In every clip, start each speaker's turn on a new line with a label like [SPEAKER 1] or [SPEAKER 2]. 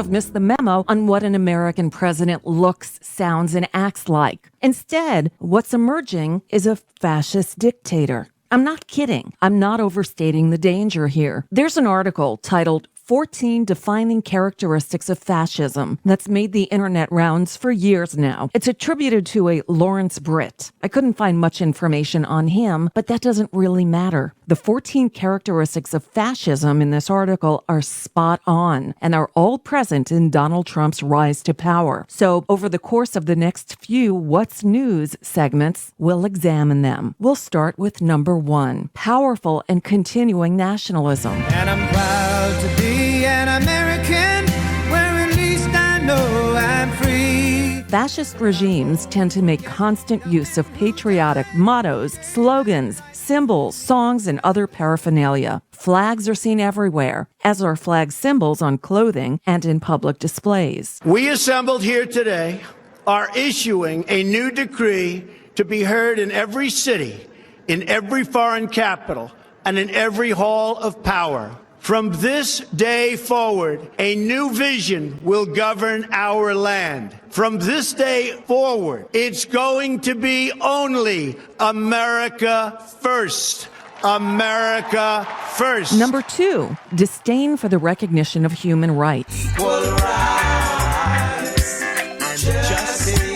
[SPEAKER 1] have missed the memo on what an American president looks, sounds, and acts like. Instead, what's emerging is a fascist dictator. I'm not kidding. I'm not overstating the danger here. There's an article titled 14 Defining Characteristics of Fascism that's made the internet rounds for years now. It's attributed to a Lawrence Britt. I couldn't find much information on him, but that doesn't really matter. The 14 characteristics of fascism in this article are spot on and are all present in Donald Trump's rise to power. So over the course of the next few What's News segments, we'll examine them. We'll start with number 1, powerful and continuing nationalism.
[SPEAKER 2] And I'm proud to be an American, where at least I know I'm free.
[SPEAKER 1] Fascist regimes tend to make constant use of patriotic mottos, slogans, symbols, songs, and other paraphernalia. Flags are seen everywhere, as are flag symbols on clothing and in public displays.
[SPEAKER 3] We assembled here today are issuing a new decree to be heard in every city, in every foreign capital, and in every hall of power. From this day forward, a new vision will govern our land. From this day forward, it's going to be only America first. America first.
[SPEAKER 1] Number 2, disdain for the recognition of human rights.
[SPEAKER 2] Equal rights and justice.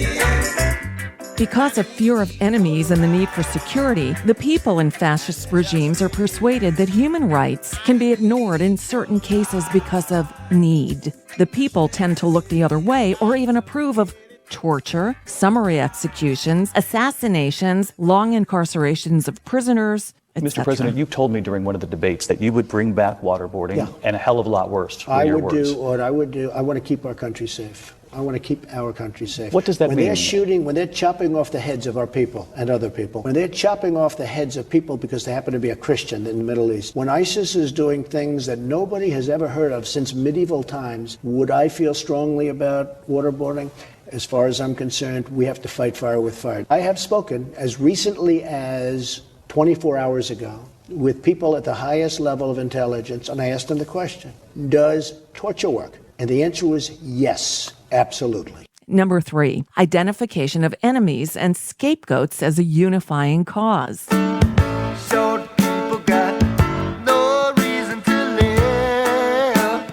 [SPEAKER 1] Because of fear of enemies and the need for security, the people in fascist regimes are persuaded that human rights can be ignored in certain cases because of need. The people tend to look the other way or even approve of torture, summary executions, assassinations, long incarcerations of prisoners,
[SPEAKER 4] Mr. President, you told me during one of the debates that you would bring back waterboarding and a hell of a lot worse.
[SPEAKER 5] I would do what I would do. I want to keep our country safe. I want to keep our country safe.
[SPEAKER 4] What does that mean?
[SPEAKER 5] When they're shooting, when they're chopping off the heads of our people and other people, when they're chopping off the heads of people because they happen to be a Christian in the Middle East, when ISIS is doing things that nobody has ever heard of since medieval times, would I feel strongly about waterboarding? As far as I'm concerned, we have to fight fire with fire. I have spoken as recently as 24 hours ago with people at the highest level of intelligence, and I asked them the question, does torture work? And the answer was yes, absolutely.
[SPEAKER 1] Number 3, identification of enemies and scapegoats as a unifying cause.
[SPEAKER 2] Short people got no reason to live.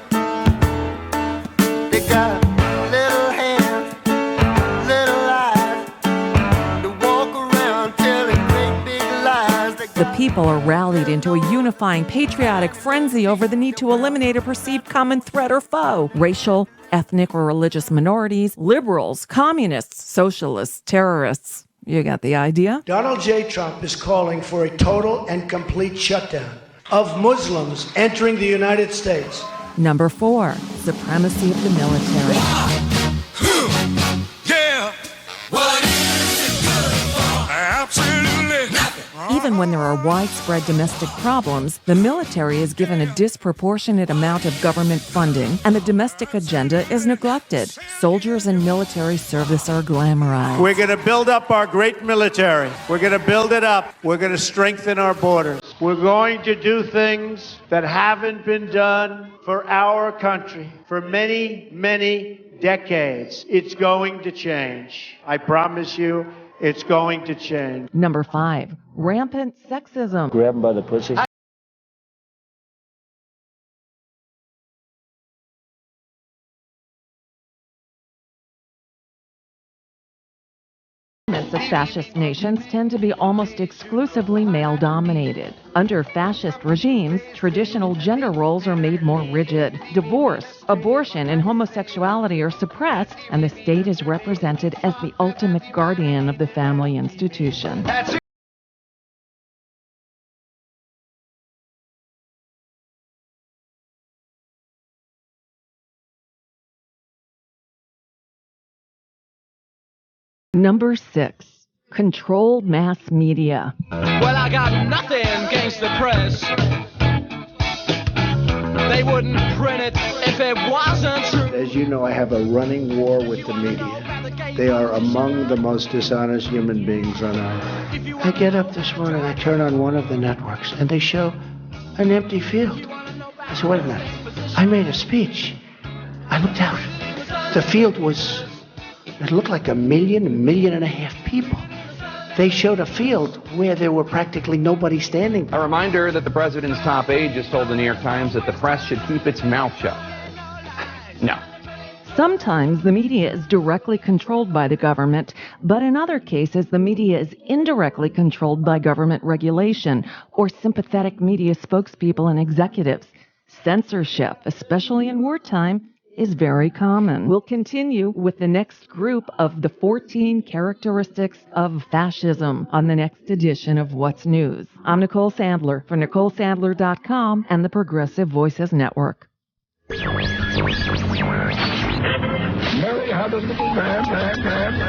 [SPEAKER 2] They got little hands, little eyes, to walk around telling great big lies.
[SPEAKER 1] The people are rallied into a unifying patriotic frenzy over the need to eliminate a perceived common threat or foe. Racial, ethnic, or religious minorities, liberals, communists, socialists, terrorists. You got the idea?
[SPEAKER 6] Donald J. Trump is calling for a total and complete shutdown of Muslims entering the United States.
[SPEAKER 1] Number 4, supremacy of the military.
[SPEAKER 2] Yeah. What is it good for? Absolutely nothing.
[SPEAKER 1] Even when there are widespread domestic problems, the military is given a disproportionate amount of government funding, and the domestic agenda is neglected. Soldiers and military service are glamorized.
[SPEAKER 3] We're going to build up our great military. We're going to build it up. We're going to strengthen our borders. We're going to do things that haven't been done for our country for many, many decades. It's going to change. I promise you, it's going to change.
[SPEAKER 1] Number 5, rampant sexism.
[SPEAKER 5] Grab him by the pussy.
[SPEAKER 1] Of fascist nations tend to be almost exclusively male-dominated. Under fascist regimes, traditional gender roles are made more rigid. Divorce, abortion, and homosexuality are suppressed, and the state is represented as the ultimate guardian of the family institution. Number 6, controlled mass media.
[SPEAKER 7] Well, I got nothing against the press. They wouldn't print it if it wasn't true.
[SPEAKER 5] As you know, I have a running war with the media. They are among the most dishonest human beings on earth. I get up this morning, I turn on one of the networks, and they show an empty field. I said, wait a minute, I made a speech. I looked out. The field was, it looked like 1.5 million people. They showed a field where there were practically nobody standing.
[SPEAKER 8] A reminder that the president's top aide just told the New York Times that the press should keep its mouth shut. No.
[SPEAKER 1] Sometimes the media is directly controlled by the government, but in other cases, the media is indirectly controlled by government regulation or sympathetic media spokespeople and executives. Censorship, especially in wartime, is very common. We'll continue with the next group of the 14 characteristics of fascism on the next edition of What's News. I'm Nicole Sandler for NicoleSandler.com and the Progressive Voices Network.
[SPEAKER 9] Mary had a little man.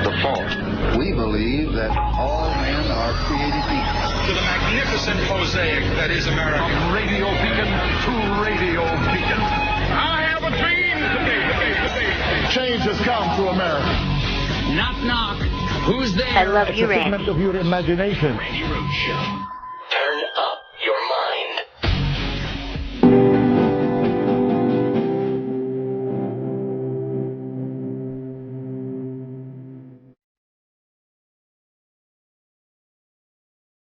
[SPEAKER 9] The fault. We believe that all men are created equal.
[SPEAKER 10] To the magnificent mosaic that is America.
[SPEAKER 9] From radio beacon to radio beacon.
[SPEAKER 10] I have a dream today.
[SPEAKER 9] Change has come to America.
[SPEAKER 10] Knock, knock. Who's there?
[SPEAKER 11] I love you, Randy.
[SPEAKER 9] It's a figment of your imagination.
[SPEAKER 10] Randy Rhodes Show. Turn up your mind.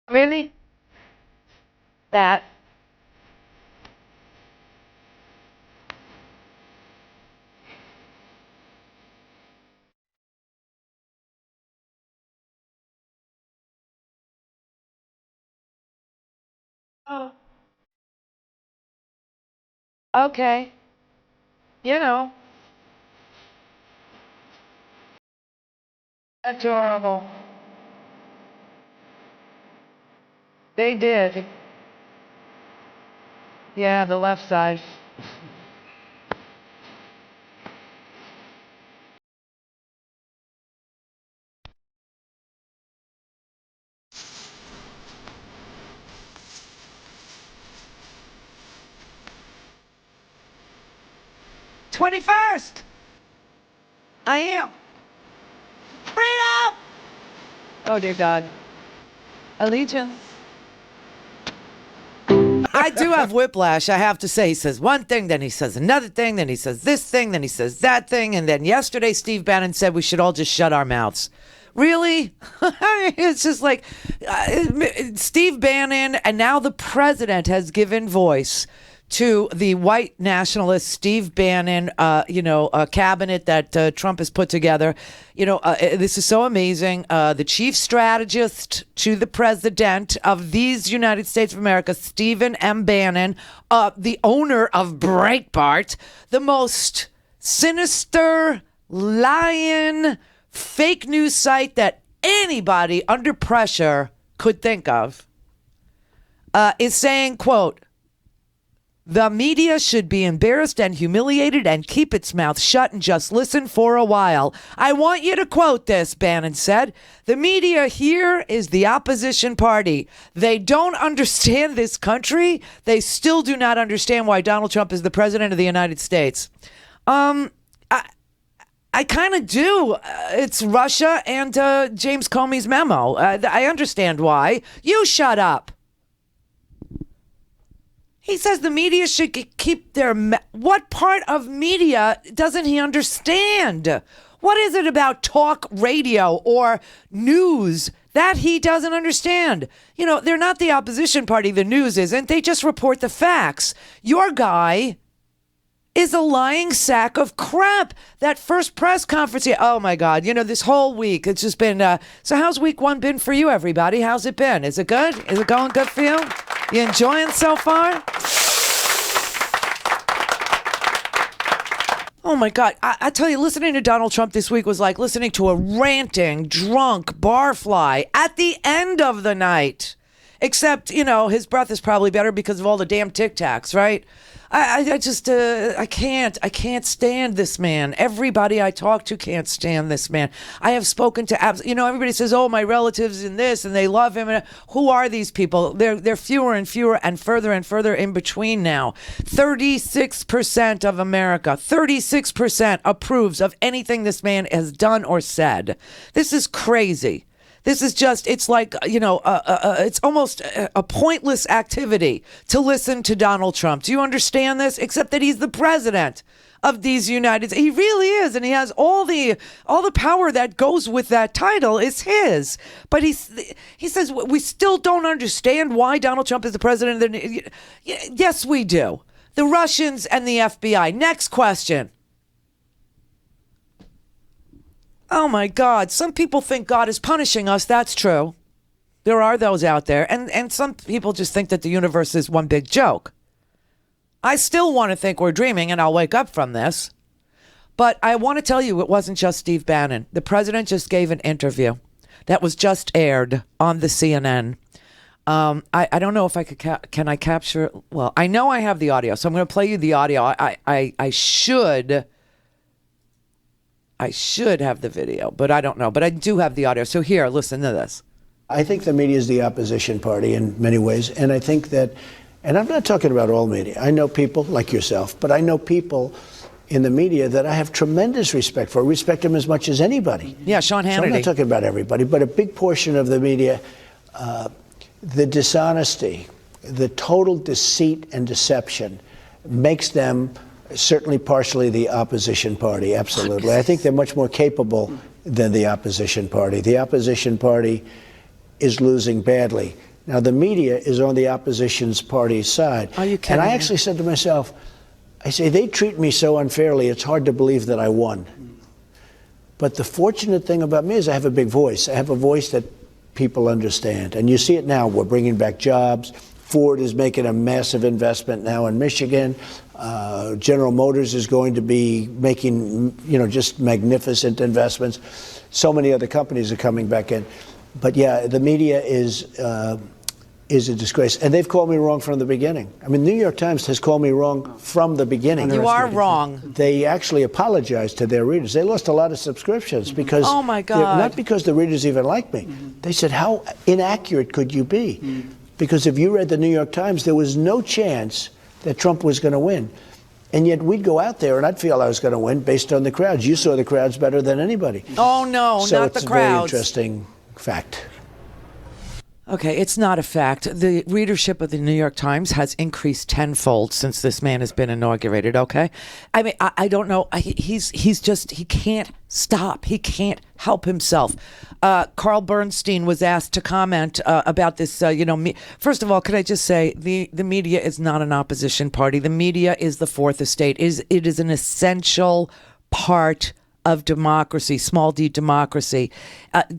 [SPEAKER 11] Really? That? Oh. Okay. You know. Adorable. They did. Yeah, the left side. I am. Freedom! Oh, dear God. Allegiance.
[SPEAKER 12] I do have whiplash, I have to say. He says one thing, then he says another thing, then he says this thing, then he says that thing, and then yesterday Steve Bannon said we should all just shut our mouths. Really? It's just like Steve Bannon, and now the president has given voice to the white nationalist Steve Bannon, cabinet that Trump has put together. This is so amazing. The chief strategist to the president of these United States of America, Stephen M. Bannon, the owner of Breitbart, the most sinister, lying, fake news site that anybody under pressure could think of, is saying, quote, "The media should be embarrassed and humiliated and keep its mouth shut and just listen for a while. I want you to quote this," Bannon said. "The media here is the opposition party. They don't understand this country. They still do not understand why Donald Trump is the president of the United States." I kind of do. It's Russia and James Comey's memo. I understand why. You shut up. He says the media should keep their... What part of media doesn't he understand? What is it about talk radio or news that he doesn't understand? They're not the opposition party. The news isn't. They just report the facts. Your guy is a lying sack of crap. That first press conference, oh my God, this whole week, it's just been, so how's week one been for you, everybody? How's it been? Is it good? Is it going good for you? You enjoying so far? Oh my God, I tell you, listening to Donald Trump this week was like listening to a ranting, drunk barfly at the end of the night. Except, his breath is probably better because of all the damn Tic Tacs, right? I just, I can't stand this man. Everybody I talk to can't stand this man. I have spoken to, everybody says, oh, my relatives in this, and they love him. And who are these people? They're fewer and fewer and further in between now. 36% of America, 36% approves of anything this man has done or said. This is crazy. This is just, it's like, it's almost a pointless activity to listen to Donald Trump. Do you understand this? Except that he's the president. of these United States. He really is, and he has all the power that goes with that title is his. But he says we still don't understand why Donald Trump is the president. Yes, we do. The Russians and the FBI. Next question. Oh my God! Some people think God is punishing us. That's true. There are those out there, and some people just think that the universe is one big joke. I still want to think we're dreaming, and I'll wake up from this. But I want to tell you, it wasn't just Steve Bannon. The president just gave an interview that was just aired on the CNN. I don't know if I could. Can I capture? Well, I know I have the audio, so I'm going to play you the audio. I should have the video, but I don't know. But I do have the audio. So here, listen to this.
[SPEAKER 5] I think the media is the opposition party in many ways, and I think that. And I'm not talking about all media. I know people like yourself, but I know people in the media that I have tremendous respect for. I respect them as much as anybody.
[SPEAKER 12] Yeah, Sean Hannity.
[SPEAKER 5] So I'm not talking about everybody, but a big portion of the media, the dishonesty, the total deceit and deception makes them certainly partially the opposition party. Absolutely. I think they're much more capable than the opposition party. The opposition party is losing badly. Now, the media is on the opposition's party's side.
[SPEAKER 12] Are you kidding
[SPEAKER 5] And I
[SPEAKER 12] me?
[SPEAKER 5] actually said to myself, I say, they treat me so unfairly, it's hard to believe that I won. But the fortunate thing about me is I have a big voice. I have a voice that people understand. And you see it now. We're bringing back jobs. Ford is making a massive investment now in Michigan. General Motors is going to be making, just magnificent investments. So many other companies are coming back in. But yeah, the media is a disgrace. And they've called me wrong from the beginning. I mean, New York Times has called me wrong from the beginning.
[SPEAKER 12] You are wrong.
[SPEAKER 5] They actually apologized to their readers. They lost a lot of subscriptions because,
[SPEAKER 12] oh my God,
[SPEAKER 5] not because the readers even like me. They said, how inaccurate could you be? Because if you read the New York Times, there was no chance that Trump was going to win. And yet we'd go out there and I'd feel I was going to win based on the crowds. You saw the crowds better than anybody.
[SPEAKER 12] Oh no,
[SPEAKER 5] so
[SPEAKER 12] not the crowds.
[SPEAKER 5] So it's a very interesting fact.
[SPEAKER 12] Okay, it's not a fact. The readership of the New York Times has increased tenfold since this man has been inaugurated, okay? I mean, I don't know. He can't stop. He can't help himself. Carl Bernstein was asked to comment about this, First of all, could I just say the media is not an opposition party. The media is the fourth estate. It is an essential part of democracy, small d democracy,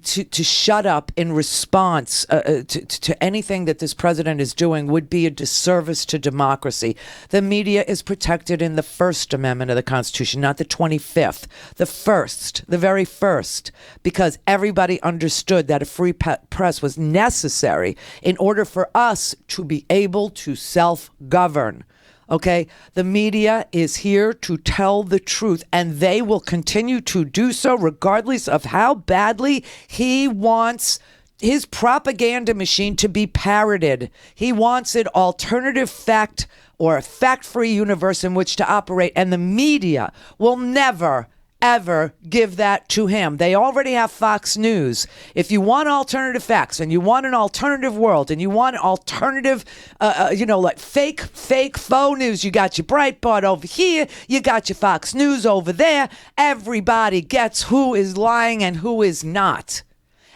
[SPEAKER 12] to shut up in response to anything that this president is doing would be a disservice to democracy. The media is protected in the First Amendment of the Constitution, not the 25th, the first, the very first, because everybody understood that a free press was necessary in order for us to be able to self-govern. Okay, the media is here to tell the truth, and they will continue to do so regardless of how badly he wants his propaganda machine to be parroted. He wants an alternative fact or a fact-free universe in which to operate, and the media will never ever give that to him. They already have Fox News. If you want alternative facts and you want an alternative world and you want alternative, like fake faux news, you got your Breitbart over here, you got your Fox News over there. Everybody gets who is lying and who is not.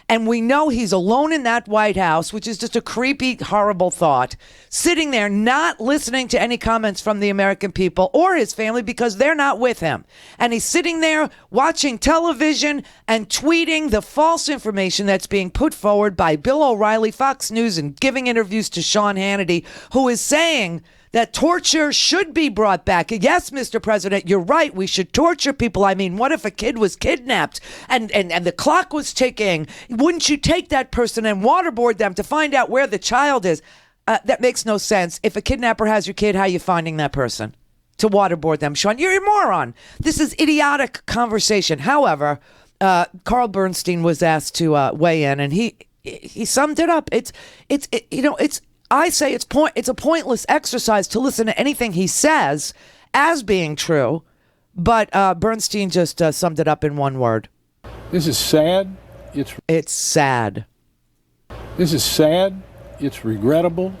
[SPEAKER 12] And we know he's alone in that White House, which is just a creepy, horrible thought, sitting there not listening to any comments from the American people or his family because they're not with him. And he's sitting there watching television and tweeting the false information that's being put forward by Bill O'Reilly, Fox News, and giving interviews to Sean Hannity, who is saying that torture should be brought back. Yes, Mr. President, you're right. We should torture people. I mean, what if a kid was kidnapped and the clock was ticking? Wouldn't you take that person and waterboard them to find out where the child is? That makes no sense. If a kidnapper has your kid, how are you finding that person? To waterboard them, Sean. You're a moron. This is idiotic conversation. However, Carl Bernstein was asked to weigh in, and he summed it up. I say it's a pointless exercise to listen to anything he says as being true, but Bernstein just summed it up in one word.
[SPEAKER 13] This is sad.
[SPEAKER 12] It's sad.
[SPEAKER 13] This is sad. It's regrettable.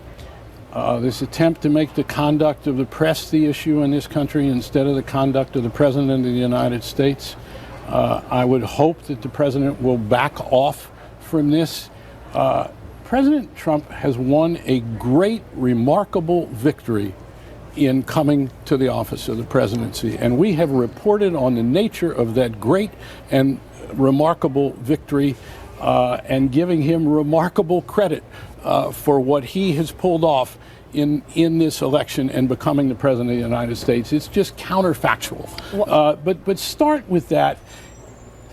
[SPEAKER 13] this attempt to make the conduct of the press the issue in this country instead of the conduct of the President of the United States. I would hope that the President will back off from this. President Trump has won a great, remarkable victory in coming to the office of the presidency, and we have reported on the nature of that great and remarkable victory and giving him remarkable credit for what he has pulled off in this election and becoming the President of the United States. It's just counterfactual. But start with that.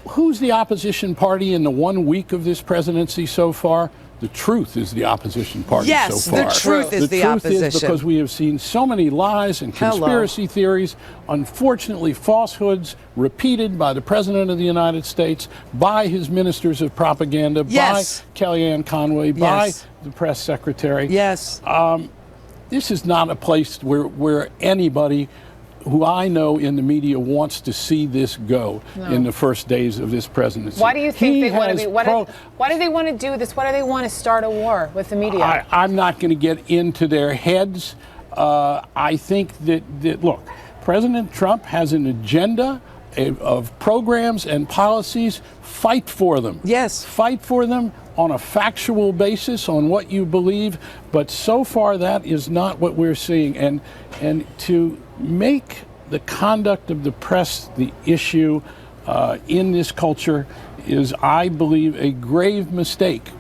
[SPEAKER 13] Who's the opposition party in the 1 week of this presidency so far? The Truth is the opposition party so far.
[SPEAKER 12] Yes, the Truth is the opposition.
[SPEAKER 13] Is because we have seen so many lies and conspiracy theories, unfortunately falsehoods repeated by the President of the United States, by his ministers of propaganda, by Kellyanne Conway, by the press secretary.
[SPEAKER 12] Yes.
[SPEAKER 13] This is not a place where anybody who I know in the media wants to see this go in the first days of this presidency.
[SPEAKER 14] Why do you think they want to be? Why do they want to do this? Why do they want to start a war with the media?
[SPEAKER 13] I'm not going to get into their heads. I think that look, President Trump has an agenda of programs and policies. Fight for them.
[SPEAKER 12] Yes.
[SPEAKER 13] Fight for them on a factual basis, on what you believe. But so far, that is not what we're seeing. And to make the conduct of the press the issue in this culture is, I believe, a grave mistake.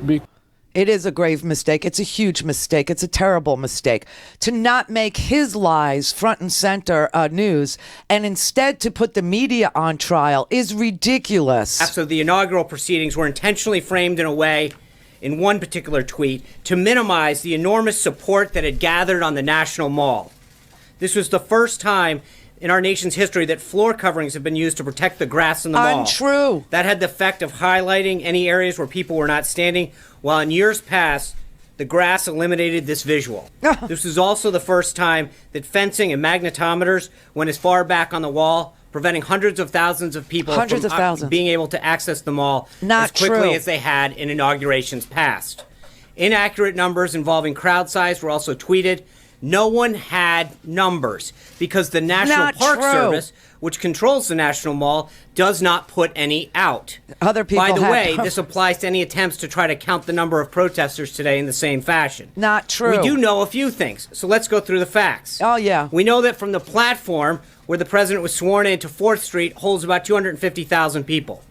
[SPEAKER 12] It is a grave mistake. It's a huge mistake. It's a terrible mistake to not make his lies front and center news and instead to put the media on trial is ridiculous.
[SPEAKER 15] So the inaugural proceedings were intentionally framed in a way, in one particular tweet, to minimize the enormous support that had gathered on the National Mall. This was the first time in our nation's history that floor coverings have been used to protect the grass in the mall.
[SPEAKER 12] Untrue.
[SPEAKER 15] That had the effect of highlighting any areas where people were not standing, while in years past, the grass eliminated this visual. This was also the first time that fencing and magnetometers went as far back on the wall, preventing hundreds of thousands of people from being able to access the mall as quickly as they had in inaugurations past. Inaccurate numbers involving crowd size were also tweeted. No one had numbers because the National Park Service, which controls the National Mall, does not put any out.
[SPEAKER 12] Other people
[SPEAKER 15] By the way, this applies to any attempts to try to count the number of protesters today in the same fashion.
[SPEAKER 12] Not true.
[SPEAKER 15] We do know a few things, so let's go through the facts.
[SPEAKER 12] Oh, yeah.
[SPEAKER 15] We know that from the platform where the president was sworn in to 4th Street holds about 250,000 people.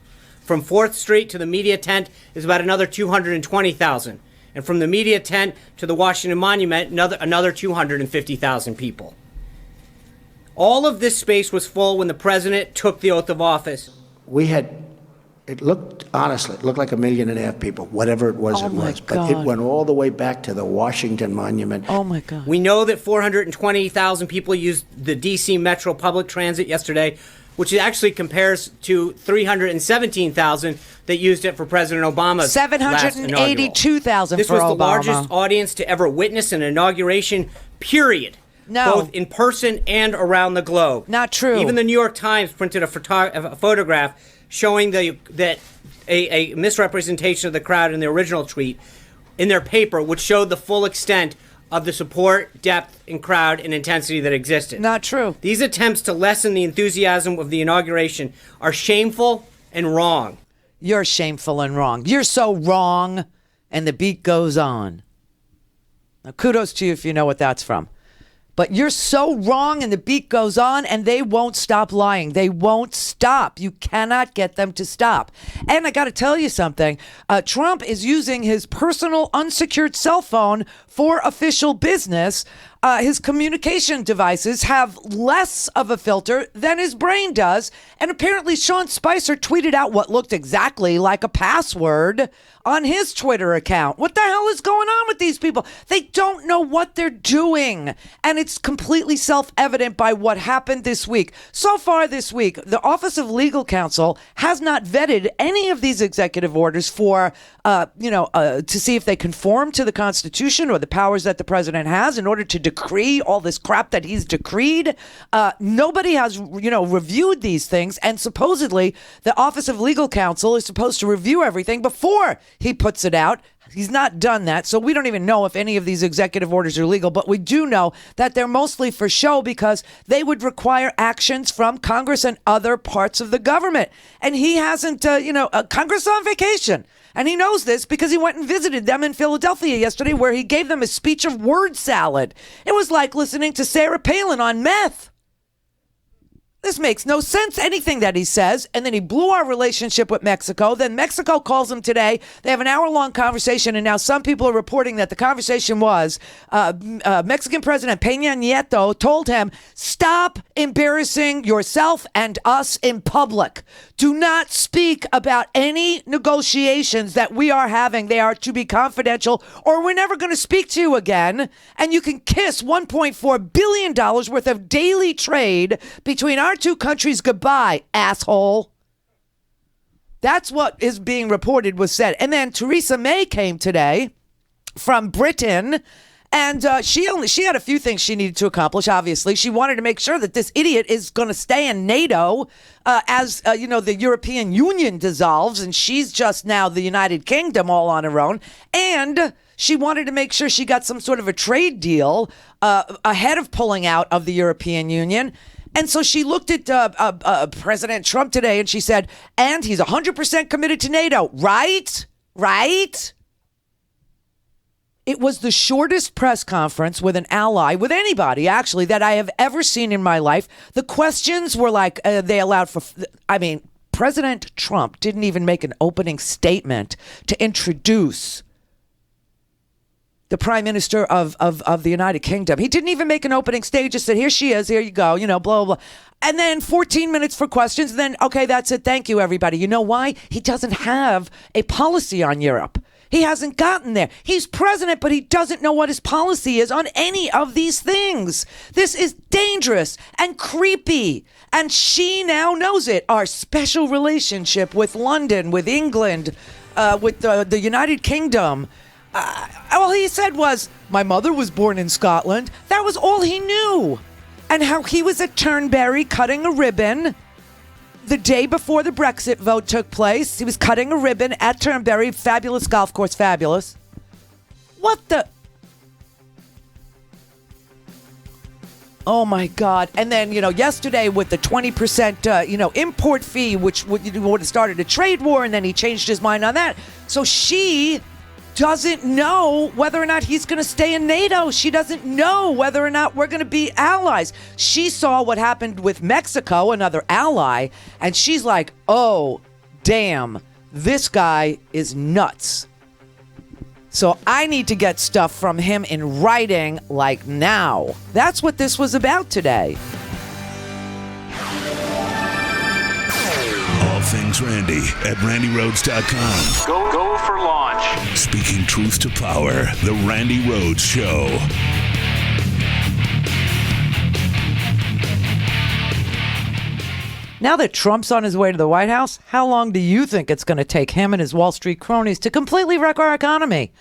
[SPEAKER 15] From 4th Street to the media tent is about another 220,000. And from the media tent to the Washington Monument, another 250,000 people. All of this space was full when the president took the oath of office.
[SPEAKER 5] It looked like 1.5 million people, whatever it was. But it went all the way back to the Washington Monument.
[SPEAKER 12] Oh my God.
[SPEAKER 15] We know that 420,000 people used the DC Metro public transit yesterday, which actually compares to 317,000 that used it for President Obama's
[SPEAKER 12] 782,000
[SPEAKER 15] This
[SPEAKER 12] for
[SPEAKER 15] was
[SPEAKER 12] Obama.
[SPEAKER 15] The largest audience to ever witness an inauguration, period.
[SPEAKER 12] No.
[SPEAKER 15] Both in person and around the globe.
[SPEAKER 12] Not true.
[SPEAKER 15] Even the New York Times printed a photograph showing that a misrepresentation of the crowd in the original tweet in their paper, which showed the full extent of the support, depth, and crowd and intensity that existed.
[SPEAKER 12] Not true.
[SPEAKER 15] These attempts to lessen the enthusiasm of the inauguration are shameful and wrong.
[SPEAKER 12] You're shameful and wrong. You're so wrong, and the beat goes on. Now, kudos to you if you know what that's from. But you're so wrong, and the beat goes on, and they won't stop lying. They won't stop. You cannot get them to stop. And I got to tell you something. Trump is using his personal unsecured cell phone for official business. His communication devices have less of a filter than his brain does. And apparently Sean Spicer tweeted out what looked exactly like a password on his Twitter account. What the hell is going on with these people? They don't know what they're doing. And it's completely self-evident by what happened this week. So far this week, the Office of Legal Counsel has not vetted any of these executive orders for, to see if they conform to the Constitution or the powers that the president has in order to decree all this crap that he's decreed. Nobody has, reviewed these things. And supposedly the Office of Legal Counsel is supposed to review everything before he puts it out. He's not done that, so we don't even know if any of these executive orders are legal, but we do know that they're mostly for show because they would require actions from Congress and other parts of the government. And he hasn't, Congress is on vacation. And he knows this because he went and visited them in Philadelphia yesterday, where he gave them a speech of word salad. It was like listening to Sarah Palin on meth. This makes no sense, anything that he says. And then he blew our relationship with Mexico. Then Mexico calls him today. They have an hour-long conversation, and now some people are reporting that the conversation was Mexican President Peña Nieto told him, stop embarrassing yourself and us in public. Do not speak about any negotiations that we are having. They are to be confidential, or we're never going to speak to you again. And you can kiss $1.4 billion worth of daily trade between our two countries goodbye, asshole. That's what is being reported was said. And then Theresa May came today from Britain, and she had a few things she needed to accomplish. Obviously, she wanted to make sure that this idiot is going to stay in NATO as the European Union dissolves, and she's just now the United Kingdom all on her own. And she wanted to make sure she got some sort of a trade deal ahead of pulling out of the European Union. And so she looked at President Trump today and she said, and he's 100% committed to NATO, right? Right? It was the shortest press conference with an ally, with anybody, actually, that I have ever seen in my life. The questions were like, they allowed for, President Trump didn't even make an opening statement to introduce the Prime Minister of the United Kingdom. He didn't even make an opening stage. Just said, here she is, here you go, blah, blah, blah. And then 14 minutes for questions. And then, okay, that's it. Thank you, everybody. You know why? He doesn't have a policy on Europe. He hasn't gotten there. He's president, but he doesn't know what his policy is on any of these things. This is dangerous and creepy. And she now knows it. Our special relationship with London, with England, with the United Kingdom. All he said was, my mother was born in Scotland. That was all he knew. And how he was at Turnberry cutting a ribbon the day before the Brexit vote took place. He was cutting a ribbon at Turnberry. Fabulous golf course, fabulous. What the? Oh, my God. And then, yesterday with the 20%, import fee, which would have started a trade war, and then he changed his mind on that. So she doesn't know whether or not he's going to stay in NATO. She doesn't know whether or not we're going to be allies. She saw what happened with Mexico, another ally, and she's like, oh, damn, this guy is nuts. So I need to get stuff from him in writing like now. That's what this was about today.
[SPEAKER 16] All things Randi at RandyRhodes.com.
[SPEAKER 7] Go for launch.
[SPEAKER 16] Speaking truth to power, The Randi Rhodes Show.
[SPEAKER 12] Now that Trump's on his way to the White House, how long do you think it's going to take him and his Wall Street cronies to completely wreck our economy?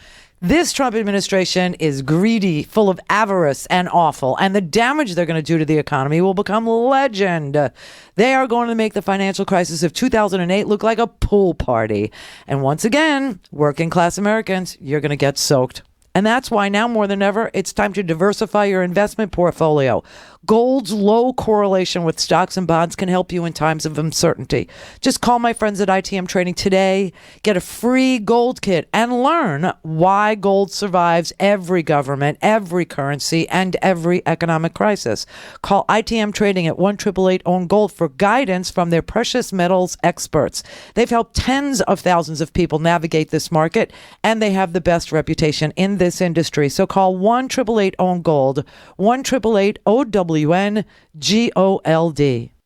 [SPEAKER 12] This Trump administration is greedy, full of avarice, and awful, and the damage they're going to do to the economy will become legend. They are going to make the financial crisis of 2008 look like a pool party. And once again, working class Americans, you're going to get soaked. And that's why now more than ever, it's time to diversify your investment portfolio. Gold's low correlation with stocks and bonds can help you in times of uncertainty. Just call my friends at ITM Trading today, get a free gold kit, and learn why gold survives every government, every currency, and every economic crisis. Call ITM Trading at 1-888-OWN-GOLD for guidance from their precious metals experts. They've helped tens of thousands of people navigate this market, and they have the best reputation in this industry. So call 1-888-OWN-GOLD, 1-888-OWN-GOLD.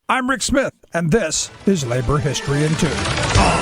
[SPEAKER 17] I'm Rick Smith, and this is Labor History in 2.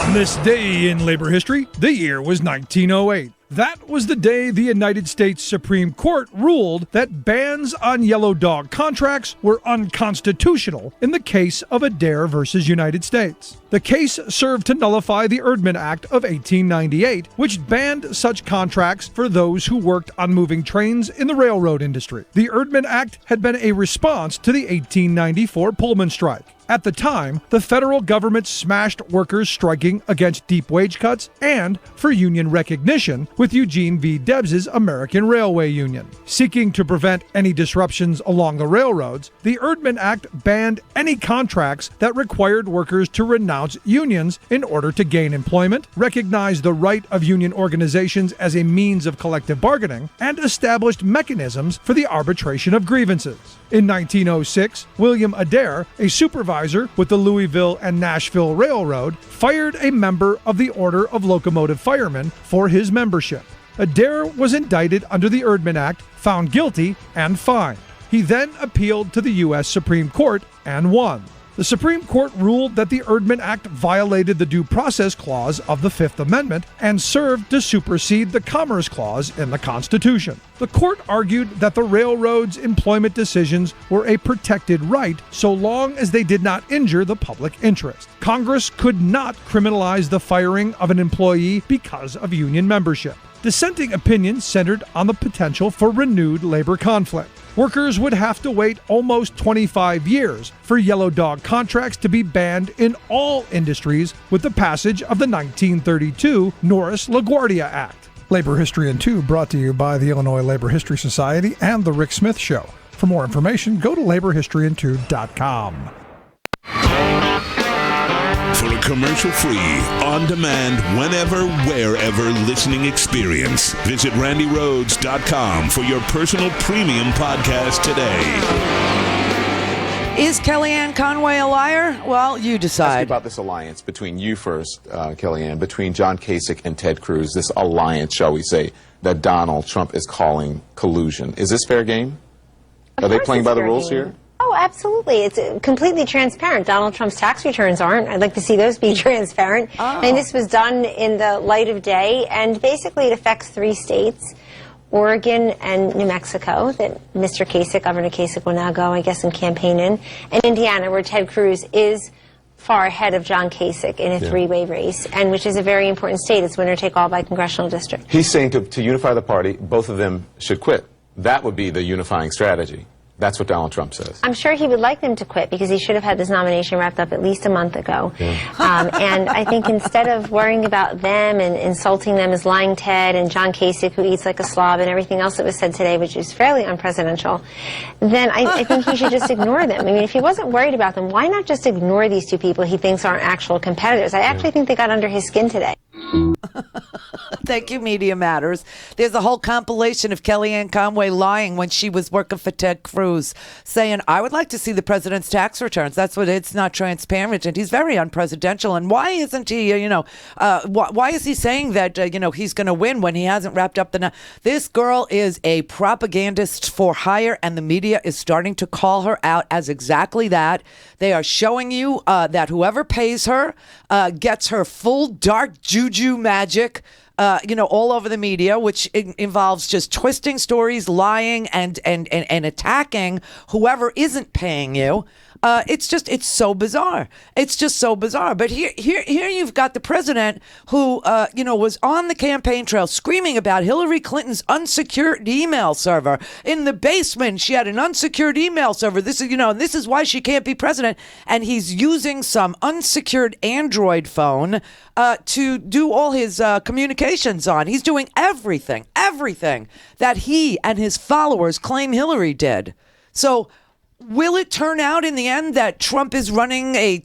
[SPEAKER 17] On this day in labor history, the year was 1908. That was the day the United States Supreme Court ruled that bans on yellow dog contracts were unconstitutional in the case of Adair versus United States. The case served to nullify the Erdman Act of 1898, which banned such contracts for those who worked on moving trains in the railroad industry. The Erdman Act had been a response to the 1894 Pullman strike. At the time, the federal government smashed workers striking against deep wage cuts and for union recognition with Eugene V. Debs's American Railway Union. Seeking to prevent any disruptions along the railroads, the Erdman Act banned any contracts that required workers to renounce unions in order to gain employment, recognized the right of union organizations as a means of collective bargaining, and established mechanisms for the arbitration of grievances. In 1906, William Adair, a supervisor with the Louisville and Nashville Railroad, fired a member of the Order of Locomotive Firemen for his membership. Adair was indicted under the Erdman Act, found guilty, and fined. He then appealed to the U.S. Supreme Court and won. The Supreme Court ruled that the Erdman Act violated the Due Process Clause of the Fifth Amendment and served to supersede the Commerce Clause in the Constitution. The court argued that the railroads' employment decisions were a protected right so long as they did not injure the public interest. Congress could not criminalize the firing of an employee because of union membership. Dissenting opinions centered on the potential for renewed labor conflict. Workers would have to wait almost 25 years for yellow dog contracts to be banned in all industries with the passage of the 1932 Norris-LaGuardia Act. Labor History in 2 brought to you by the Illinois Labor History Society and The Rick Smith Show. For more information, go to laborhistoryin2.com.
[SPEAKER 16] For a commercial-free, on-demand, whenever, wherever listening experience, visit randyrhodes.com for your personal premium podcast today.
[SPEAKER 12] Is Kellyanne Conway a liar? Well, you decide.
[SPEAKER 18] Ask you about this alliance between you first, Kellyanne, between John Kasich and Ted Cruz, this alliance, shall we say, that Donald Trump is calling collusion. Is this fair game? Are they playing by the rules here?
[SPEAKER 19] Oh, absolutely. It's completely transparent. Donald Trump's tax returns aren't. I'd like to see those be transparent. I mean, this was done in the light of day, and basically it affects 3 states, Oregon and New Mexico, that Mr. Kasich, Governor Kasich, will now go, I guess, and campaign in, and Indiana, where Ted Cruz is far ahead of John Kasich in a 3-way race, and which is a very important state. It's winner-take-all by congressional district.
[SPEAKER 18] He's saying to unify the party, both of them should quit. That would be the unifying strategy. That's what Donald Trump says.
[SPEAKER 19] I'm sure he would like them to quit because he should have had this nomination wrapped up at least a month ago. And I think instead of worrying about them and insulting them as lying Ted and John Kasich, who eats like a slob, and everything else that was said today, which is fairly unpresidential, then I think he should just ignore them. I mean, if he wasn't worried about them, why not just ignore these 2 people he thinks aren't actual competitors? I actually think they got under his skin today.
[SPEAKER 12] Thank you, Media Matters. There's a whole compilation of Kellyanne Conway lying when she was working for Ted Cruz, saying, I would like to see the president's tax returns. That's what it's not transparent. And he's very unpresidential. And why isn't he, why is he saying that, he's going to win when he hasn't wrapped up the... This girl is a propagandist for hire, and the media is starting to call her out as exactly that. They are showing you that whoever pays her gets her full dark juju magic, all over the media, which involves just twisting stories, lying, and attacking whoever isn't paying you. It's so bizarre. It's just so bizarre. But here you've got the president who, was on the campaign trail screaming about Hillary Clinton's unsecured email server in the basement. She had an unsecured email server. This is why she can't be president. And he's using some unsecured Android phone to do all his communications on. He's doing everything that he and his followers claim Hillary did. So will it turn out in the end that Trump is running I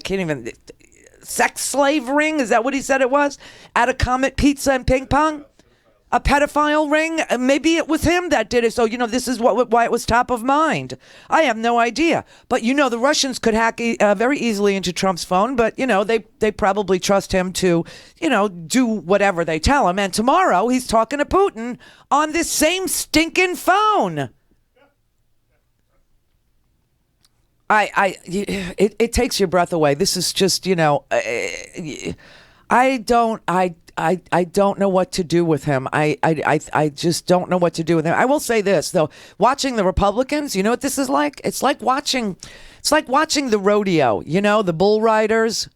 [SPEAKER 12] can't even, sex slave ring? Is that what he said it was? At a Comet Pizza and Ping Pong? A pedophile ring? Maybe it was him that did it. So, this is why it was top of mind. I have no idea. But, the Russians could hack very easily into Trump's phone. But, they probably trust him to, do whatever they tell him. And tomorrow he's talking to Putin on this same stinking phone. It takes your breath away. This is just, I don't know what to do with him. I just don't know what to do with him. I will say this though, watching the Republicans, you know what this is like? It's like watching the rodeo, the bull riders.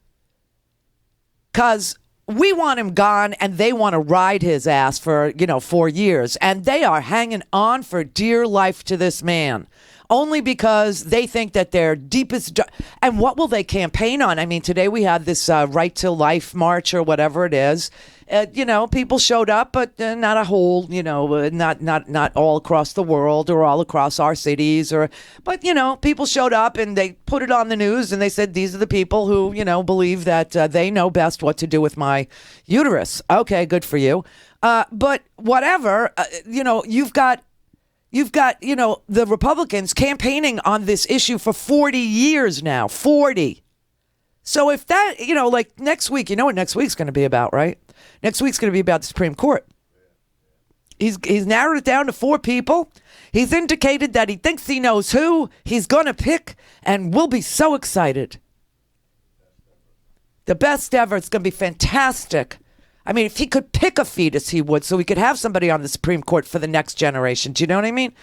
[SPEAKER 12] 'Cause we want him gone, and they want to ride his ass for 4 years, and they are hanging on for dear life to this man. Only because they think that their deepest... And what will they campaign on? I mean, today we had this Right to Life march or whatever it is. People showed up, but not a whole, not all across the world or all across our cities. But people showed up and they put it on the news and they said, these are the people who, believe that they know best what to do with my uterus. Okay, good for you. But whatever, you've got, the Republicans campaigning on this issue for 40 years now. 40. So if that, like next week, you know what next week's going to be about, right? Next week's going to be about the Supreme Court. He's narrowed it down to 4 people. He's indicated that he thinks he knows who he's going to pick, and we'll be so excited. The best ever. It's going to be fantastic. I mean, if he could pick a fetus, he would, so we could have somebody on the Supreme Court for the next generation. Do you know what I mean?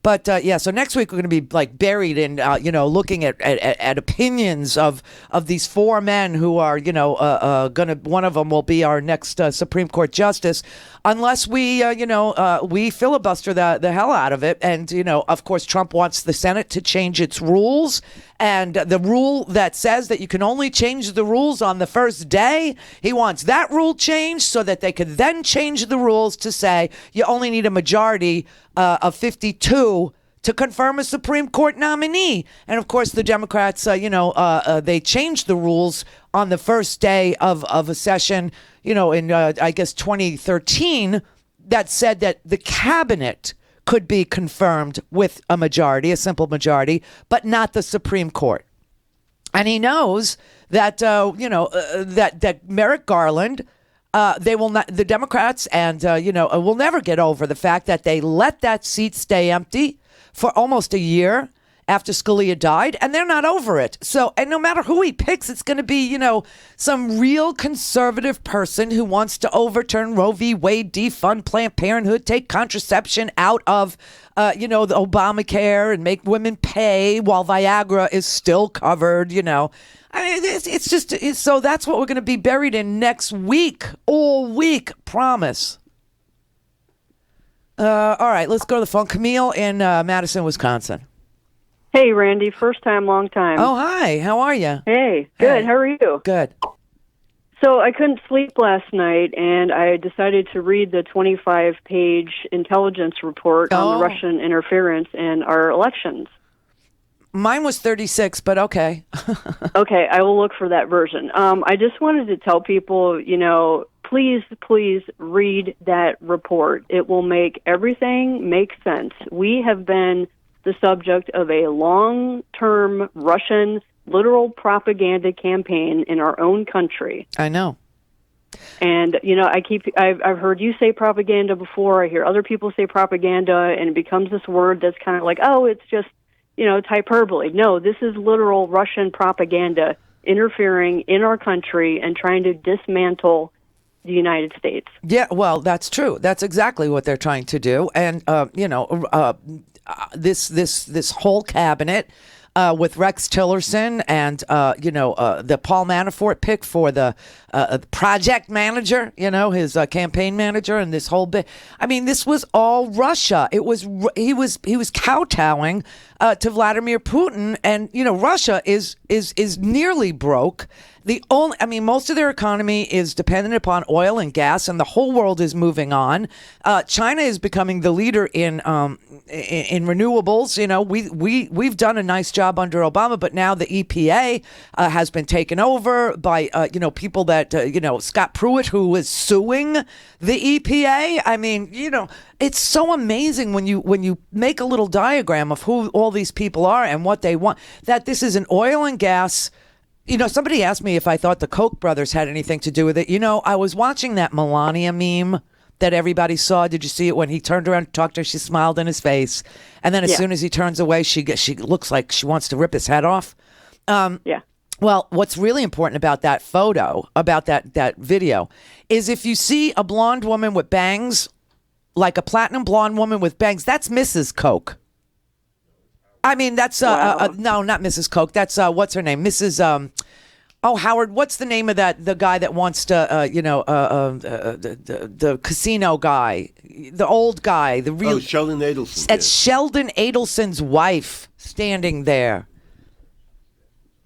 [SPEAKER 12] But so next week we're going to be like buried in, looking at opinions of these 4 men who are, one of them will be our next Supreme Court justice, unless we, we filibuster the hell out of it. And, of course, Trump wants the Senate to change its rules. And the rule that says that you can only change the rules on the first day, he wants that rule changed so that they could then change the rules to say you only need a majority of 52 to confirm a Supreme Court nominee. And of course, the Democrats, they changed the rules on the first day of a session, in, I guess, 2013, that said that the cabinet could be confirmed with a majority, a simple majority, but not the Supreme Court. And he knows that, that Merrick Garland, they will not, the Democrats and, will never get over the fact that they let that seat stay empty for almost a year after Scalia died, and they're not over it. So, and no matter who he picks, it's going to be, some real conservative person who wants to overturn Roe v. Wade, defund Planned Parenthood, take contraception out of, the Obamacare and make women pay while Viagra is still covered, I mean, it's just, so that's what we're going to be buried in next week, all week, promise. All right, let's go to the phone. Camille in Madison, Wisconsin.
[SPEAKER 20] Hey, Randy. First time, long time.
[SPEAKER 12] Oh, hi. How are you?
[SPEAKER 20] Hey, good. Hey. How are you?
[SPEAKER 12] Good.
[SPEAKER 20] So I couldn't sleep last night, and I decided to read the 25-page intelligence report on the Russian interference in our elections.
[SPEAKER 12] Mine was 36, but okay.
[SPEAKER 20] Okay, I will look for that version. I just wanted to tell people, please read that report. It will make everything make sense. We have been the subject of a long-term Russian literal propaganda campaign in our own country.
[SPEAKER 12] I know.
[SPEAKER 20] And, I've heard you say propaganda before. I hear other people say propaganda, and it becomes this word that's kind of like, oh, it's just, hyperbole. No, this is literal Russian propaganda interfering in our country and trying to dismantle the United States.
[SPEAKER 12] Yeah, well, that's true. That's exactly what they're trying to do. And, this whole cabinet with Rex Tillerson and, the Paul Manafort pick for the project manager, his campaign manager, and this whole bit. I mean, this was all Russia. He was kowtowing to Vladimir Putin, and, Russia is nearly broke. Most of their economy is dependent upon oil and gas, and the whole world is moving on. China is becoming the leader in renewables. We've done a nice job under Obama, but now the EPA has been taken over by people that Scott Pruitt, who is suing the EPA. I mean, it's so amazing when you make a little diagram of who all these people are and what they want. That this is an oil and gas. Somebody asked me if I thought the Koch brothers had anything to do with it. I was watching that Melania meme that everybody saw. Did you see it when he turned around and talked to her? She smiled in his face. And then as soon as he turns away, she looks like she wants to rip his head off. Well, what's really important about that photo, about that video, is if you see a blonde woman with bangs, like a platinum blonde woman with bangs, that's Mrs. Koch. I mean, that's, no, not Mrs. Koch. That's, what's her name? Mrs. Oh, Howard, what's the name of the guy that wants to, the casino guy, the old guy, the real
[SPEAKER 21] Sheldon Adelson.
[SPEAKER 12] It's Sheldon Adelson's wife standing there.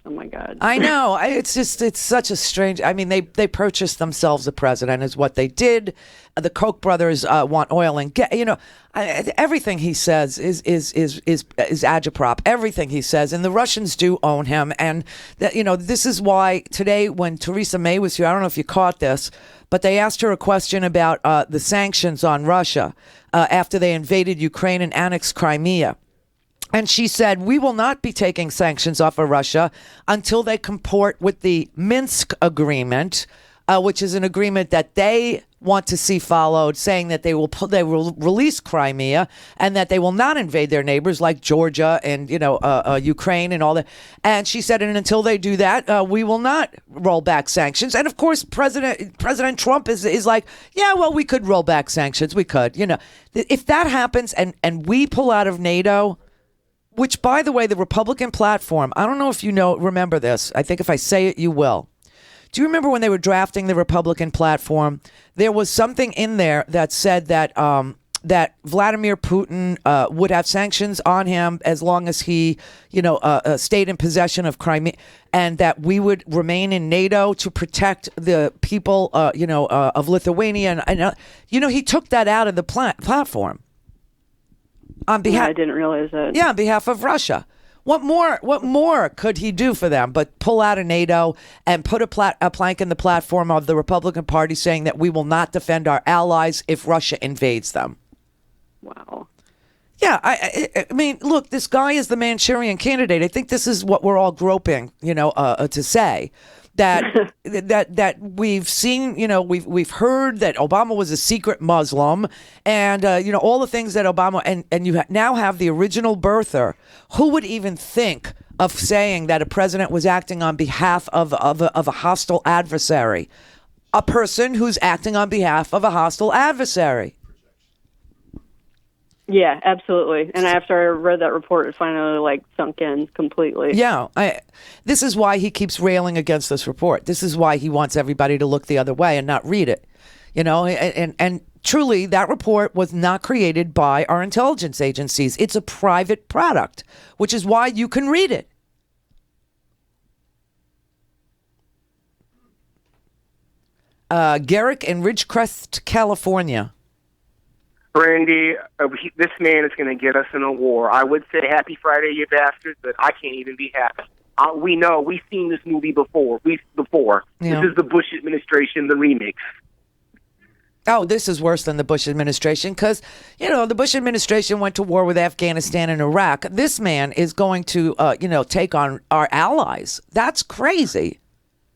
[SPEAKER 20] Oh my God!
[SPEAKER 12] I know. It's such a strange. I mean, they purchased themselves a president, is what they did. The Koch brothers want oil and gas. Everything he says is agitprop. Everything he says, and the Russians do own him. And that this is why today, when Theresa May was here, I don't know if you caught this, but they asked her a question about the sanctions on Russia after they invaded Ukraine and annexed Crimea. And she said, we will not be taking sanctions off of Russia until they comport with the Minsk agreement, which is an agreement that they want to see followed, saying that they will release Crimea and that they will not invade their neighbors like Georgia and Ukraine and all that. And she said, and until they do that, we will not roll back sanctions. And of course, President Trump is like, yeah, well, we could roll back sanctions. We could, if that happens and we pull out of NATO. Which, by the way, the Republican platform, I don't know if remember this. I think if I say it, you will. Do you remember when they were drafting the Republican platform? There was something in there that said that that Vladimir Putin would have sanctions on him as long as he, stayed in possession of Crimea, and that we would remain in NATO to protect the people, of Lithuania. And he took that out of the platform. On behalf,
[SPEAKER 20] I didn't realize that.
[SPEAKER 12] Yeah, on behalf of Russia. What more could he do for them but pull out of NATO and put a plank in the platform of the Republican Party saying that we will not defend our allies if Russia invades them?
[SPEAKER 20] Wow. Yeah,
[SPEAKER 12] I mean, look, this guy is the Manchurian candidate. I think this is what we're all groping, to say. That we've seen, we've heard that Obama was a secret Muslim, and all the things that Obama and you now have the original birther. Who would even think of saying that a president was acting on behalf of a hostile adversary? A person who's acting on behalf of a hostile adversary.
[SPEAKER 20] Yeah, absolutely. And after I read that report, it finally sunk in completely.
[SPEAKER 12] Yeah, this is why he keeps railing against this report. This is why he wants everybody to look the other way and not read it. And truly, that report was not created by our intelligence agencies. It's a private product, which is why you can read it. Garrick in Ridgecrest, California.
[SPEAKER 22] Randi, this man is going to get us in a war. I would say happy Friday, you bastards, but I can't even be happy. We know. We've seen this movie before. Yeah. This is the Bush administration, the remix.
[SPEAKER 12] Oh, this is worse than the Bush administration because, the Bush administration went to war with Afghanistan and Iraq. This man is going to, take on our allies. That's crazy.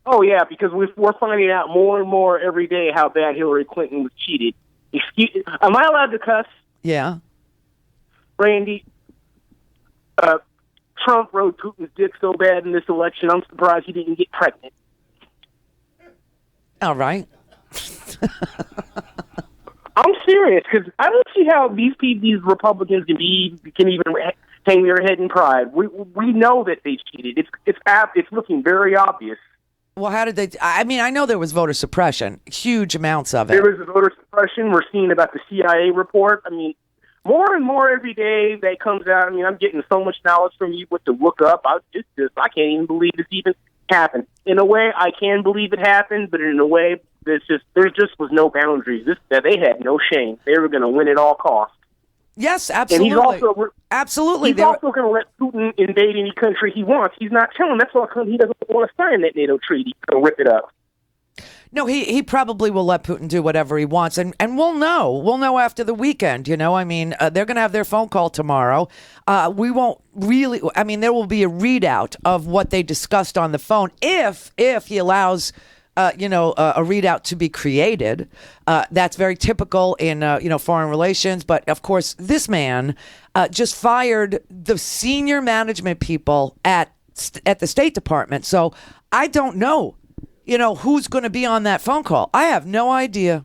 [SPEAKER 22] Oh, yeah, because we're finding out more and more every day how bad Hillary Clinton was cheated. Am I allowed to cuss?
[SPEAKER 12] Yeah.
[SPEAKER 22] Randi, Trump rode Putin's dick so bad in this election, I'm surprised he didn't get pregnant.
[SPEAKER 12] All right.
[SPEAKER 22] I'm serious, because I don't see how these Republicans can even hang their head in pride. We know that they cheated. It's looking very obvious.
[SPEAKER 12] Well, how did they? I mean, I know there was voter suppression, huge amounts of it.
[SPEAKER 22] There was voter suppression. We're seeing about the CIA report. I mean, more and more every day that comes out. I mean, I'm getting so much knowledge from you what to look up. I can't even believe this even happened. In a way, I can believe it happened, but in a way, there just was no boundaries. They had no shame. They were going to win at all costs.
[SPEAKER 12] Yes, absolutely.
[SPEAKER 22] And he's also
[SPEAKER 12] absolutely.
[SPEAKER 22] He's also going to let Putin invade any country he wants. He's not telling. That's why he doesn't want to sign that NATO treaty. He's going to rip it up.
[SPEAKER 12] No, he probably will let Putin do whatever he wants, and we'll know. We'll know after the weekend. I mean, they're going to have their phone call tomorrow. We won't really. I mean, there will be a readout of what they discussed on the phone if he allows. A readout to be created. That's very typical in, foreign relations. But, of course, this man just fired the senior management people at the State Department. So I don't know, who's going to be on that phone call. I have no idea.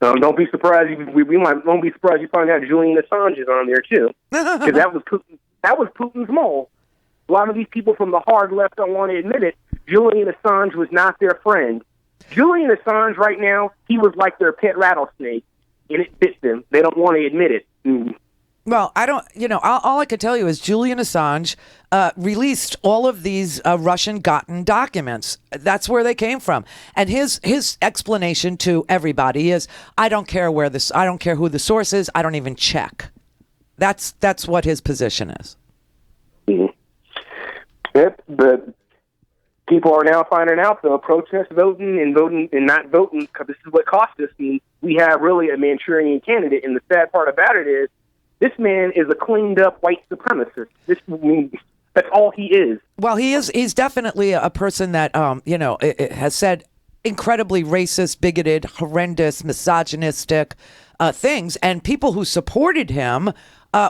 [SPEAKER 22] Don't be surprised. Won't be surprised you find out Julian Assange is on there, too. Because that was Putin's mole. A lot of these people from the hard left don't want to admit it. Julian Assange was not their friend. Julian Assange right now, he was like their pet rattlesnake, and it bit them. They don't want to admit it.
[SPEAKER 12] Well, I don't, all I could tell you is Julian Assange released all of these Russian-gotten documents. That's where they came from. And his explanation to everybody is, I don't care who the source is. I don't even check. That's what his position is.
[SPEAKER 22] Mm-hmm. Yep, but people are now finding out, though, protest voting and not voting, because this is what cost us. And we have really a Manchurian candidate, and the sad part about it is, this man is a cleaned-up white supremacist. That's all he is.
[SPEAKER 12] Well, he is. He's definitely a person that, has said incredibly racist, bigoted, horrendous, misogynistic things. And people who supported him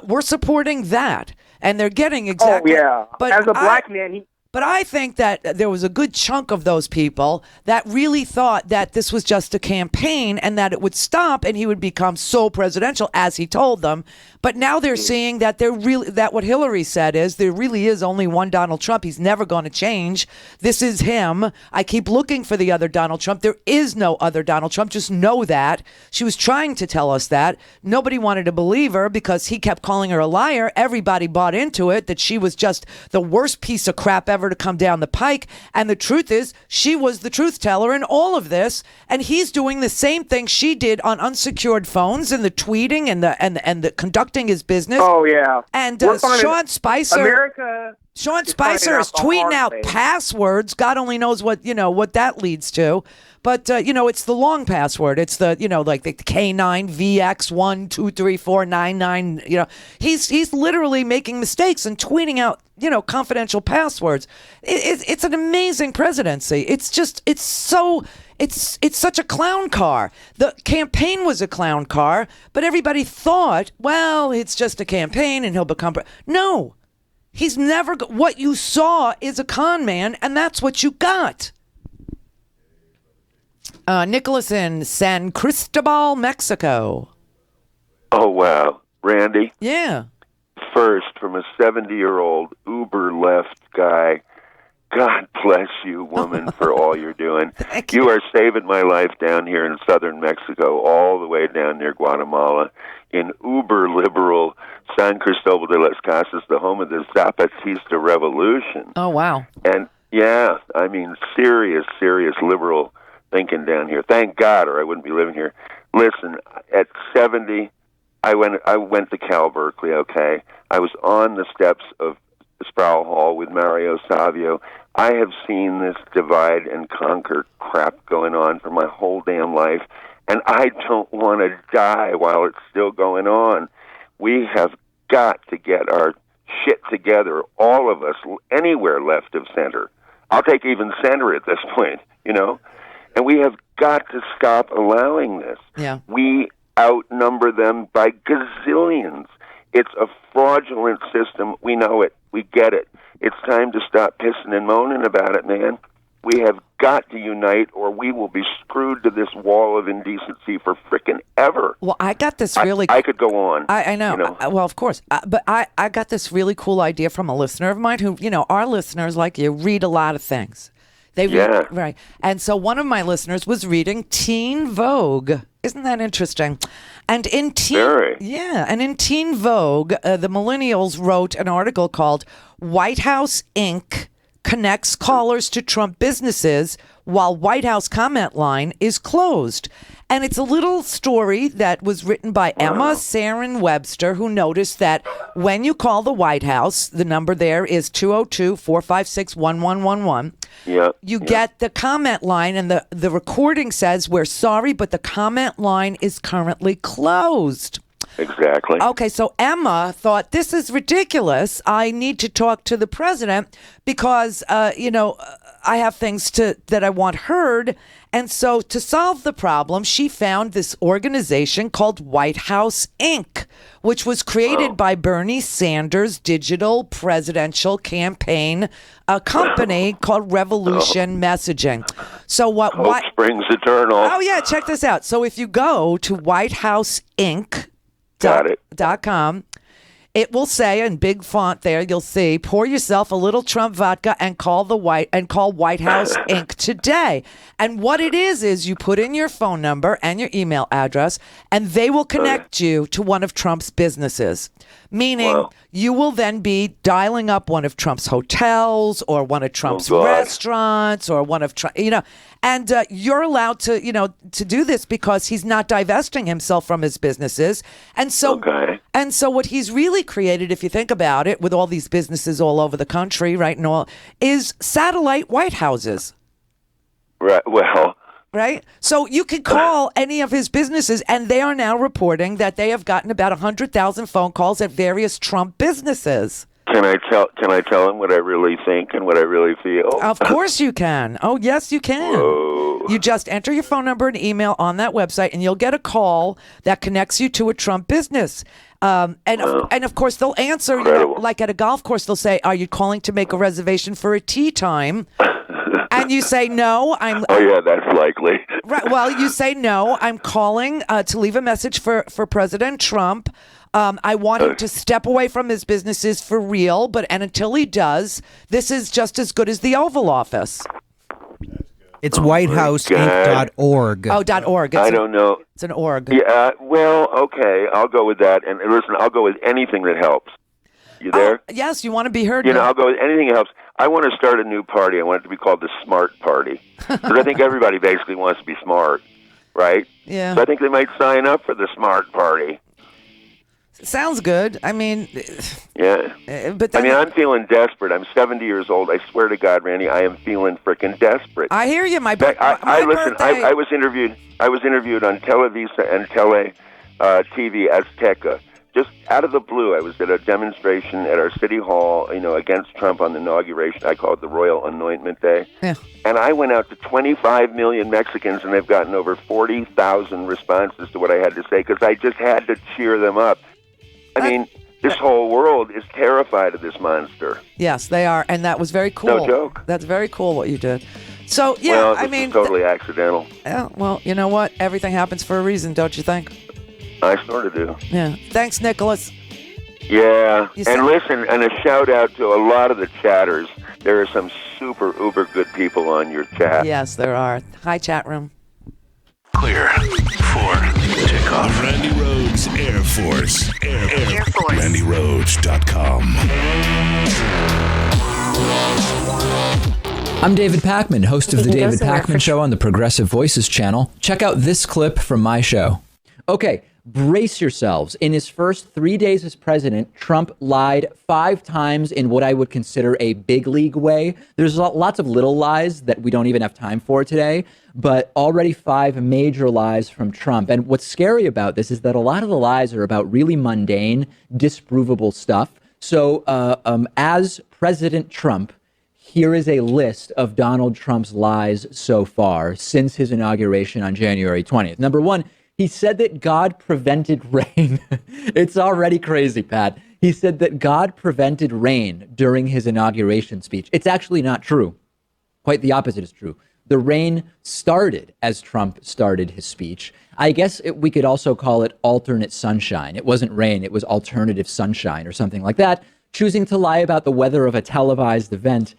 [SPEAKER 12] were supporting that. And they're getting exactly...
[SPEAKER 22] Oh, yeah.
[SPEAKER 12] But
[SPEAKER 22] as a black man,
[SPEAKER 12] But I think that there was a good chunk of those people that really thought that this was just a campaign and that it would stop and he would become so presidential, as he told them. But now they're seeing that that what Hillary said is there really is only one Donald Trump. He's never going to change. This is him. I keep looking for the other Donald Trump. There is no other Donald Trump. Just know that. She was trying to tell us that. Nobody wanted to believe her because he kept calling her a liar. Everybody bought into it, that she was just the worst piece of crap ever to come down the pike. And the truth is, she was the truth teller in all of this. And he's doing the same thing she did on unsecured phones and the tweeting and the conducting his business.
[SPEAKER 22] Oh, yeah.
[SPEAKER 12] And Sean Spicer is tweeting out passwords. God only knows what that leads to. But, it's the long password. It's the, like the K9VX1234999. He's literally making mistakes and tweeting out, confidential passwords. It's an amazing presidency. It's such a clown car. The campaign was a clown car, but everybody thought, well, it's just a campaign and he'll become... No, he's never... What you saw is a con man, and that's what you got. Nicholas in San Cristobal, Mexico.
[SPEAKER 4] Oh, wow. Randy?
[SPEAKER 12] Yeah.
[SPEAKER 4] First, from a 70-year-old uber left guy, God bless you, woman, for all you're doing. You are saving my life down here in southern Mexico, all the way down near Guatemala, in uber liberal San Cristobal de las Casas, the home of the Zapatista Revolution.
[SPEAKER 12] Oh, wow.
[SPEAKER 4] And, yeah, I mean, serious liberal thinking down here. Thank God, or I wouldn't be living here. Listen, at 70, I went to Cal Berkeley, okay? I was on the steps of Sproul Hall with Mario Savio. I have seen this divide and conquer crap going on for my whole damn life, and I don't want to die while it's still going on. We have got to get our shit together, all of us, anywhere left of center. I'll take even center at this point, And we have got to stop allowing this.
[SPEAKER 12] Yeah.
[SPEAKER 4] We outnumber them by gazillions. It's a fraudulent system. We know it. We get it. It's time to stop pissing and moaning about it, man. We have got to unite, or we will be screwed to this wall of indecency for frickin' ever.
[SPEAKER 12] Well, I got this really...
[SPEAKER 4] I could go on.
[SPEAKER 12] I know. Well, of course. But I got this really cool idea from a listener of mine who, our listeners, like you, read a lot of things. Right. And so one of my listeners was reading Teen Vogue. Isn't that interesting? And in Teen Vogue, the millennials wrote an article called White House Inc. connects callers to Trump businesses while White House comment line is closed. And it's a little story that was written by Emma Sarin Webster, who noticed that when you call the White House, the number there is 202-456-1111. You get the comment line, and the recording says, "We're sorry, but the comment line is currently closed."
[SPEAKER 4] Exactly.
[SPEAKER 12] Okay, so Emma thought, this is ridiculous. I need to talk to the president because, I have things that I want heard. And so to solve the problem, she found this organization called White House Inc., which was created by Bernie Sanders' digital presidential campaign, a company called Revolution Messaging. So
[SPEAKER 4] Hope springs eternal.
[SPEAKER 12] Oh, yeah, check this out. So if you go to whitehouseinc.com, it will say in big font there, you'll see, pour yourself a little Trump vodka and call White House Inc. today. And what it is you put in your phone number and your email address, and they will connect you to one of Trump's businesses. Meaning you will then be dialing up one of Trump's hotels or one of Trump's restaurants or one of Trump, and you're allowed to, to do this because he's not divesting himself from his businesses. And so, what he's really created, if you think about it, with all these businesses all over the country, right, and all, is satellite White Houses.
[SPEAKER 4] Right. Well.
[SPEAKER 12] Right? So you can call any of his businesses, and they are now reporting that they have gotten about 100,000 phone calls at various Trump businesses.
[SPEAKER 4] Can I tell him what I really think and what I really feel?
[SPEAKER 12] Of course you can. Oh, yes, you can.
[SPEAKER 4] Whoa.
[SPEAKER 12] You just enter your phone number and email on that website, and you'll get a call that connects you to a Trump business. And of course, they'll answer, like at a golf course, they'll say, are you calling to make a reservation for a tea time? And you say, no,
[SPEAKER 4] Oh, yeah, that's likely.
[SPEAKER 12] Right. Well, you say, no, I'm calling to leave a message for President Trump. I want him to step away from his businesses for real, and until he does, this is just as good as the Oval Office.
[SPEAKER 6] It's whitehouseinc.org.
[SPEAKER 12] Oh, .org.
[SPEAKER 4] I don't know.
[SPEAKER 12] It's an org.
[SPEAKER 4] Yeah, well, okay, I'll go with that. And listen, I'll go with anything that helps. You there?
[SPEAKER 12] Yes, you want to be heard.
[SPEAKER 4] I'll go with anything that helps. I want to start a new party. I want it to be called the Smart Party. Because I think everybody basically wants to be smart, right?
[SPEAKER 12] Yeah.
[SPEAKER 4] So I think they might sign up for the Smart Party.
[SPEAKER 12] Sounds good. I mean...
[SPEAKER 4] Yeah.
[SPEAKER 12] But
[SPEAKER 4] I'm feeling desperate. I'm 70 years old. I swear to God, Randy, I am feeling freaking desperate.
[SPEAKER 12] I hear you.
[SPEAKER 4] I was interviewed on Televisa and TV Azteca. Just out of the blue, I was at a demonstration at our city hall, against Trump on the inauguration. I call it the Royal Anointment Day.
[SPEAKER 12] Yeah.
[SPEAKER 4] And I went out to 25 million Mexicans, and they've gotten over 40,000 responses to what I had to say because I just had to cheer them up. I mean, this whole world is terrified of this monster.
[SPEAKER 12] Yes, they are, and that was very cool.
[SPEAKER 4] No joke.
[SPEAKER 12] That's very cool what you did. So, yeah,
[SPEAKER 4] well,
[SPEAKER 12] I mean...
[SPEAKER 4] It's totally accidental.
[SPEAKER 12] Yeah, well, you know what? Everything happens for a reason, don't you think?
[SPEAKER 4] I sort of do.
[SPEAKER 12] Yeah. Thanks, Nicholas.
[SPEAKER 4] Yeah. And listen, and a shout out to a lot of the chatters. There are some super uber good people on your chat.
[SPEAKER 12] Yes, there are. Hi, chat room.
[SPEAKER 16] Clear for takeoff. Randy Rhodes Air Force. Air Force. RandyRhodes.com.
[SPEAKER 21] I'm David Pakman, host of The David Pakman Show on the Progressive Voices channel. Check out this clip from my show. Okay, brace yourselves. In his first 3 days as president, Trump lied 5 times in what I would consider a big league way. There's lots of little lies that we don't even have time for today, but already 5 major lies from Trump. And what's scary about this is that a lot of the lies are about really mundane, disprovable stuff. So as President Trump, here is a list of Donald Trump's lies so far since his inauguration on January 20th. Number 1, he said that God prevented rain. It's already crazy, Pat. He said that God prevented rain during his inauguration speech. It's actually not true. Quite the opposite is true. The rain started as Trump started his speech. I guess we could also call it alternate sunshine. It wasn't rain. It was alternative sunshine or something like that. Choosing to lie about the weather of a televised event.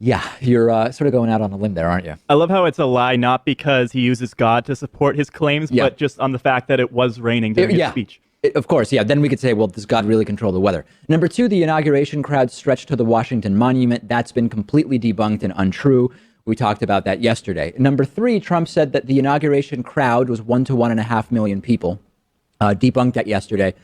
[SPEAKER 21] Yeah, you're sort of going out on a limb there, aren't you?
[SPEAKER 23] I love how it's a lie, not because he uses God to support his claims, but just on the fact that it was raining during his speech.
[SPEAKER 21] Of course, yeah. Then we could say, well, does God really control the weather? Number 2, the inauguration crowd stretched to the Washington Monument. That's been completely debunked and untrue. We talked about that yesterday. Number 3, Trump said that the inauguration crowd was 1 to 1.5 million people. Debunked that yesterday.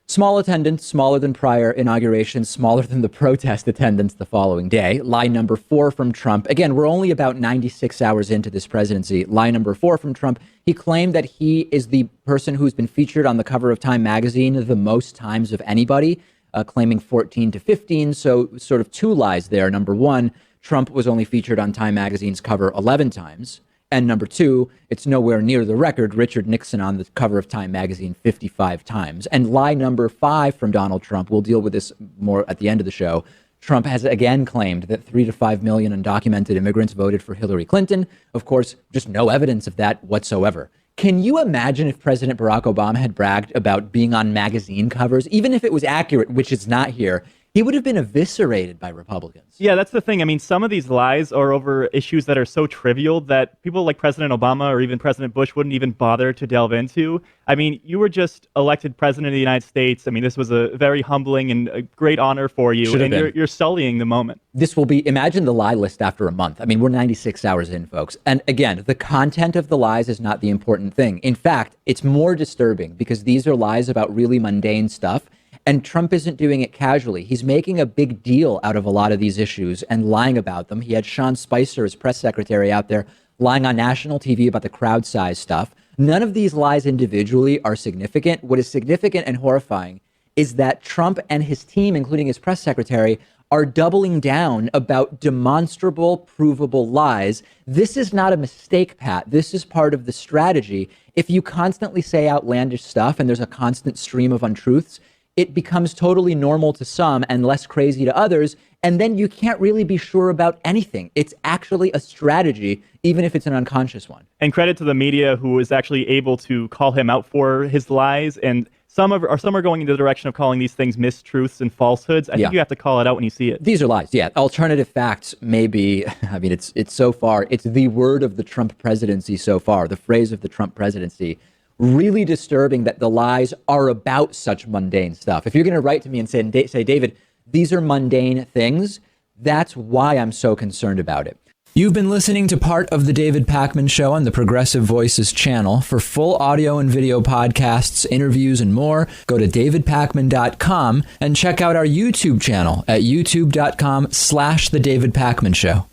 [SPEAKER 21] Small attendance, smaller than prior inaugurations, smaller than the protest attendance the following day. Lie number 4 from Trump. Again, we're only about 96 hours into this presidency. Lie number 4 from Trump. He claimed that he is the person who's been featured on the cover of Time magazine the most times of anybody, claiming 14 to 15. So sort of 2 lies there. Number 1, Trump was only featured on Time magazine's cover 11 times. And number 2, it's nowhere near the record. Richard Nixon on the cover of Time magazine 55 times. And lie number 5 from Donald Trump, we'll deal with this more at the end of the show. Trump has again claimed that 3 to 5 million undocumented immigrants voted for Hillary Clinton. Of course, just no evidence of that whatsoever. Can you imagine if President Barack Obama had bragged about being on magazine covers, even if it was accurate, which is not here? He would have been eviscerated by Republicans.
[SPEAKER 23] Yeah, that's the thing. I mean, some of these lies are over issues that are so trivial that people like President Obama or even President Bush wouldn't even bother to delve into. I mean, you were just elected president of the United States. I mean, this was a very humbling and a great honor for you.
[SPEAKER 21] Should have
[SPEAKER 23] and
[SPEAKER 21] been.
[SPEAKER 23] you're sullying the moment.
[SPEAKER 21] This will be, imagine the lie list after a month. I mean, we're 96 hours in, folks. And again, the content of the lies is not the important thing. In fact, it's more disturbing because these are lies about really mundane stuff. And Trump isn't doing it casually. He's making a big deal out of a lot of these issues and lying about them. He had Sean Spicer, his press secretary, out there lying on national TV about the crowd size stuff. None of these lies individually are significant. What is significant and horrifying is that Trump and his team, including his press secretary, are doubling down about demonstrable, provable lies. This is not a mistake, Pat. This is part of the strategy. If you constantly say outlandish stuff and there's a constant stream of untruths, it becomes totally normal to some and less crazy to others. And then you can't really be sure about anything. It's actually a strategy, even if it's an unconscious one.
[SPEAKER 23] And credit to the media who is actually able to call him out for his lies. And some are going into the direction of calling these things mistruths and falsehoods. I think you have to call it out when you see it.
[SPEAKER 21] These are lies. Yeah. Alternative facts may be, I mean, it's so far, it's the word of the Trump presidency so far, the phrase of the Trump presidency. Really disturbing that the lies are about such mundane stuff. If you're going to write to me and say, David, these are mundane things, that's why I'm so concerned about it. You've been listening to part of the David Pakman Show on the Progressive Voices channel. For full audio and video podcasts, interviews, and more, go to davidpakman.com and check out our YouTube channel at youtube.com/The David Pakman Show.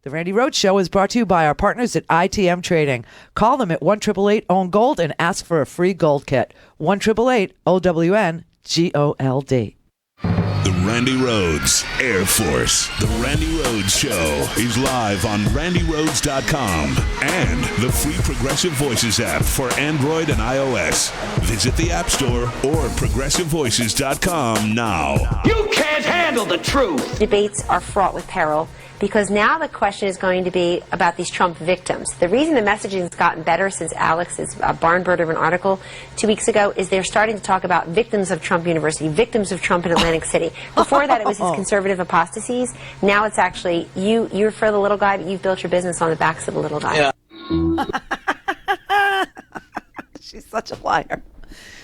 [SPEAKER 12] The Randi Rhodes Show is brought to you by our partners at ITM Trading. Call them at 1-888-OWN-GOLD and ask for a free gold kit. 1-888-OWN-GOLD.
[SPEAKER 16] The Randi Rhodes Air Force. The Randi Rhodes Show is live on RandiRhodes.com and the free Progressive Voices app for Android and iOS. Visit the App Store or ProgressiveVoices.com now.
[SPEAKER 10] You can't handle the truth.
[SPEAKER 19] Debates are fraught with peril because now the question is going to be about these Trump victims. The reason the messaging has gotten better since Alex's barn bird of an article 2 weeks ago is they're starting to talk about victims of Trump University, victims of Trump in Atlantic City. Before that, it was his conservative apostasies. Now it's actually you're for the little guy, but you've built your business on the backs of the little guy.
[SPEAKER 12] Yeah. She's such a liar.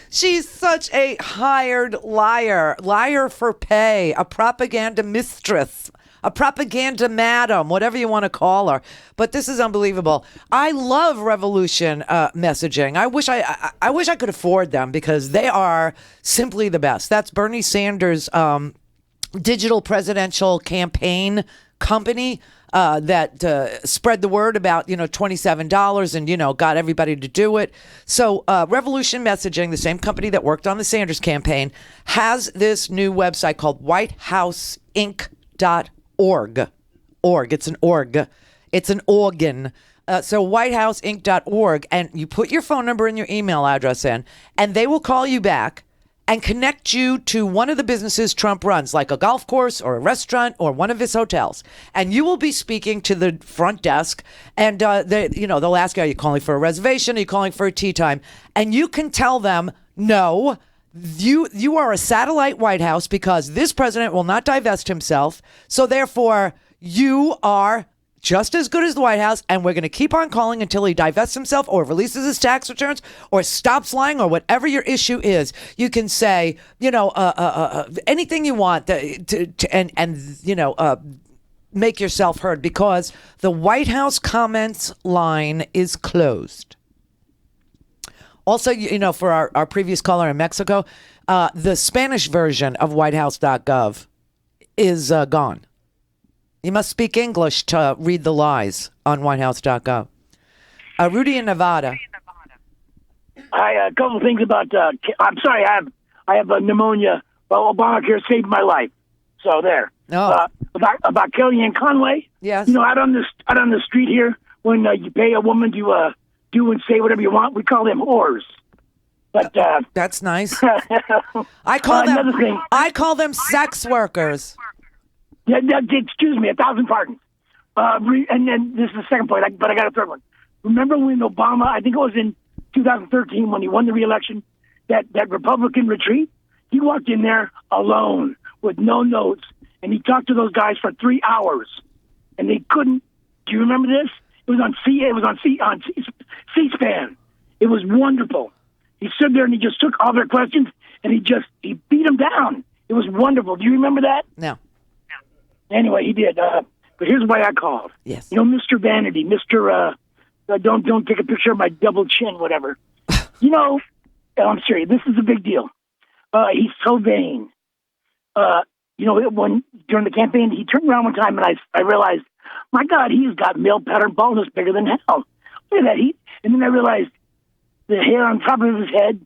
[SPEAKER 12] She's such a hired liar. Liar for pay. A propaganda mistress. A propaganda madam, whatever you want to call her. But this is unbelievable. I love revolution messaging. I wish I could afford them because they are simply the best. That's Bernie Sanders' digital presidential campaign company that spread the word about, $27 and, got everybody to do it. So Revolution Messaging, the same company that worked on the Sanders campaign, has this new website called WhiteHouseInc.org. It's an org. It's an organ. So WhiteHouseInc.org, and you put your phone number and your email address in, and they will call you back and connect you to one of the businesses Trump runs, like a golf course or a restaurant or one of his hotels. And you will be speaking to the front desk, and they'll ask you, are you calling for a reservation? Are you calling for a tea time? And you can tell them, no, you are a satellite White House because this president will not divest himself. So therefore, you are just as good as the White House, and we're going to keep on calling until he divests himself or releases his tax returns or stops lying or whatever your issue is. You can say, anything you want make yourself heard because the White House comments line is closed. Also, for our previous caller in Mexico, the Spanish version of whitehouse.gov is gone. You must speak English to read the lies on whitehouse.gov. Rudy in Nevada.
[SPEAKER 2] A couple of things about. I'm sorry, I have pneumonia. Well, Obamacare saved my life. So there.
[SPEAKER 12] Oh.
[SPEAKER 2] About Kellyanne Conway.
[SPEAKER 12] Yes.
[SPEAKER 2] Out on the street here, when you pay a woman to do and say whatever you want, we call them whores. But
[SPEAKER 12] that's nice. I call them sex workers.
[SPEAKER 2] Yeah, excuse me, 1,000 pardons. And then this is the second point, but I got a third one. Remember when Obama, I think it was in 2013 when he won the re-election, that Republican retreat, he walked in there alone with no notes, and he talked to those guys for 3 hours, and they couldn't. Do you remember this? It was on C-SPAN. It was wonderful. He stood there and he just took all their questions and he beat them down. It was wonderful. Do you remember that?
[SPEAKER 12] No.
[SPEAKER 2] Anyway, he did. But here's why I called.
[SPEAKER 12] Yes.
[SPEAKER 2] You know, Mr. Vanity, Mr. Don't take a picture of my double chin, whatever. You know, I'm serious. This is a big deal. He's so vain. You know, when during the campaign, he turned around one time and I realized, my God, he's got male pattern baldness bigger than hell. Look at that. And then I realized the hair on top of his head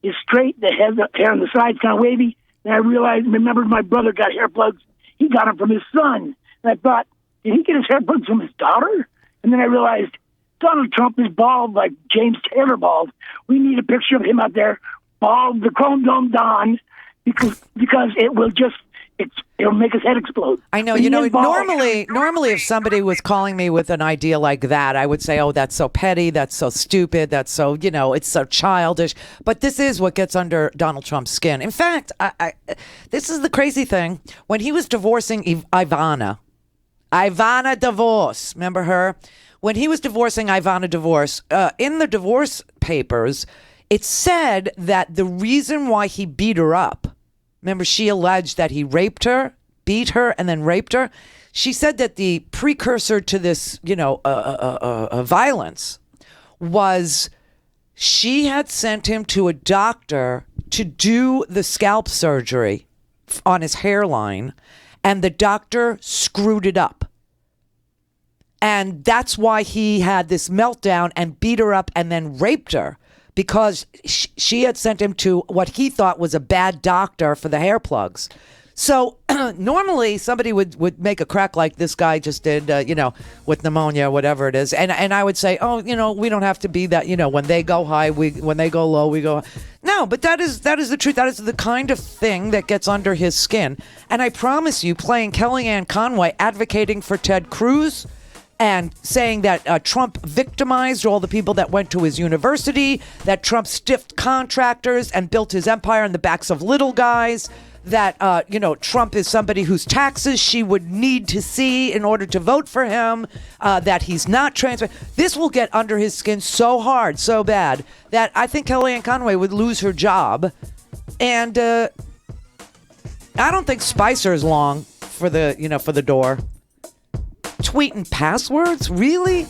[SPEAKER 2] is straight. The hair on the side's kind of wavy. And I remembered my brother got hair plugs. He got them from his son. And I thought, did he get his hair plugs from his daughter? And then I realized Donald Trump is bald like James Taylor bald. We need a picture of him out there, bald, the Chrome Dome Don, because it will just... It'll make his head explode.
[SPEAKER 12] I know. You know, normally, if somebody was calling me with an idea like that, I would say, "Oh, that's so petty. That's so stupid. That's so, you know, it's so childish." But this is what gets under Donald Trump's skin. In fact, this is the crazy thing. When he was divorcing Ivana Divorce, remember her? When he was divorcing Ivana Divorce, in the divorce papers, it said that the reason why he beat her up. Remember, she alleged that he raped her, beat her, and then raped her. She said that the precursor to this, you know, violence was she had sent him to a doctor to do the scalp surgery on his hairline, and the doctor screwed it up. And that's why he had this meltdown and beat her up and then raped her. Because she had sent him to what he thought was a bad doctor for the hair plugs. So normally somebody would make a crack like this guy just did, you know, with pneumonia or whatever it is. And I would say, oh, you know, we don't have to be that, you know, when they go high, when they go low, we go. No, but that is the truth. That is the kind of thing that gets under his skin. And I promise you, playing Kellyanne Conway advocating for Ted Cruz and saying that Trump victimized all the people that went to his university, that Trump stiffed contractors and built his empire on the backs of little guys, that, you know, Trump is somebody whose taxes she would need to see in order to vote for him, that he's not transparent. This will get under his skin so hard, so bad, that I think Kellyanne Conway would lose her job. And I don't think Spicer is long for the, you know, for the door. Tweeting passwords? Really?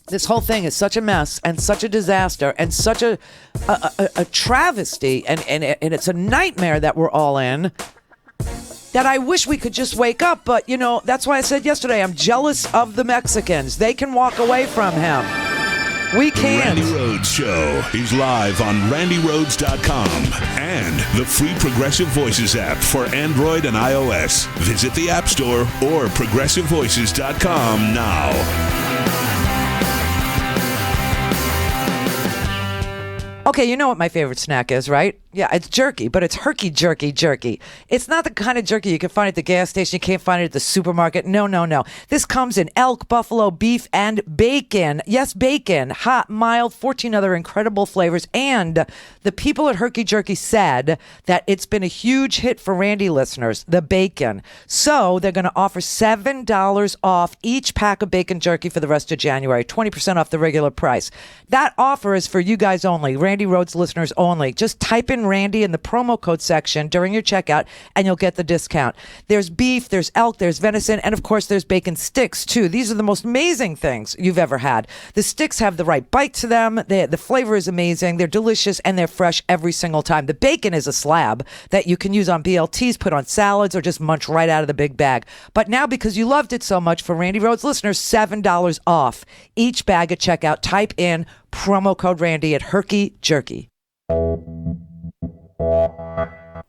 [SPEAKER 12] This whole thing is such a mess and such a disaster and such a travesty and it's a nightmare that we're all in, that I wish we could just wake up. But, you know, that's why I said yesterday, I'm jealous of the Mexicans. They can walk away from him. We can't.
[SPEAKER 16] The Randy Rhodes Show is live on RandyRhodes.com and the free Progressive Voices app for Android and iOS. Visit the App Store or ProgressiveVoices.com now.
[SPEAKER 12] Okay, you know what my favorite snack is, right? Yeah, it's jerky, but it's herky jerky. It's not the kind of jerky you can find at the gas station. You can't find it at the supermarket. No. This comes in elk, buffalo, beef, and bacon. Yes, bacon. Hot, mild, 14 other incredible flavors. And the people at Herky Jerky said that it's been a huge hit for Randy listeners, the bacon. So they're going to offer $7 off each pack of bacon jerky for the rest of January, 20% off the regular price. That offer is for you guys only, Randy Rhodes listeners only. Just type in Randy in the promo code section during your checkout and you'll get the discount. There's beef, there's elk, there's venison, and of course there's bacon sticks too. These are the most amazing things you've ever had. The sticks have the right bite to them. The flavor is amazing. They're delicious and they're fresh every single time. The bacon is a slab that you can use on BLTs, put on salads, or just munch right out of the big bag. But now, because you loved it so much, for Randy Rhodes listeners, $7 off each bag at checkout. Type in promo code Randy at Herky Jerky.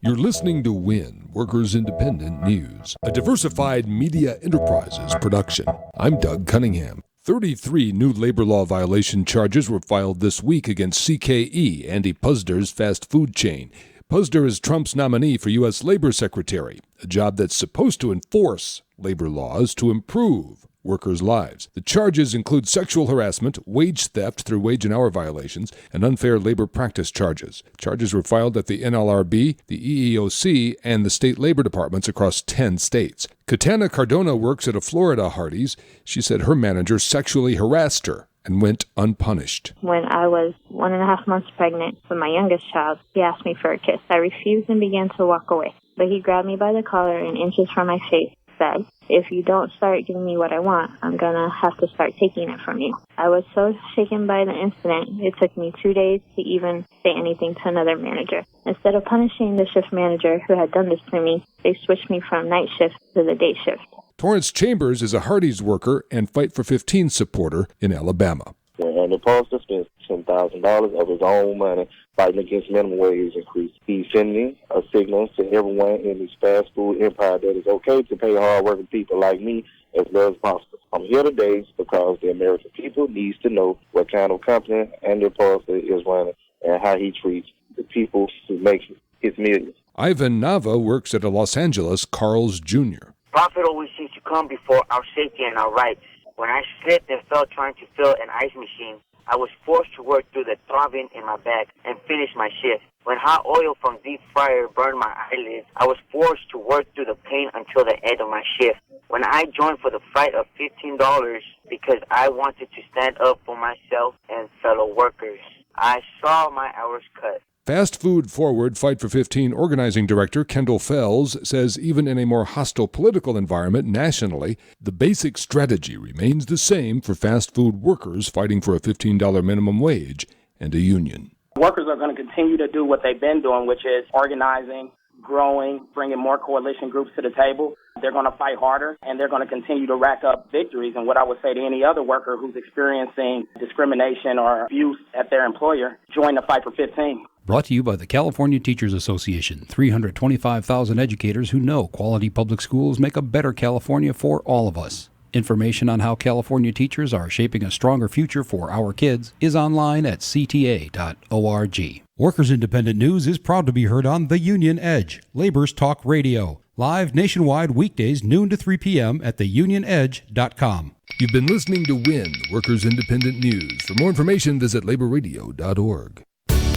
[SPEAKER 1] You're listening to WIN, Workers Independent News, a diversified media enterprises production. I'm Doug Cunningham. 33 new labor law violation charges were filed this week against CKE, Andy Puzder's fast food chain. Puzder is Trump's nominee for U.S. Labor Secretary, a job that's supposed to enforce labor laws to improve workers' lives. The charges include sexual harassment, wage theft through wage and hour violations, and unfair labor practice charges. Charges were filed at the NLRB, the EEOC, and the state labor departments across 10 states. Katana Cardona works at a Florida Hardee's. She said her manager sexually harassed her and went unpunished.
[SPEAKER 3] When I was 1.5 months pregnant with my youngest child, he asked me for a kiss. I refused and began to walk away. But he grabbed me by the collar and inches from my face said, "If you don't start giving me what I want, I'm going to have to start taking it from you." I was so shaken by the incident, it took me 2 days to even say anything to another manager. Instead of punishing the shift manager who had done this to me, they switched me from night shift to the day shift.
[SPEAKER 1] Torrance Chambers is a Hardee's worker and Fight for 15 supporter in Alabama.
[SPEAKER 8] When the pollster spends $10,000 of his own money fighting against minimum wage increase, he's sending a signal to everyone in this fast food empire that it's okay to pay hard-working people like me as low as possible. I'm here today because the American people needs to know what kind of company Andy Pollster is running and how he treats the people who make his millions.
[SPEAKER 1] Ivan Nava works at a Los Angeles Carl's Jr.
[SPEAKER 9] Profit always seems to come before our safety and our rights. When I slipped and fell trying to fill an ice machine, I was forced to work through the throbbing in my back and finish my shift. When hot oil from deep fryer burned my eyelids, I was forced to work through the pain until the end of my shift. When I joined for the fight of $15 because I wanted to stand up for myself and fellow workers, I saw my hours cut.
[SPEAKER 1] Fast Food Forward Fight for 15 organizing director Kendall Fells says even in a more hostile political environment nationally, the basic strategy remains the same for fast food workers fighting for a $15 minimum wage and a union.
[SPEAKER 24] Workers are going to continue to do what they've been doing, which is organizing, growing, bringing more coalition groups to the table. They're going to fight harder, and they're going to continue to rack up victories. And what I would say to any other worker who's experiencing discrimination or abuse at their employer, join the Fight for 15.
[SPEAKER 25] Brought to you by the California Teachers Association, 325,000 educators who know quality public schools make a better California for all of us. Information on how California teachers are shaping a stronger future for our kids is online at cta.org. Workers Independent News is proud to be heard on The Union Edge, Labor's Talk Radio, live nationwide weekdays noon to 3 p.m. at theunionedge.com.
[SPEAKER 1] You've been listening to WIN, Workers Independent News. For more information, visit laborradio.org.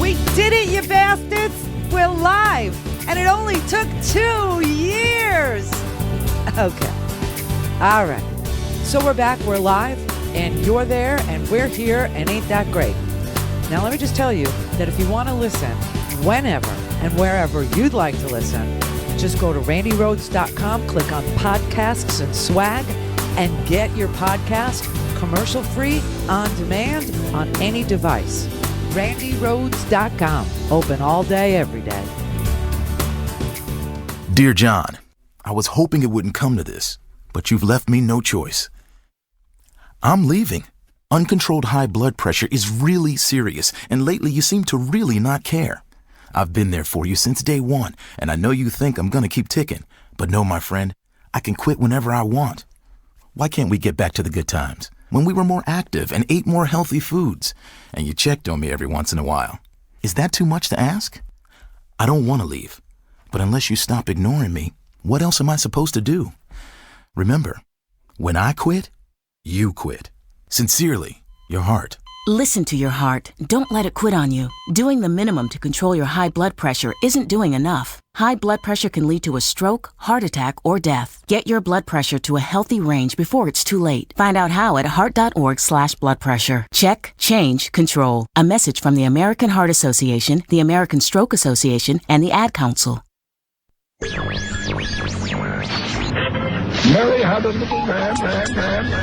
[SPEAKER 12] We did it, you bastards! We're live, and it only took 2 years! Okay. All right. So we're back, we're live, and you're there, and we're here, and ain't that great? Now let me just tell you that if you want to listen whenever and wherever you'd like to listen, just go to randyrhodes.com, click on podcasts and swag, and get your podcast commercial-free, on demand, on any device. randyrhodes.com. Open all day, every day.
[SPEAKER 26] Dear John, I was hoping it wouldn't come to this, but you've left me no choice. I'm leaving. Uncontrolled high blood pressure is really serious, and lately you seem to really not care. I've been there for you since day one, and I know you think I'm gonna keep ticking, but no, my friend, I can quit whenever I want. Why can't we get back to the good times, when we were more active and ate more healthy foods, and you checked on me every once in a while? Is that too much to ask? I don't want to leave, but unless you stop ignoring me, what else am I supposed to do? Remember, when I quit, you quit. Sincerely, your heart.
[SPEAKER 27] Listen to your heart. Don't let it quit on you. Doing the minimum to control your high blood pressure isn't doing enough. High blood pressure can lead to a stroke, heart attack, or death. Get your blood pressure to a healthy range before it's too late. Find out how at heart.org/blood pressure. Check, change, control. A message from the American Heart Association, the American Stroke Association, and the Ad Council.
[SPEAKER 28] Mary had a little man.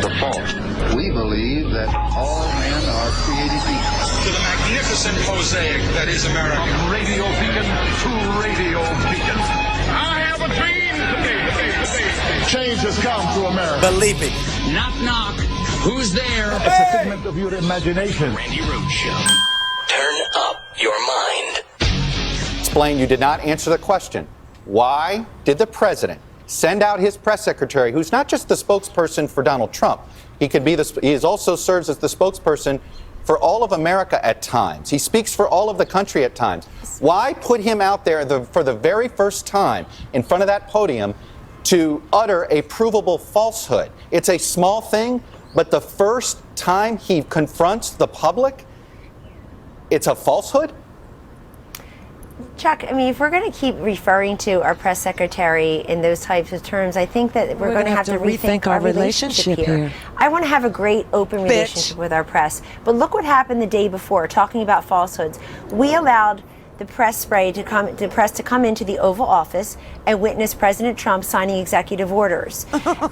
[SPEAKER 28] The fault. We believe that all men are created equal.
[SPEAKER 29] To the magnificent mosaic that is America.
[SPEAKER 28] From radio beacon to radio beacon.
[SPEAKER 29] I have a dream today.
[SPEAKER 28] Change has come to America.
[SPEAKER 29] Believe it. Knock, knock. Who's there?
[SPEAKER 28] It's a figment of your imagination.
[SPEAKER 29] Randy Rhodes Show.
[SPEAKER 10] Turn up your mind.
[SPEAKER 30] Explain you did not answer the question. Why did the president send out his press secretary, who's not just the spokesperson for Donald Trump, he also serves as the spokesperson for all of America at times. He speaks for all of the country at times. Why put him out there for the very first time in front of that podium to utter a provable falsehood. It's a small thing, but the first time he confronts the public, it's a falsehood?
[SPEAKER 19] Chuck, I mean, if we're going to keep referring to our press secretary in those types of terms, I think that we're going to have to rethink our relationship here. I want to have a great open relationship with our press. But look what happened the day before, talking about falsehoods. We allowed the press to come into the Oval Office and witness President Trump signing executive orders.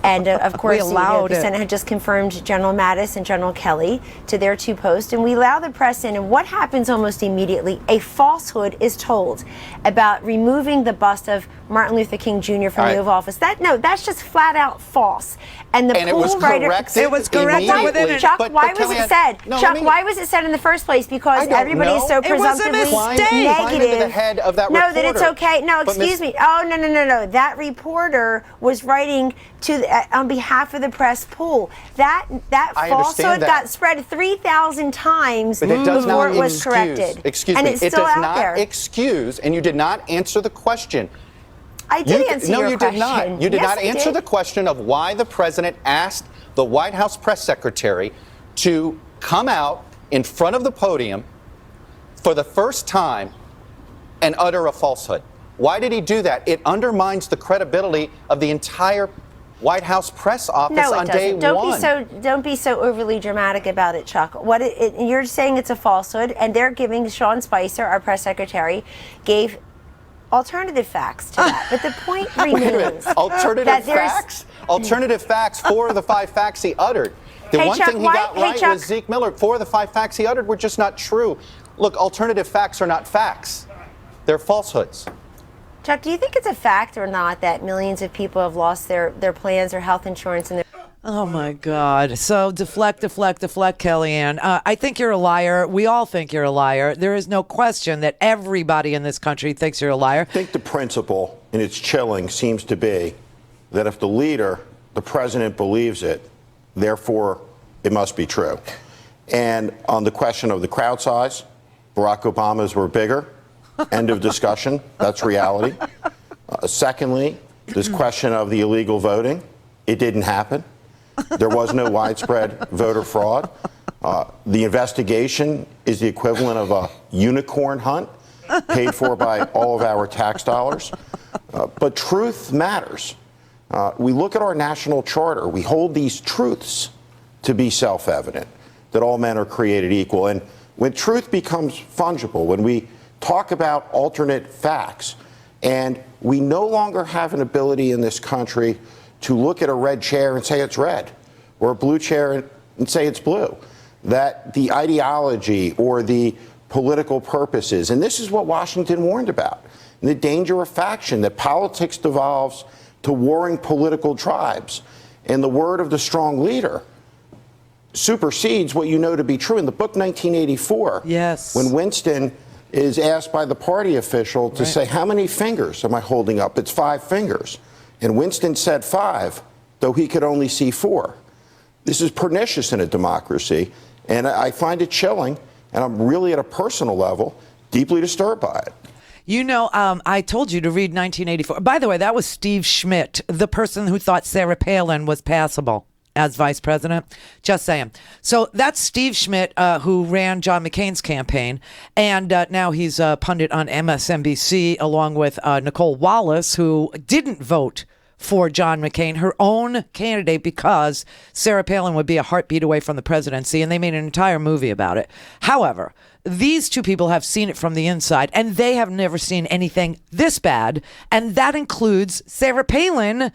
[SPEAKER 19] And of course, the Senate had just confirmed General Mattis and General Kelly to their 2 posts. And we allow the press in. And what happens almost immediately? A falsehood is told about removing the bust of Martin Luther King Jr. from the Oval Office. That's just flat out false. And the pool writer,
[SPEAKER 30] it was corrected
[SPEAKER 19] within Chuck, why was it said? Chuck, why was it said in the first place? Because everybody is so presumptively negative.
[SPEAKER 30] The head of that
[SPEAKER 19] reporter. That it's okay. No, excuse me. Oh, no. That reporter was writing on behalf of the press pool. That falsehood got spread 3,000 times before it was corrected.
[SPEAKER 30] Excuse
[SPEAKER 19] and
[SPEAKER 30] me.
[SPEAKER 19] It's
[SPEAKER 30] it
[SPEAKER 19] still
[SPEAKER 30] does
[SPEAKER 19] out
[SPEAKER 30] not
[SPEAKER 19] there.
[SPEAKER 30] excuse, and you did not answer the question.
[SPEAKER 19] I did answer your question.
[SPEAKER 30] No, you did not. You did not answer the question of why the president asked the White House press secretary to come out in front of the podium for the first time and utter a falsehood. Why did he do that? It undermines the credibility of the entire White House press office on day one.
[SPEAKER 19] Don't be so overly dramatic about it, Chuck. You're saying it's a falsehood, and they're giving Sean Spicer, our press secretary, gave alternative facts to that. But the point remains.
[SPEAKER 30] Alternative facts? Alternative facts, 4 of the 5 facts he uttered. The one thing he got right was Zeke Miller. 4 of the 5 facts he uttered were just not true. Look, alternative facts are not facts. They're falsehoods.
[SPEAKER 19] Chuck, do you think it's a fact or not that millions of people have lost their plans, their health insurance, and their...
[SPEAKER 12] Oh, my God. So deflect, Kellyanne. I think you're a liar. We all think you're a liar. There is no question that everybody in this country thinks you're a liar.
[SPEAKER 5] I think the principle, and it's chilling, seems to be that if the leader, the president, believes it, therefore it must be true. And on the question of the crowd size, Barack Obama's were bigger. End of discussion. That's reality. Secondly, this question of the illegal voting, it didn't happen. There was no widespread voter fraud. The investigation is the equivalent of a unicorn hunt paid for by all of our tax dollars. But truth matters. We look at our national charter. We hold these truths to be self-evident, that all men are created equal. And when truth becomes fungible, when we talk about alternate facts, and we no longer have an ability in this country to look at a red chair and say it's red, or a blue chair and say it's blue, that the ideology or the political purposes, and this is what Washington warned about, the danger of faction, that politics devolves to warring political tribes, and the word of the strong leader supersedes what you know to be true. In the book 1984, when Winston is asked by the party official to say, how many fingers am I holding up? It's 5 fingers. And Winston said 5, though he could only see 4. This is pernicious in a democracy, and I find it chilling, and I'm really at a personal level deeply disturbed by it.
[SPEAKER 12] You know, I told you to read 1984. By the way, that was Steve Schmidt, the person who thought Sarah Palin was passable as vice president. Just saying. So that's Steve Schmidt, who ran John McCain's campaign. And now he's a pundit on MSNBC, along with Nicole Wallace, who didn't vote for John McCain, her own candidate, because Sarah Palin would be a heartbeat away from the presidency. And they made an entire movie about it. However, these two people have seen it from the inside, and they have never seen anything this bad. And that includes Sarah Palin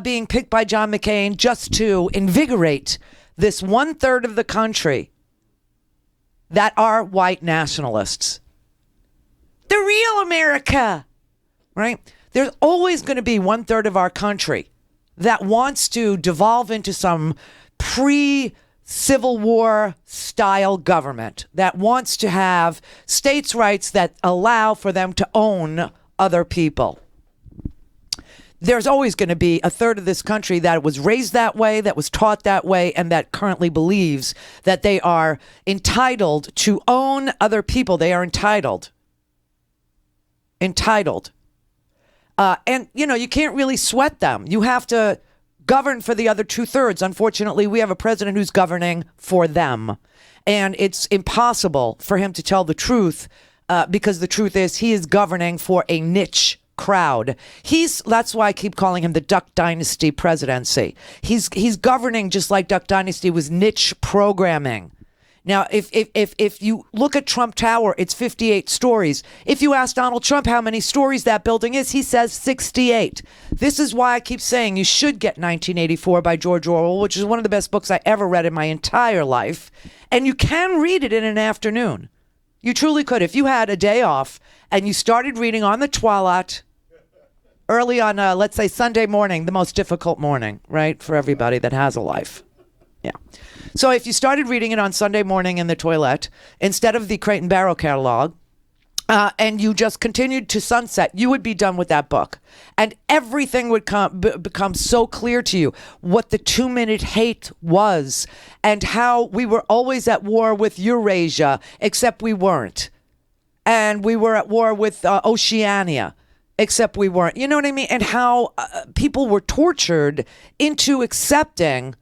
[SPEAKER 12] being picked by John McCain just to invigorate this 1/3 of the country that are white nationalists. The real America, right? There's always going to be 1/3 of our country that wants to devolve into some pre-Civil War style government, that wants to have states' rights that allow for them to own other people. There's always going to be 1/3 of this country that was raised that way, that was taught that way, and that currently believes that they are entitled to own other people. They are entitled. And, you can't really sweat them. You have to govern for the other 2/3. Unfortunately, we have a president who's governing for them. And it's impossible for him to tell the truth because the truth is he is governing for a niche crowd. That's why I keep calling him the Duck Dynasty presidency. He's governing just like Duck Dynasty was niche programming. Now, if you look at Trump Tower, it's 58 stories. If you ask Donald Trump how many stories that building is, he says 68. This is why I keep saying you should get 1984 by George Orwell, which is one of the best books I ever read in my entire life. And you can read it in an afternoon. You truly could. If you had a day off and you started reading on the twilight early on, let's say Sunday morning, the most difficult morning, right, for everybody that has a life. Yeah. So if you started reading it on Sunday morning in the toilet instead of the Crate and Barrel catalog, and you just continued to sunset, you would be done with that book. And everything would become so clear to you what the 2-minute hate was and how we were always at war with Eurasia, except we weren't. And we were at war with Oceania, except we weren't. You know what I mean? And how people were tortured into accepting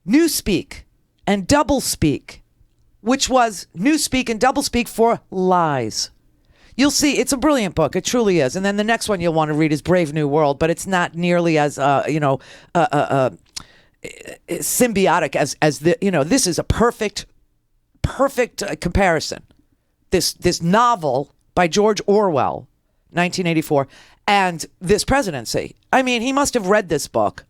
[SPEAKER 12] newspeak and doublespeak, which was newspeak and doublespeak for lies. You'll see, it's a brilliant book. It truly is. And then the next one you'll want to read is Brave New World, but it's not nearly as, symbiotic as the, this is a perfect comparison. This novel by George Orwell, 1984, and this presidency. I mean, he must have read this book.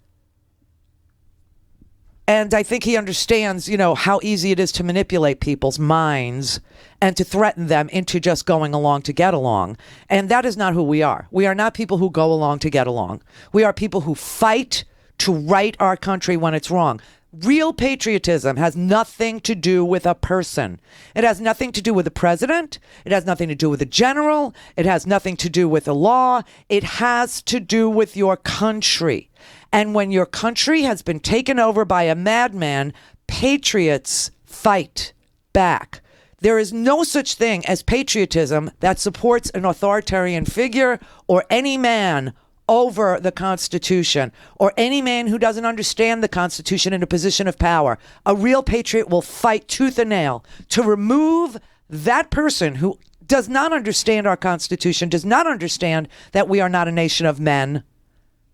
[SPEAKER 12] And I think he understands, how easy it is to manipulate people's minds and to threaten them into just going along to get along. And that is not who we are. We are not people who go along to get along. We are people who fight to right our country when it's wrong. Real patriotism has nothing to do with a person. It has nothing to do with the president. It has nothing to do with a general. It has nothing to do with the law. It has to do with your country. And when your country has been taken over by a madman, patriots fight back. There is no such thing as patriotism that supports an authoritarian figure or any man over the Constitution or any man who doesn't understand the Constitution in a position of power. A real patriot will fight tooth and nail to remove that person who does not understand our Constitution, does not understand that we are not a nation of men,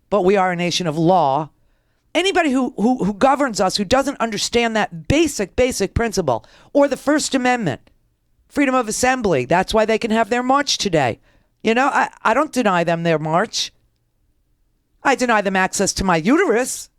[SPEAKER 12] but we are a nation of law. Anybody who governs us who doesn't understand that basic principle, or the First Amendment, freedom of assembly, that's why they can have their march today. I don't deny them their march. I deny them access to my uterus.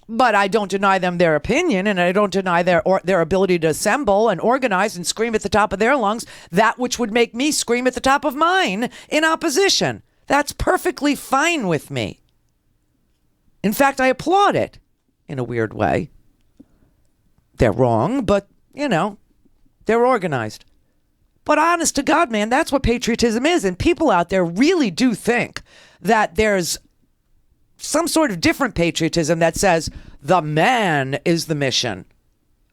[SPEAKER 12] But I don't deny them their opinion, and I don't deny their ability to assemble and organize and scream at the top of their lungs that which would make me scream at the top of mine in opposition. That's perfectly fine with me. In fact, I applaud it in a weird way. They're wrong, but, they're organized. But honest to God, man, that's what patriotism is. And people out there really do think that there's some sort of different patriotism that says the man is the mission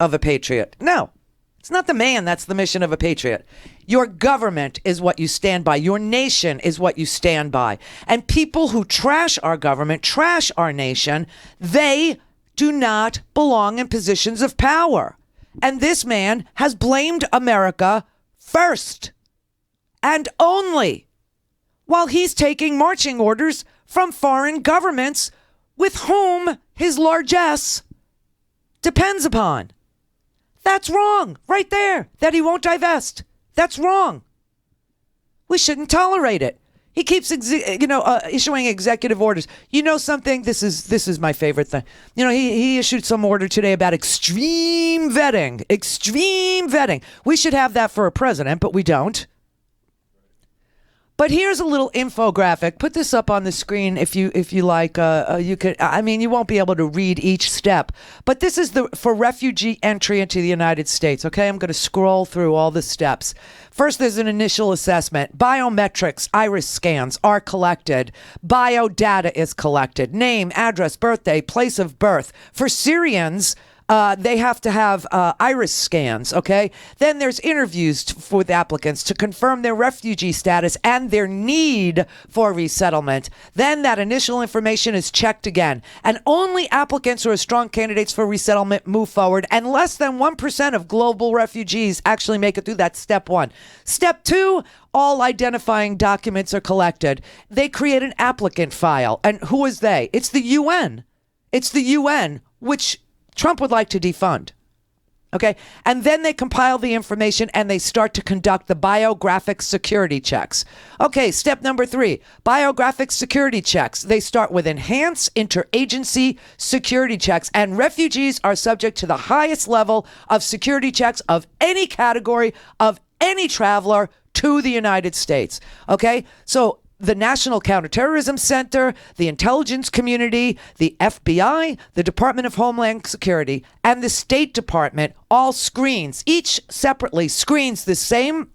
[SPEAKER 12] of a patriot. No. It's not the man that's the mission of a patriot. Your government is what you stand by. Your nation is what you stand by. And people who trash our government, trash our nation, they do not belong in positions of power. And this man has blamed America first and only, while he's taking marching orders from foreign governments with whom his largesse depends upon. That's wrong, right there, that he won't divest. That's wrong. We shouldn't tolerate it. He keeps, issuing executive orders. You know something? This is my favorite thing. He issued some order today about extreme vetting. Extreme vetting. We should have that for a president, but we don't. But here's a little infographic. Put this up on the screen if you like. You could. I mean, you won't be able to read each step, but this is for refugee entry into the United States. Okay, I'm going to scroll through all the steps. First, there's an initial assessment. Biometrics, iris scans are collected. Biodata is collected. Name, address, birthday, place of birth. For Syrians, They have to have iris scans, okay? Then there's interviews with applicants to confirm their refugee status and their need for resettlement. Then that initial information is checked again. And only applicants who are strong candidates for resettlement move forward. And less than 1% of global refugees actually make it through that step one. Step two, all identifying documents are collected. They create an applicant file. And who is they? It's the UN. It's the UN, which Trump would like to defund. Okay. And then they compile the information and they start to conduct the biographic security checks. Okay. Step number 3, biographic security checks. They start with enhanced interagency security checks, and refugees are subject to the highest level of security checks of any category of any traveler to the United States. Okay. So the National Counterterrorism Center, the intelligence community, the FBI, the Department of Homeland Security, and the State Department all each separately screens the same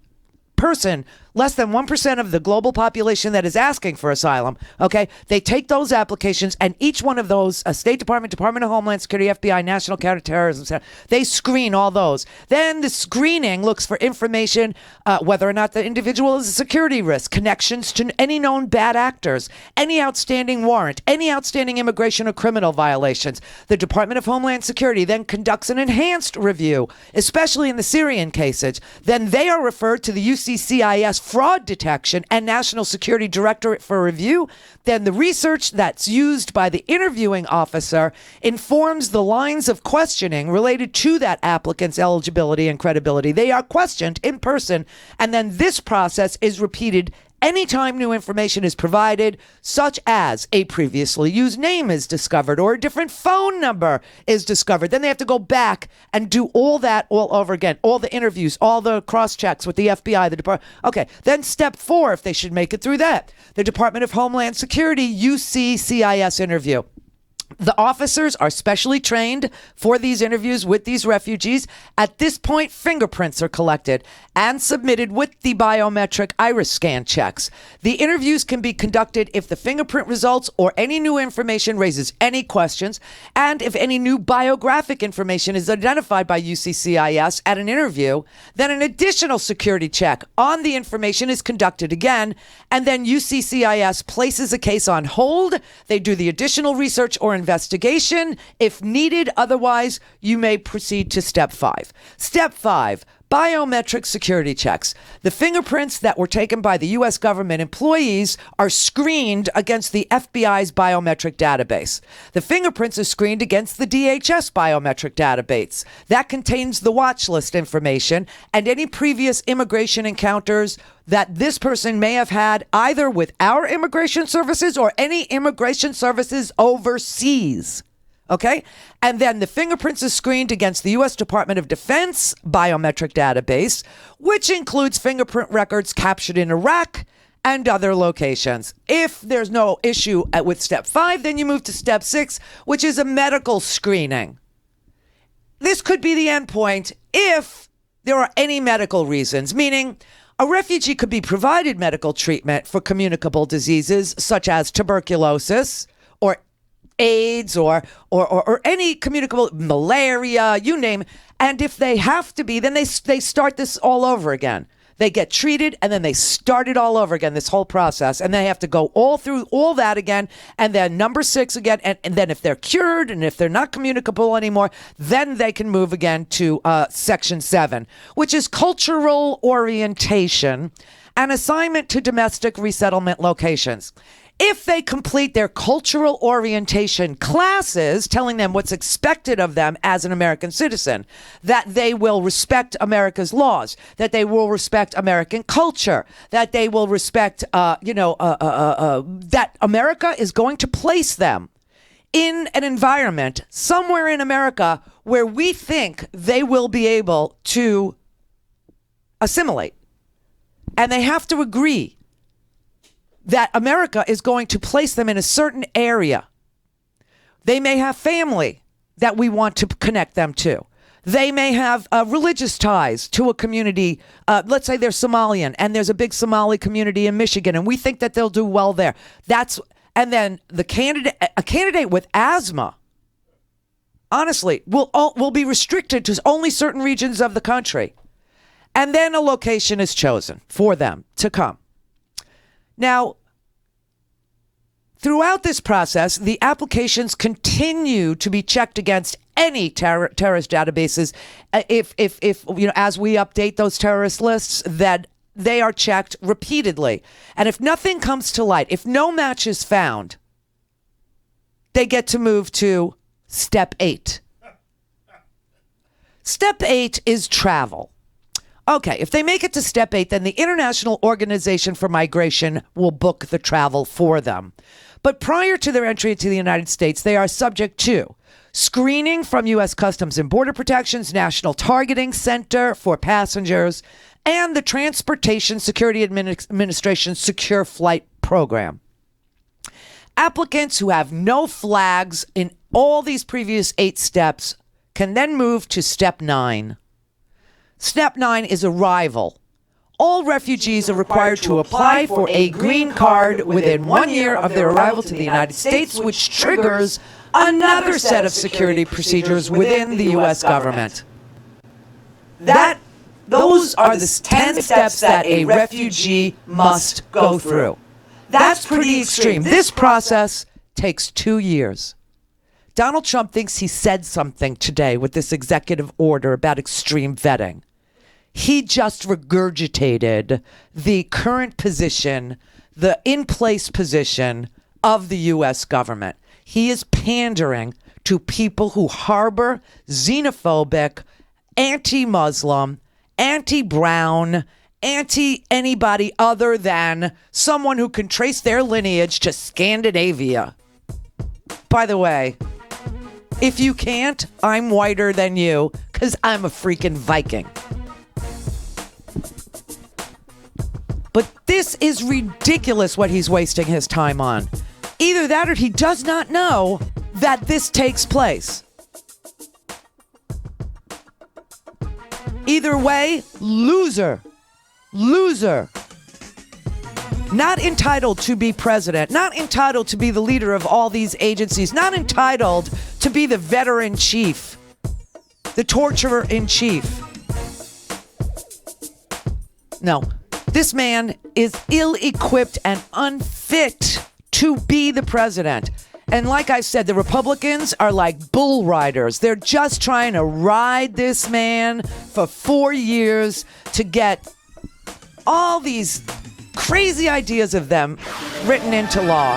[SPEAKER 12] person, less than 1% of the global population that is asking for asylum. Okay. They take those applications, and each one of those, State Department, Department of Homeland Security, FBI, National Counterterrorism Center, they screen all those. Then the screening looks for information, whether or not the individual is a security risk, connections to any known bad actors, any outstanding warrant, any outstanding immigration or criminal violations. The Department of Homeland Security then conducts an enhanced review, especially in the Syrian cases. Then they are referred to the UCCIS Fraud Detection and National Security Directorate for review. Then the research that's used by the interviewing officer informs the lines of questioning related to that applicant's eligibility and credibility. They are questioned in person, and then this process is repeated anytime new information is provided, such as a previously used name is discovered or a different phone number is discovered. Then they have to go back and do all that all over again, all the interviews, all the cross-checks with the FBI, the department. Okay, then step 4, if they should make it through that, the Department of Homeland Security UCCIS interview. The officers are specially trained for these interviews with these refugees. At this point, fingerprints are collected and submitted with the biometric iris scan checks. The interviews can be conducted if the fingerprint results or any new information raises any questions, and if any new biographic information is identified by UCCIS at an interview, then an additional security check on the information is conducted again, and then UCCIS places a case on hold. They do the additional research or investigation if needed. Otherwise, you may proceed to step 5. Step 5, biometric security checks. The fingerprints that were taken by the U.S. government employees are screened against the FBI's biometric database. The fingerprints are screened against the DHS biometric database. That contains the watch list information and any previous immigration encounters that this person may have had either with our immigration services or any immigration services overseas. Okay? And then the fingerprints are screened against the U.S. Department of Defense biometric database, which includes fingerprint records captured in Iraq and other locations. If there's no issue with step 5, then you move to step 6, which is a medical screening. This could be the endpoint if there are any medical reasons, meaning a refugee could be provided medical treatment for communicable diseases such as tuberculosis or AIDS or any communicable malaria, you name it. And if they have to be, then they start this all over again. They get treated and then they start it all over again, this whole process. And they have to go all through all that again. And then number 6 again. And then if they're cured and if they're not communicable anymore, then they can move again to section 7, which is cultural orientation and assignment to domestic resettlement locations. If they complete their cultural orientation classes, telling them what's expected of them as an American citizen, that they will respect America's laws, that they will respect American culture, that they will respect, that America is going to place them in an environment somewhere in America where we think they will be able to assimilate. And they have to agree that America is going to place them in a certain area. They may have family that we want to connect them to. They may have religious ties to a community. Let's say they're Somalian and there's a big Somali community in Michigan and we think that they'll do well there. And then a candidate with asthma honestly, will be restricted to only certain regions of the country. And then a location is chosen for them to come. Now, throughout this process, the applications continue to be checked against any terrorist databases. If as we update those terrorist lists, that they are checked repeatedly. And if nothing comes to light, if no match is found, they get to move to step 8. Step 8 is travel. Okay, if they make it to step 8, then the International Organization for Migration will book the travel for them. But prior to their entry into the United States, they are subject to screening from U.S. Customs and Border Protection's National Targeting Center for passengers and the Transportation Security Administration's Secure Flight Program. Applicants who have no flags in all these previous 8 steps can then move to step 9. Step 9 is arrival. All refugees are required to apply for a green card within 1 year of their arrival to the United States, which triggers another set of security procedures within the U.S. government. Those are the 10 steps that a refugee must go through. That's pretty extreme. This process takes 2 years. Donald Trump thinks he said something today with this executive order about extreme vetting. He just regurgitated the current position, the in-place position of the U.S. government. He is pandering to people who harbor xenophobic, anti-Muslim, anti-brown, anti-anybody other than someone who can trace their lineage to Scandinavia. By the way, if you can't, I'm whiter than you because I'm a freaking Viking. But this is ridiculous what he's wasting his time on. Either that or he does not know that this takes place. Either way, loser. Loser. Not entitled to be president. Not entitled to be the leader of all these agencies. Not entitled to be the veteran chief. The torturer in chief. No. This man is ill-equipped and unfit to be the president. And like I said, the Republicans are like bull riders. They're just trying to ride this man for 4 years to get all these crazy ideas of them written into law.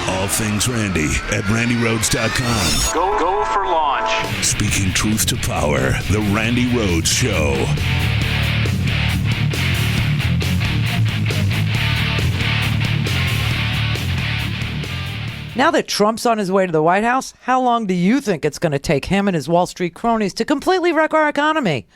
[SPEAKER 16] All things Randy at RandyRhodes.com.
[SPEAKER 10] Go for launch.
[SPEAKER 16] Speaking truth to power, The Randy Rhodes Show.
[SPEAKER 12] Now that Trump's on his way to the White House, how long do you think it's going to take him and his Wall Street cronies to completely wreck our economy?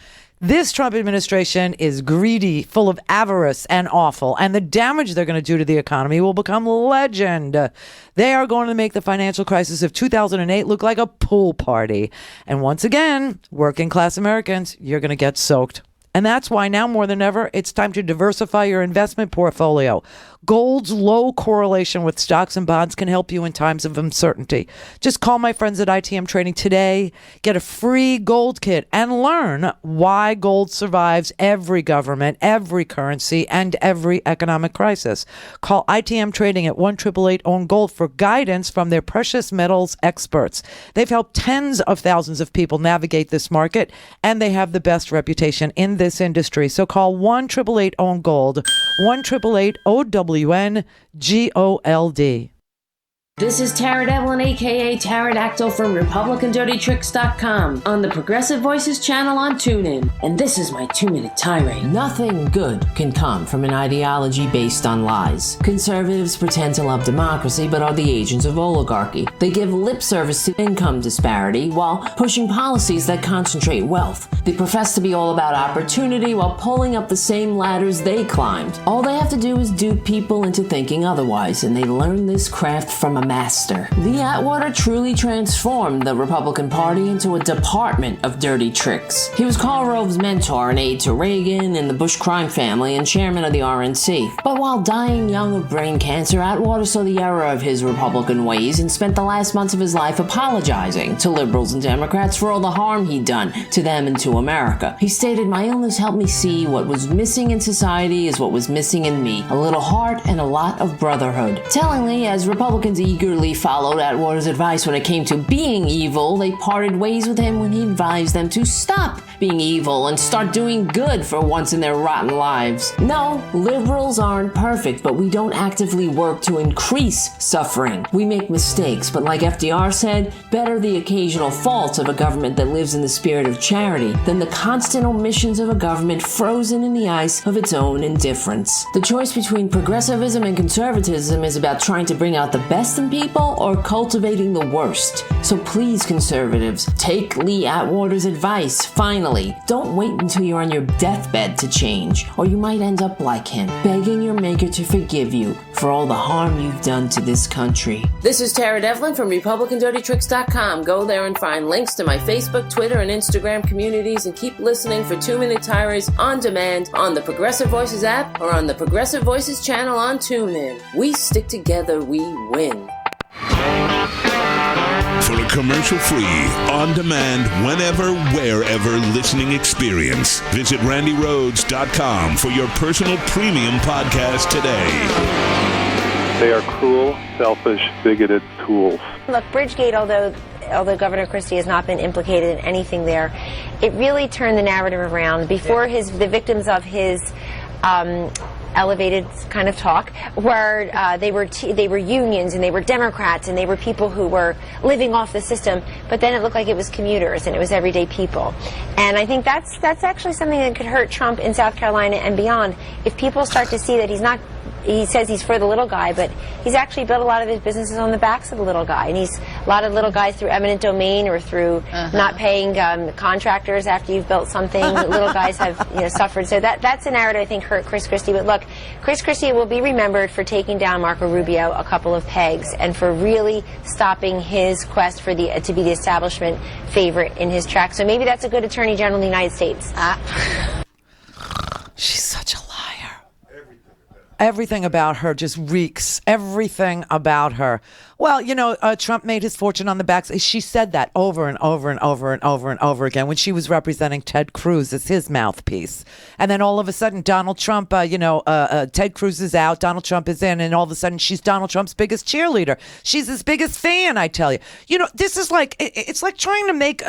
[SPEAKER 12] This Trump administration is greedy, full of avarice, and awful, and the damage they're going to do to the economy will become legend. They are going to make the financial crisis of 2008 look like a pool party. And once again, working class Americans, you're going to get soaked. And that's why now more than ever, it's time to diversify your investment portfolio. Gold's low correlation with stocks and bonds can help you in times of uncertainty. Just call my friends at ITM Trading today, get a free gold kit, and learn why gold survives every government, every currency, and every economic crisis. Call ITM Trading at 1-888-OWN-GOLD for guidance from their precious metals experts. They've helped tens of thousands of people navigate this market, and they have the best reputation in this industry. So call 1-888-OWN-GOLD, 1-888-OWN-GOLD.
[SPEAKER 6] This is Tara Devlin, a.k.a. Pterodactyl from RepublicanDirtyTricks.com on the Progressive Voices channel on TuneIn. And this is my 2-minute tirade. Nothing good can come from an ideology based on lies. Conservatives pretend to love democracy but are the agents of oligarchy. They give lip service to income disparity while pushing policies that concentrate wealth. They profess to be all about opportunity while pulling up the same ladders they climbed. All they have to do is dupe people into thinking otherwise, and they learn this craft from master. Lee Atwater truly transformed the Republican Party into a department of dirty tricks. He was Karl Rove's mentor and aide to Reagan and the Bush crime family and chairman of the RNC. But while dying young of brain cancer, Atwater saw the error of his Republican ways and spent the last months of his life apologizing to liberals and Democrats for all the harm he'd done to them and to America. He stated, "My illness helped me see what was missing in society is what was missing in me. A little heart and a lot of brotherhood." Tellingly, as Republicans eagerly followed Atwater's advice when it came to being evil, they parted ways with him when he advised them to stop being evil and start doing good for once in their rotten lives. No, liberals aren't perfect, but we don't actively work to increase suffering. We make mistakes, but like FDR said, better the occasional faults of a government that lives in the spirit of charity than the constant omissions of a government frozen in the ice of its own indifference. The choice between progressivism and conservatism is about trying to bring out the best in people or cultivating the worst. So please, conservatives, take Lee Atwater's advice. Finally, don't wait until you're on your deathbed to change, or you might end up like him, begging your maker to forgive you for all the harm you've done to this country. This is Tara Devlin from RepublicanDirtyTricks.com. Go there and find links to my Facebook, Twitter, and Instagram communities, and keep listening for 2-minute tirades on demand on the Progressive Voices app or on the Progressive Voices channel on TuneIn. We stick together, we win.
[SPEAKER 16] For a commercial-free, on-demand, whenever, wherever listening experience, visit RandyRhodes.com for your personal premium podcast today.
[SPEAKER 4] They are cruel, selfish, bigoted tools.
[SPEAKER 19] Look, Bridgegate, although Governor Christie has not been implicated in anything there, it really turned the narrative around. Before the victims of his elevated kind of talk, where they were unions and they were Democrats and they were people who were living off the system, but then it looked like it was commuters and it was everyday people. And I think that's actually something that could hurt Trump in South Carolina and beyond. If people start to see that he says he's for the little guy, but he's actually built a lot of his businesses on the backs of the little guy. And a lot of little guys through eminent domain or through not paying contractors after you've built something. Little guys have suffered. So that's a narrative I think hurt Chris Christie. But look, Chris Christie will be remembered for taking down Marco Rubio a couple of pegs and for really stopping his quest to be the establishment favorite in his track. So maybe that's a good Attorney General in the United States.
[SPEAKER 12] She's such a liar. Everything about her just reeks. Everything about her. Well, Trump made his fortune on the backs. She said that over and over and over and over and over again when she was representing Ted Cruz as his mouthpiece. And then all of a sudden, Donald Trump, Ted Cruz is out, Donald Trump is in, and all of a sudden she's Donald Trump's biggest cheerleader. She's his biggest fan, I tell you. This is like, it's like trying to make,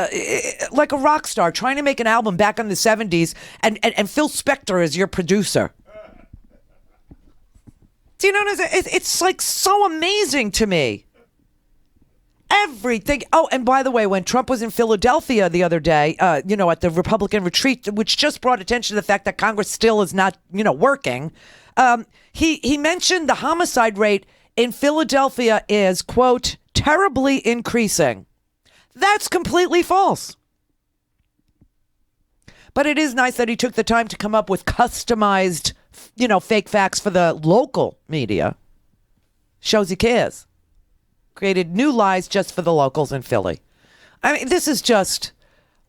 [SPEAKER 12] like a rock star, trying to make an album back in the 70s and Phil Spector is your producer. Do you know what I'm saying? It's like so amazing to me. Everything. Oh, and by the way, when Trump was in Philadelphia the other day, at the Republican retreat, which just brought attention to the fact that Congress still is not, working, he mentioned the homicide rate in Philadelphia is, quote, terribly increasing. That's completely false. But it is nice that he took the time to come up with customized, fake facts for the local media. Shows he cares. Created new lies just for the locals in Philly. I mean, this is just,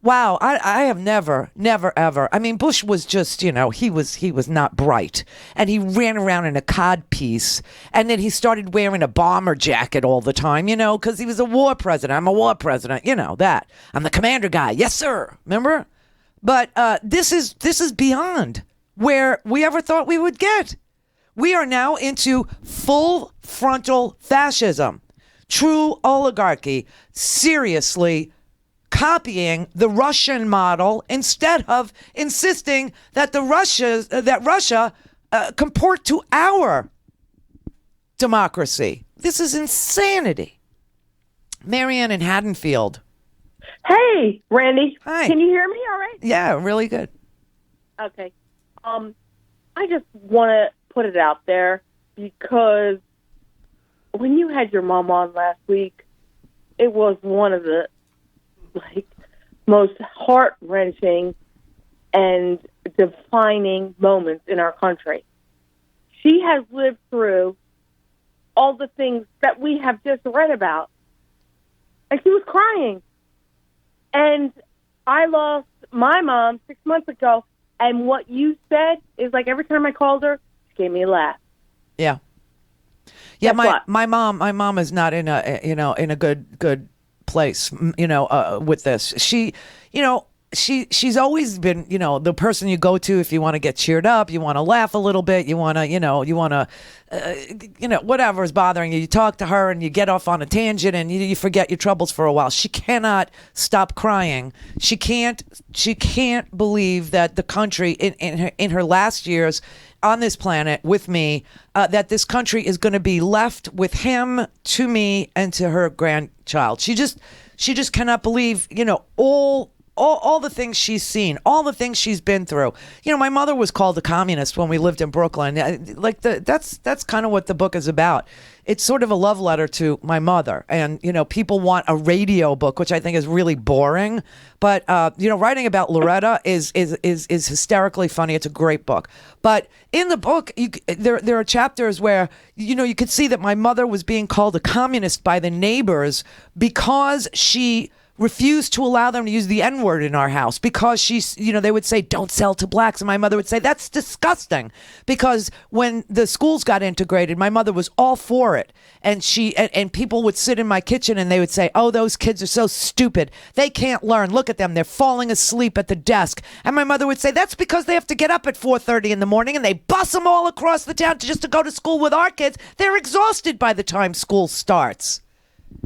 [SPEAKER 12] wow. I have never, ever. I mean, Bush was just, he was not bright. And he ran around in a codpiece. And then he started wearing a bomber jacket all the time, because he was a war president. I'm a war president, that. I'm the commander guy. Yes, sir. Remember? But this is beyond where we ever thought we would get. We are now into full frontal fascism. True oligarchy, seriously copying the Russian model instead of insisting that Russia comport to our democracy. This is insanity. Marianne in Haddonfield.
[SPEAKER 7] Hey, Randy.
[SPEAKER 12] Hi.
[SPEAKER 7] Can you hear me all right?
[SPEAKER 12] Yeah, really good.
[SPEAKER 7] Okay. I just want to put it out there because when you had your mom on last week, it was one of the most heart-wrenching and defining moments in our country. She has lived through all the things that we have just read about. And she was crying. And I lost my mom 6 months ago. And what you said is like every time I called her, she gave me a laugh.
[SPEAKER 12] Yeah. Yeah, my mom is not in a good place, with this. She's always been, the person you go to if you want to get cheered up, you want to laugh a little bit, you want to, whatever is bothering you. You talk to her and you get off on a tangent and you forget your troubles for a while. She cannot stop crying. She can't believe that the country in her last years on this planet with me, that this country is going to be left with him, to me, and to her grandchild. She just cannot believe, all the things she's seen, all the things she's been through. My mother was called a communist when we lived in Brooklyn. That's kind of what the book is about. It's sort of a love letter to my mother. And, people want a radio book, which I think is really boring. But, writing about Loretta is hysterically funny. It's a great book. But in the book, there are chapters where, you could see that my mother was being called a communist by the neighbors because she refused to allow them to use the N-word in our house, because they would say, don't sell to blacks. And my mother would say, that's disgusting. Because when the schools got integrated, my mother was all for it. And and people would sit in my kitchen and they would say, oh, those kids are so stupid. They can't learn. Look at them. They're falling asleep at the desk. And my mother would say, that's because they have to get up at 4:30 in the morning and they bus them all across the town just to go to school with our kids. They're exhausted by the time school starts.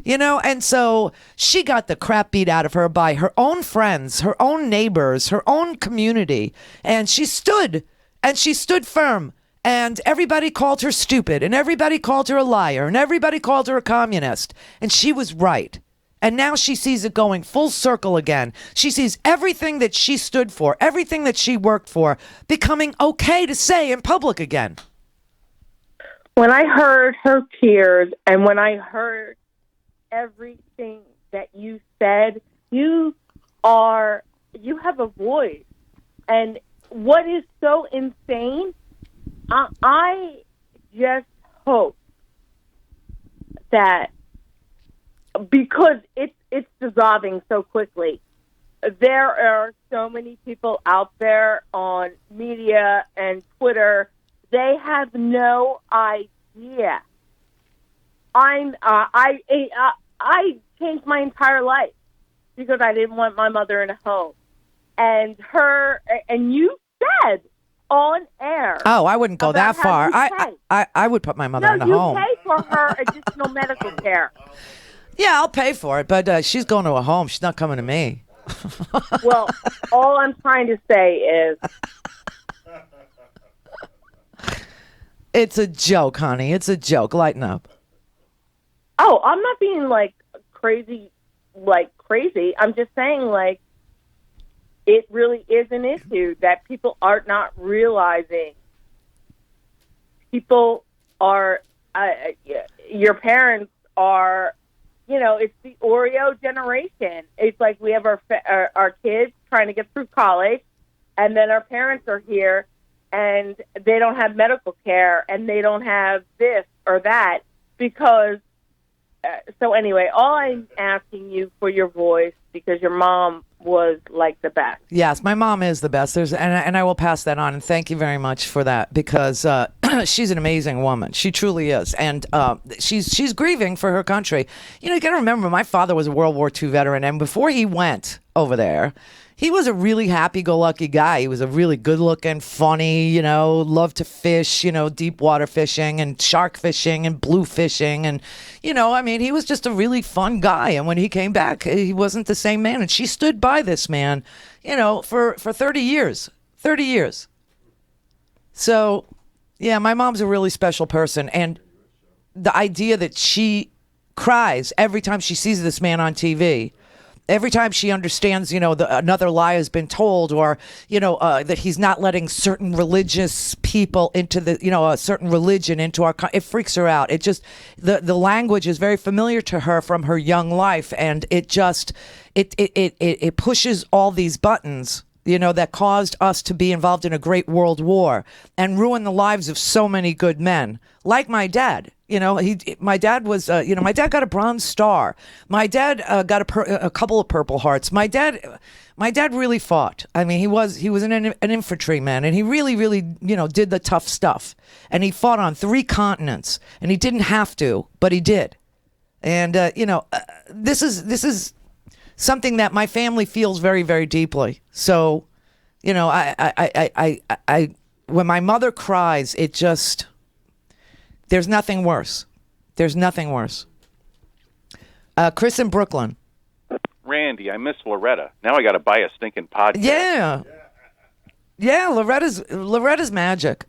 [SPEAKER 12] And so she got the crap beat out of her by her own friends, her own neighbors, her own community. And she stood firm. And everybody called her stupid, and everybody called her a liar, and everybody called her a communist. And she was right. And now she sees it going full circle again. She sees everything that she stood for, everything that she worked for, becoming okay to say in public again.
[SPEAKER 7] When I heard her tears and when I heard everything that you said, you have a voice. And what is so insane, I just hope that, because it's dissolving so quickly, there are so many people out there on media and Twitter, they have no idea. I changed my entire life because I didn't want my mother in a home. And you said on air.
[SPEAKER 12] Oh, I wouldn't go that far. I would put my mother in a home.
[SPEAKER 7] No, you pay for her additional medical care.
[SPEAKER 12] Yeah, I'll pay for it, but she's going to a home. She's not coming to me.
[SPEAKER 7] Well, all I'm trying to say is,
[SPEAKER 12] it's a joke, honey. It's a joke. Lighten up.
[SPEAKER 7] Oh, I'm not being crazy. I'm just saying it really is an issue that people are not realizing. People are, your parents are, it's the Oreo generation. It's like we have our kids trying to get through college, and then our parents are here, and they don't have medical care, and they don't have this or that because. So anyway, all I'm asking you for your voice, because your mom was the best.
[SPEAKER 12] Yes, my mom is the best. And I will pass that on. And thank you very much for that, because she's an amazing woman. She truly is. And she's grieving for her country. You got to remember, my father was a World War II veteran. And before he went over there, he was a really happy-go-lucky guy. He was a really good-looking, funny, loved to fish, deep water fishing and shark fishing and blue fishing. And, he was just a really fun guy. And when he came back, he wasn't the same man. And she stood by this man, for 30 years. 30 years. So, yeah, my mom's a really special person. And the idea that she cries every time she sees this man on TV, every time she understands, another lie has been told, or, that he's not letting certain religious people into a certain religion into our, it freaks her out. It just, the language is very familiar to her from her young life. And it just, it pushes all these buttons, that caused us to be involved in a great world war and ruin the lives of so many good men, like my dad. My dad was, my dad got a Bronze Star. My dad got a couple of Purple Hearts. My dad really fought. I mean, he was an infantryman, and he really, really, did the tough stuff. And he fought on 3 continents, and he didn't have to, but he did. And this is something that my family feels very, very deeply. So, I when my mother cries, it just. There's nothing worse. There's nothing worse. Chris in Brooklyn.
[SPEAKER 11] Randy, I miss Loretta. Now I got to buy a stinking podcast.
[SPEAKER 12] Yeah, Loretta's magic.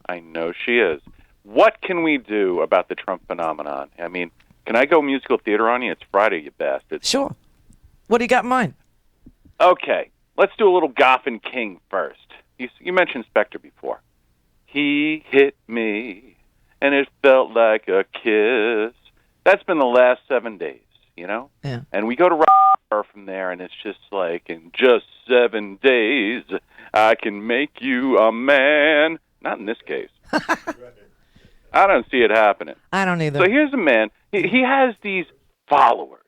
[SPEAKER 11] I know she is. What can we do about the Trump phenomenon? I mean, can I go musical theater on you? It's Friday, you bastard.
[SPEAKER 12] Sure. What do you got in mind?
[SPEAKER 11] Okay, let's do a little Goffin King first. You mentioned Spectre before. He hit me, and it felt like a kiss. That's been the last 7 days,
[SPEAKER 12] Yeah.
[SPEAKER 11] And we go to from there, and it's just like, in just 7 days, I can make you a man. Not in this case. I don't see it happening.
[SPEAKER 12] I don't either.
[SPEAKER 11] So here's a man. He has these followers.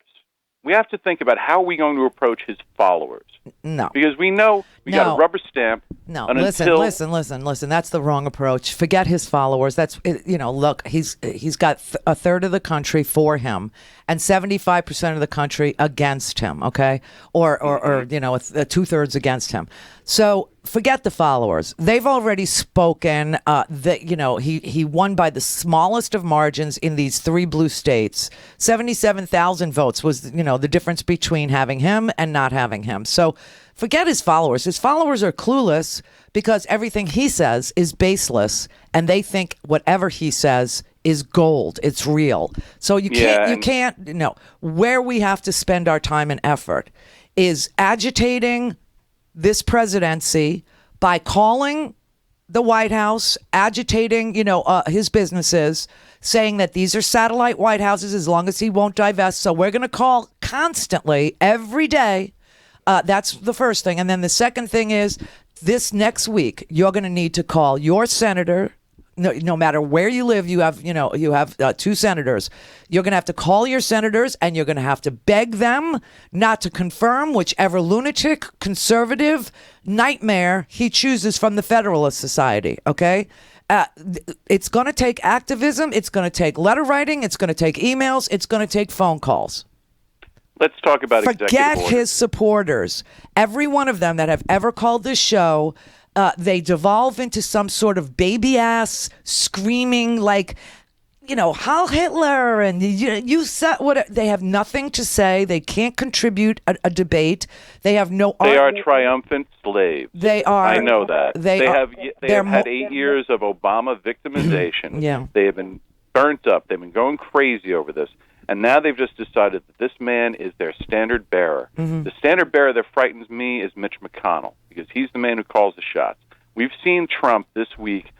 [SPEAKER 11] We have to think about how are we going to approach his followers.
[SPEAKER 12] No.
[SPEAKER 11] Because we know we got a rubber stamp.
[SPEAKER 12] No, listen. That's the wrong approach. Forget his followers. That's, look, he's got a third of the country for him and 75% of the country against him, okay? Or 2/3 against him. So forget the followers. They've already spoken that, he won by the smallest of margins in these 3 blue states. 77,000 votes was, the difference between having him and not having him. So forget his followers. His followers are clueless because everything he says is baseless, and they think whatever he says is gold. It's real. So you can't. Where we have to spend our time and effort is agitating this presidency by calling the White House, agitating, his businesses, saying that these are satellite White Houses as long as he won't divest. So we're going to call constantly every day. That's the first thing. And then the second thing is this next week, you're going to need to call your senator. No matter where you live, you have 2 senators. You're going to have to call your senators, and you're going to have to beg them not to confirm whichever lunatic, conservative nightmare he chooses from the Federalist Society, okay? It's going to take activism. It's going to take letter writing. It's going to take emails. It's going to take phone calls.
[SPEAKER 11] Let's talk about
[SPEAKER 12] Forget his supporters. Every one of them that have ever called this show, they devolve into some sort of baby-ass screaming like, Heil Hitler, and you said what? They have nothing to say. They can't contribute a debate. They have no.
[SPEAKER 11] They are triumphant slaves.
[SPEAKER 12] They are.
[SPEAKER 11] I know that. They have had 8 years of Obama victimization.
[SPEAKER 12] Yeah.
[SPEAKER 11] They have been burnt up. They've been going crazy over this. And now they've just decided that this man is their standard bearer.
[SPEAKER 12] Mm-hmm.
[SPEAKER 11] The standard bearer that frightens me is Mitch McConnell, because he's the man who calls the shots. We've seen Trump this week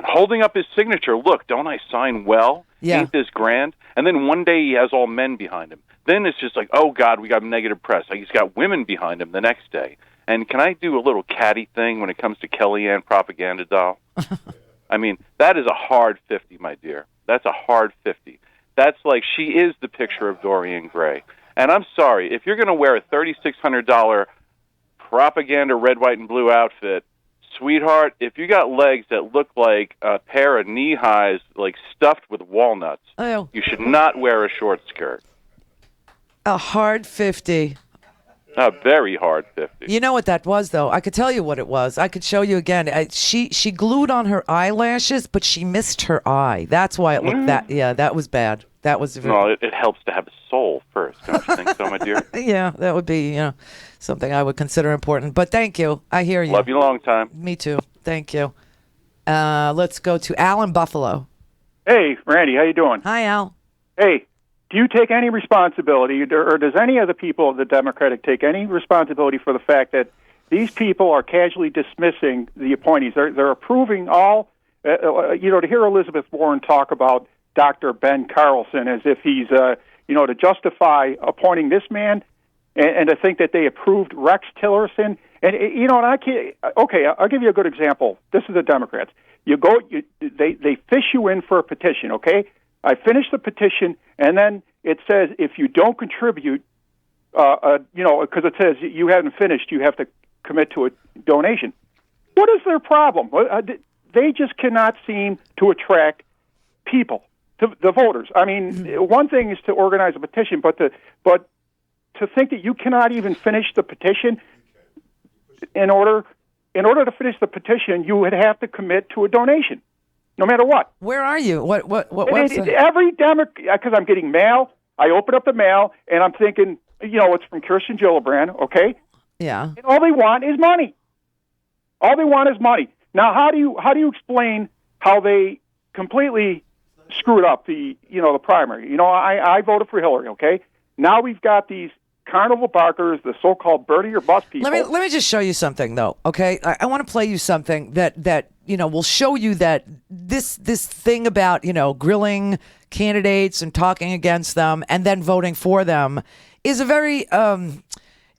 [SPEAKER 11] holding up his signature. Look, don't I sign well?
[SPEAKER 12] Yeah.
[SPEAKER 11] Ain't this grand? And then one day he has all men behind him. Then it's just like, oh, God, we got negative press. Like he's got women behind him the next day. And can I do a little catty thing when it comes to Kellyanne propaganda doll? I mean, that is a hard 50, my dear. That's a hard 50. That's like she is the picture of Dorian Gray. And I'm sorry, if you're going to wear a $3,600 propaganda red, white, and blue outfit, sweetheart, if you got legs that look like a pair of knee-highs, like stuffed with walnuts, you should not wear a short skirt.
[SPEAKER 12] A hard 50.
[SPEAKER 11] A very hard 50.
[SPEAKER 12] You know what that was, though? I could tell you what it was. I could show you again. She glued on her eyelashes, but she missed her eye. That's why it looked that. Yeah, that was bad. That was.
[SPEAKER 11] No, it helps to have a soul first. Don't you think so, my dear?
[SPEAKER 12] Yeah, that would be something I would consider important. But thank you. I hear you.
[SPEAKER 11] Love you long time.
[SPEAKER 12] Me too. Thank you. Let's go to Al in Buffalo.
[SPEAKER 13] Hey, Randy, how you doing?
[SPEAKER 12] Hi, Al.
[SPEAKER 13] Hey. Do you take any responsibility, or does any of the people of the Democratic take any responsibility for the fact that these people are casually dismissing the appointees? They're approving all, to hear Elizabeth Warren talk about Dr. Ben Carlson as if he's, to justify appointing this man, and to think that they approved Rex Tillerson, And and I can't. Okay, I'll give you a good example. This is the Democrats. They fish you in for a petition. Okay, I finish the petition, and then it says if you don't contribute, because it says you haven't finished, you have to commit to a donation. What is their problem? They just cannot seem to attract people, the voters. I mean, one thing is to organize a petition, but to think that you cannot even finish the petition. In order to finish the petition, you would have to commit to a donation, no matter what.
[SPEAKER 12] Where are you? What
[SPEAKER 13] Every Democrat, because I'm getting mail. I open up the mail, and I'm thinking, it's from Kirsten Gillibrand, okay?
[SPEAKER 12] Yeah.
[SPEAKER 13] And all they want is money. All they want is money. Now, how do you explain how they completely screwed up the primary? I voted for Hillary, okay? Now we've got these carnival barkers, the so-called Bernie or bust people.
[SPEAKER 12] Let me just show you something, though. Okay, I want to play you something that will show you that this thing about grilling candidates and talking against them and then voting for them is a very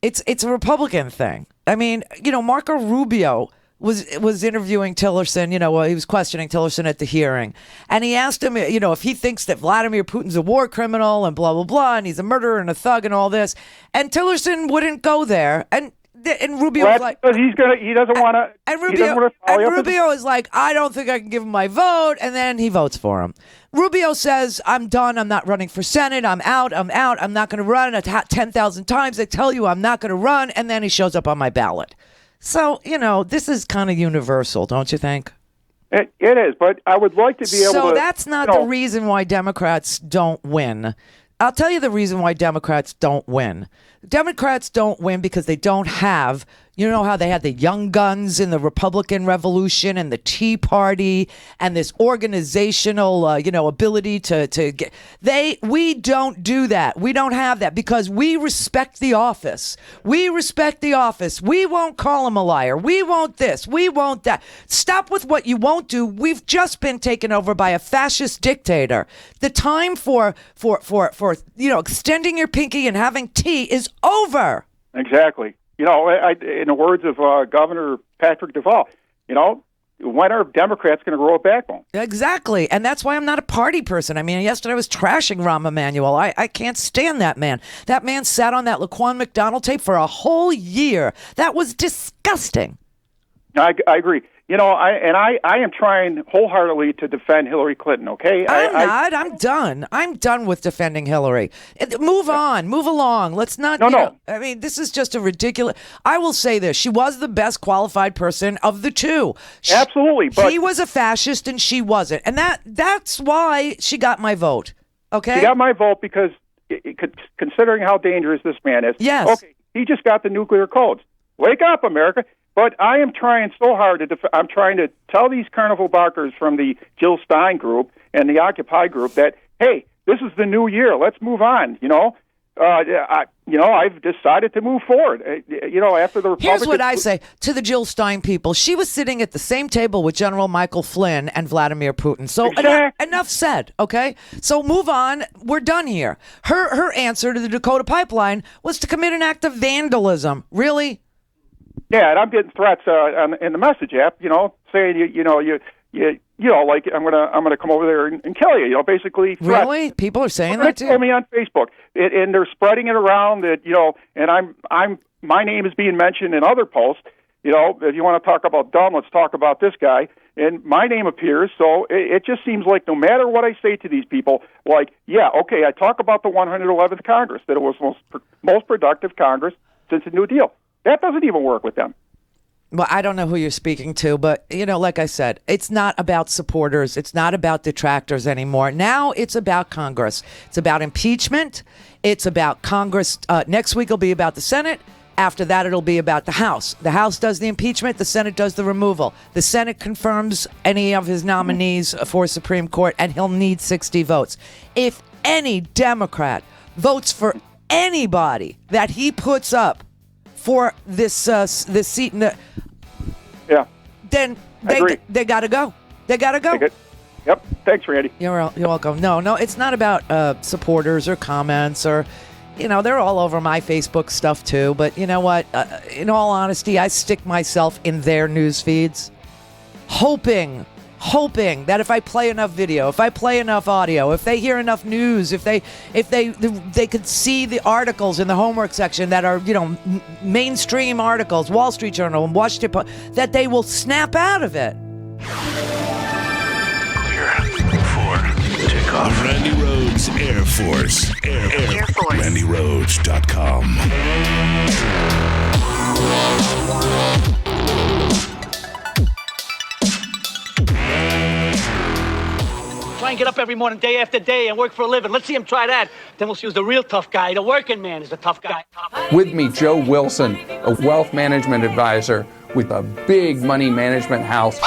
[SPEAKER 12] it's a Republican thing. I mean, Marco Rubio was interviewing Tillerson, he was questioning Tillerson at the hearing. And he asked him, if he thinks that Vladimir Putin's a war criminal and blah, blah, blah, and he's a murderer and a thug and all this. And Tillerson wouldn't go there. And Rubio was like,
[SPEAKER 13] because he doesn't want to.
[SPEAKER 12] And Rubio is like, I don't think I can give him my vote. And then he votes for him. Rubio says, I'm done. I'm not running for Senate. I'm out. I'm not going to run 10,000 times. I tell you, I'm not going to run. And then he shows up on my ballot. So, this is kind of universal, don't you think?
[SPEAKER 13] It is, but I would like to be able to...
[SPEAKER 12] So that's not the reason why Democrats don't win. I'll tell you the reason why Democrats don't win. Democrats don't win because they don't have... You know how they had the young guns in the Republican Revolution and the Tea Party and this organizational, ability to get... We don't do that. We don't have that because we respect the office. We respect the office. We won't call him a liar. We won't this. We won't that. Stop with what you won't do. We've just been taken over by a fascist dictator. The time for extending your pinky and having tea is over.
[SPEAKER 13] Exactly. In the words of Governor Patrick Deval, when are Democrats going to grow a backbone?
[SPEAKER 12] Exactly. And that's why I'm not a party person. I mean, yesterday I was trashing Rahm Emanuel. I can't stand that man. That man sat on that Laquan McDonald tape for a whole year. That was disgusting.
[SPEAKER 13] I agree. I am trying wholeheartedly to defend Hillary Clinton, okay?
[SPEAKER 12] I'm done. I'm done with defending Hillary. Move on. Move along. Let's not...
[SPEAKER 13] No.
[SPEAKER 12] I mean, this is just a ridiculous... I will say this. She was the best qualified person of the two.
[SPEAKER 13] Absolutely, but...
[SPEAKER 12] He was a fascist and she wasn't. And that's why she got my vote, okay?
[SPEAKER 13] She got my vote because, considering how dangerous this man is...
[SPEAKER 12] Yes.
[SPEAKER 13] Okay, he just got the nuclear codes. Wake up, America. But I am trying so hard I'm trying to tell these carnival barkers from the Jill Stein group and the Occupy group that, hey, this is the new year. Let's move on. I've decided to move forward. After the Republicans...
[SPEAKER 12] Here's what I say to the Jill Stein people. She was sitting at the same table with General Michael Flynn and Vladimir Putin. So enough said, okay? So move on. We're done here. Her answer to the Dakota Pipeline was to commit an act of vandalism. Really?
[SPEAKER 13] Yeah, and I'm getting threats in the message app, saying like I'm gonna come over there and kill you. Basically. Threats.
[SPEAKER 12] Really? People are saying that too.
[SPEAKER 13] Told me on Facebook, and they're spreading it around that and my name is being mentioned in other posts. If you want to talk about dumb, let's talk about this guy. And my name appears, so it just seems like no matter what I say to these people, like, yeah, okay, I talk about the 111th Congress, that it was most productive Congress since the New Deal. That doesn't even work with them.
[SPEAKER 12] Well, I don't know who you're speaking to, but, like I said, it's not about supporters. It's not about detractors anymore. Now it's about Congress. It's about impeachment. It's about Congress. Next week will be about the Senate. After that, it'll be about the House. The House does the impeachment. The Senate does the removal. The Senate confirms any of his nominees for Supreme Court, and he'll need 60 votes. If any Democrat votes for anybody that he puts up for this seat in the...
[SPEAKER 13] Yeah.
[SPEAKER 12] Then they got to go. They got to go.
[SPEAKER 13] Yep. Thanks, Randy.
[SPEAKER 12] You're welcome. No, it's not about supporters or comments or... they're all over my Facebook stuff too. But you know what? In all honesty, I stick myself in their news feeds, hoping that if I play enough video, if I play enough audio, if they hear enough news, if they could see the articles in the homework section that are, mainstream articles, Wall Street Journal and Washington Post, that they will snap out of it.
[SPEAKER 16] Clear for takeoff. The Randy Rhodes Air Force. Air Force. RandyRhodes.com.
[SPEAKER 2] Try and get up every morning, day after day, and work for a living. Let's see him try that. Then we'll see who's the real tough guy. The working man is the tough guy.
[SPEAKER 3] With me, Joe Wilson, a wealth management advisor with a big money management house.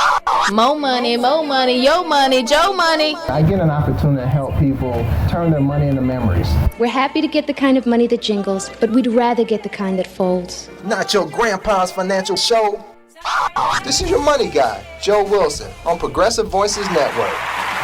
[SPEAKER 14] Mo money, yo money, Joe money.
[SPEAKER 15] I get an opportunity to help people turn their money into memories.
[SPEAKER 17] We're happy to get the kind of money that jingles, but we'd rather get the kind that folds.
[SPEAKER 15] Not your grandpa's financial show. This is your money guy, Joe Wilson, on Progressive Voices Network.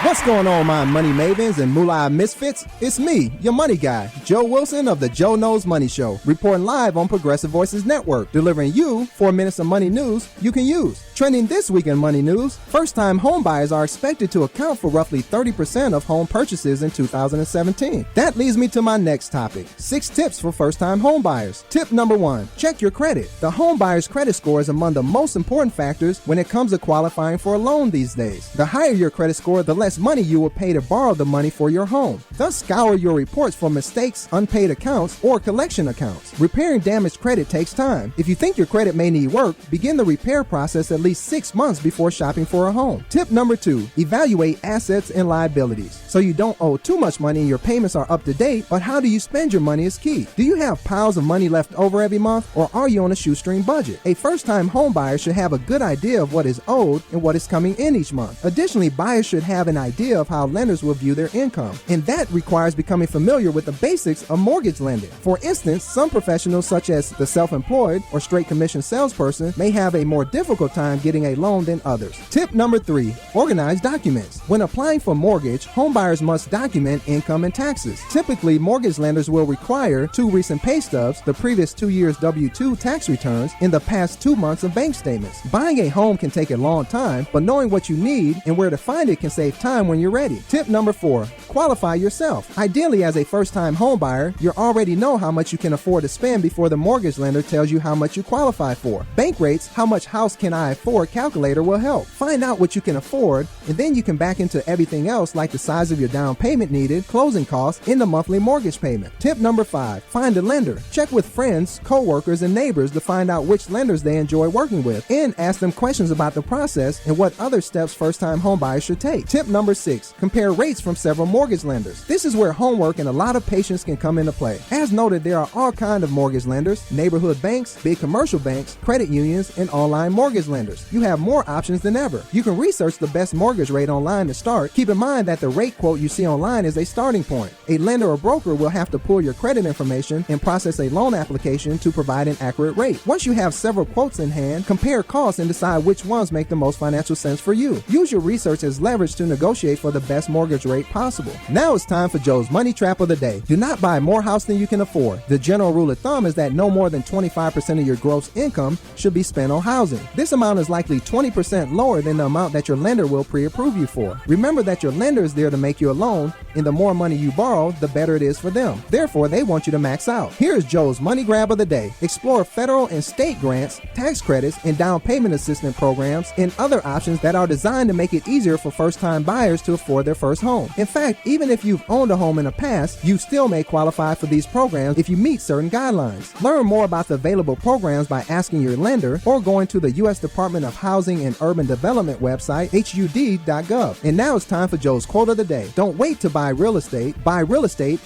[SPEAKER 18] What's going on, my money mavens and moolah misfits? It's me, your money guy, Joe Wilson of the Joe Knows Money Show, reporting live on Progressive Voices Network, delivering you 4 minutes of money news you can use. Trending this week in money news, first-time homebuyers are expected to account for roughly 30% of home purchases in 2017. That leads me to my next topic, 6 tips for first-time homebuyers. Tip number 1, check your credit. The homebuyer's credit score is among the most important factors when it comes to qualifying for a loan these days. The higher your credit score, the less money you will pay to borrow the money for your home. Thus, scour your reports for mistakes, unpaid accounts, or collection accounts. Repairing damaged credit takes time. If you think your credit may need work, begin the repair process at least 6 months before shopping for a home. Tip number 2, evaluate assets and liabilities. So you don't owe too much money and your payments are up to date, but how do you spend your money is key. Do you have piles of money left over every month, or are you on a shoestring budget? A first-time home buyer should have a good idea of what is owed and what is coming in each month. Additionally, buyers should have an idea of how lenders will view their income, and that requires becoming familiar with the basics of mortgage lending. For instance, some professionals such as the self-employed or straight commission salesperson may have a more difficult time getting a loan than others. Tip number 3, organize documents. When applying for mortgage, homebuyers must document income and taxes. Typically, mortgage lenders will require 2 recent pay stubs, the previous 2 years W-2 tax returns, and the past 2 months of bank statements. Buying a home can take a long time, but knowing what you need and where to find it can save time when you're ready. Tip number 4, qualify yourself. Ideally, as a first-time home buyer, you already know how much you can afford to spend before the mortgage lender tells you how much you qualify for. Bank rates, how much house can I afford calculator will help. Find out what you can afford, and then you can back into everything else like the size of your down payment needed, closing costs, and the monthly mortgage payment. Tip number 5, find a lender. Check with friends, co-workers, and neighbors to find out which lenders they enjoy working with, and ask them questions about the process and what other steps first-time home buyers should take. Tip number 6, compare rates from several mortgage lenders. This is where homework and a lot of patience can come into play. As noted, there are all kinds of mortgage lenders, neighborhood banks, big commercial banks, credit unions, and online mortgage lenders. You have more options than ever. You can research the best mortgage rate online to start. Keep in mind that the rate quote you see online is a starting point. A lender or broker will have to pull your credit information and process a loan application to provide an accurate rate. Once you have several quotes in hand, compare costs and decide which ones make the most financial sense for you. Use your research as leverage to negotiate for the best mortgage rate possible. Now it's time for Joe's Money Trap of the Day. Do not buy more house than you can afford. The general rule of thumb is that no more than 25% of your gross income should be spent on housing. This amount is likely 20% lower than the amount that your lender will pre-approve you for. Remember that your lender is there to make you a loan, and the more money you borrow, the better it is for them. Therefore, they want you to max out. Here is Joe's Money Grab of the Day. Explore federal and state grants, tax credits, and down payment assistance programs, and other options that are designed to make it easier for first-time buyers to afford their first home. In fact, even if you've owned a home in the past, you still may qualify for these programs if you meet certain guidelines. Learn more about the available programs by asking your lender or going to the U.S. Department of Housing and Urban Development website, HUD.gov. And now it's time for Joe's Quote of the Day. Don't wait to buy real estate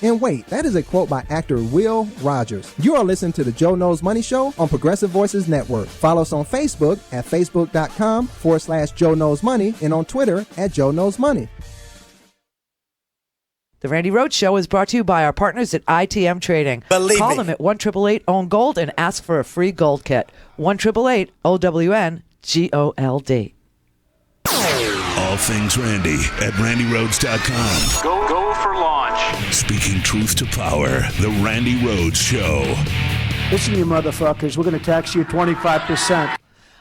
[SPEAKER 18] and wait. That is a quote by actor Will Rogers. You are listening to the Joe Knows Money Show on Progressive Voices Network. Follow us on Facebook at facebook.com/Joe Knows Money and on Twitter at Joe Knows Money.
[SPEAKER 12] The Randy Rhodes Show is brought to you by our partners at ITM Trading. Call them at 1-888-OWN-GOLD and ask for a free gold kit. 1-888-OWN-GOLD.
[SPEAKER 16] All things Randy at RandyRhodes.com.
[SPEAKER 10] Go
[SPEAKER 1] for launch.
[SPEAKER 16] Speaking truth to power, the Randy Rhodes Show.
[SPEAKER 8] Listen, you motherfuckers, we're going to tax you 25%.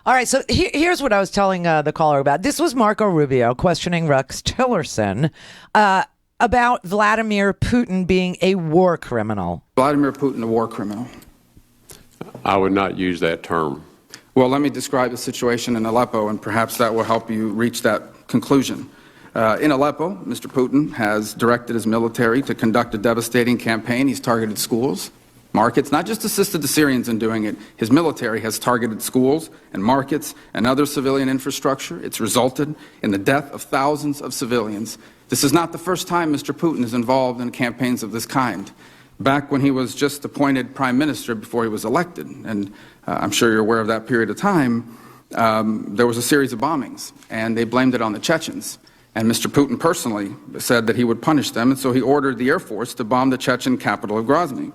[SPEAKER 12] All right, so here's what I was telling the caller about. This was Marco Rubio questioning Rex Tillerson about Vladimir Putin being a war criminal.
[SPEAKER 3] Vladimir Putin, a war criminal.
[SPEAKER 9] I would not use that term.
[SPEAKER 3] Well, let me describe the situation in Aleppo, and perhaps that will help you reach that conclusion. In Aleppo, Mr. Putin has directed his military to conduct a devastating campaign. He's targeted schools, markets, not just assisted the Syrians in doing it. His military has targeted schools and markets and other civilian infrastructure. It's resulted in the death of thousands of civilians. This is not the first time Mr. Putin is involved in campaigns of this kind. Back when he was just appointed prime minister before he was elected, and I'm sure you're aware of that period of time, there was a series of bombings, and they blamed it on the Chechens. And Mr. Putin personally said that he would punish them, and so he ordered the Air Force to bomb the Chechen capital of Grozny.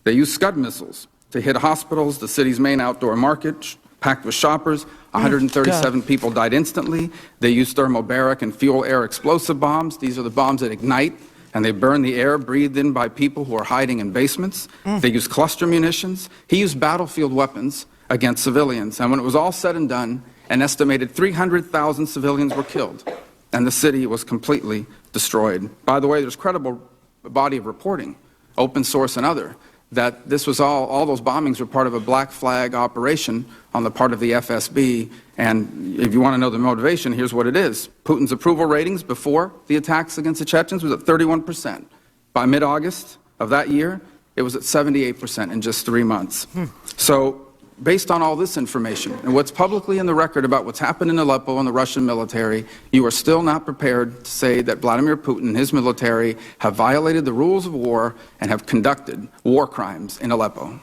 [SPEAKER 3] They used Scud missiles to hit hospitals, the city's main outdoor market, packed with shoppers. 137 people died instantly. They used thermobaric and fuel air explosive bombs. These are the bombs that ignite, and they burn the air breathed in by people who are hiding in basements. They used cluster munitions. He used battlefield weapons against civilians. And when it was all said and done, an estimated 300,000 civilians were killed, and the city was completely destroyed. By the way, there's credible body of reporting, open source and other, that this was all those bombings were part of a black flag operation on the part of the FSB. And if you want to know the motivation, here's what it is. Putin's approval ratings before the attacks against the Chechens was at 31%. By mid-August of that year, it was at 78% in just 3 months. So based on all this information and what's publicly in the record about what's happened in Aleppo and the Russian military, you are still not prepared to say that Vladimir Putin and his military have violated the rules of war and have conducted war crimes in Aleppo.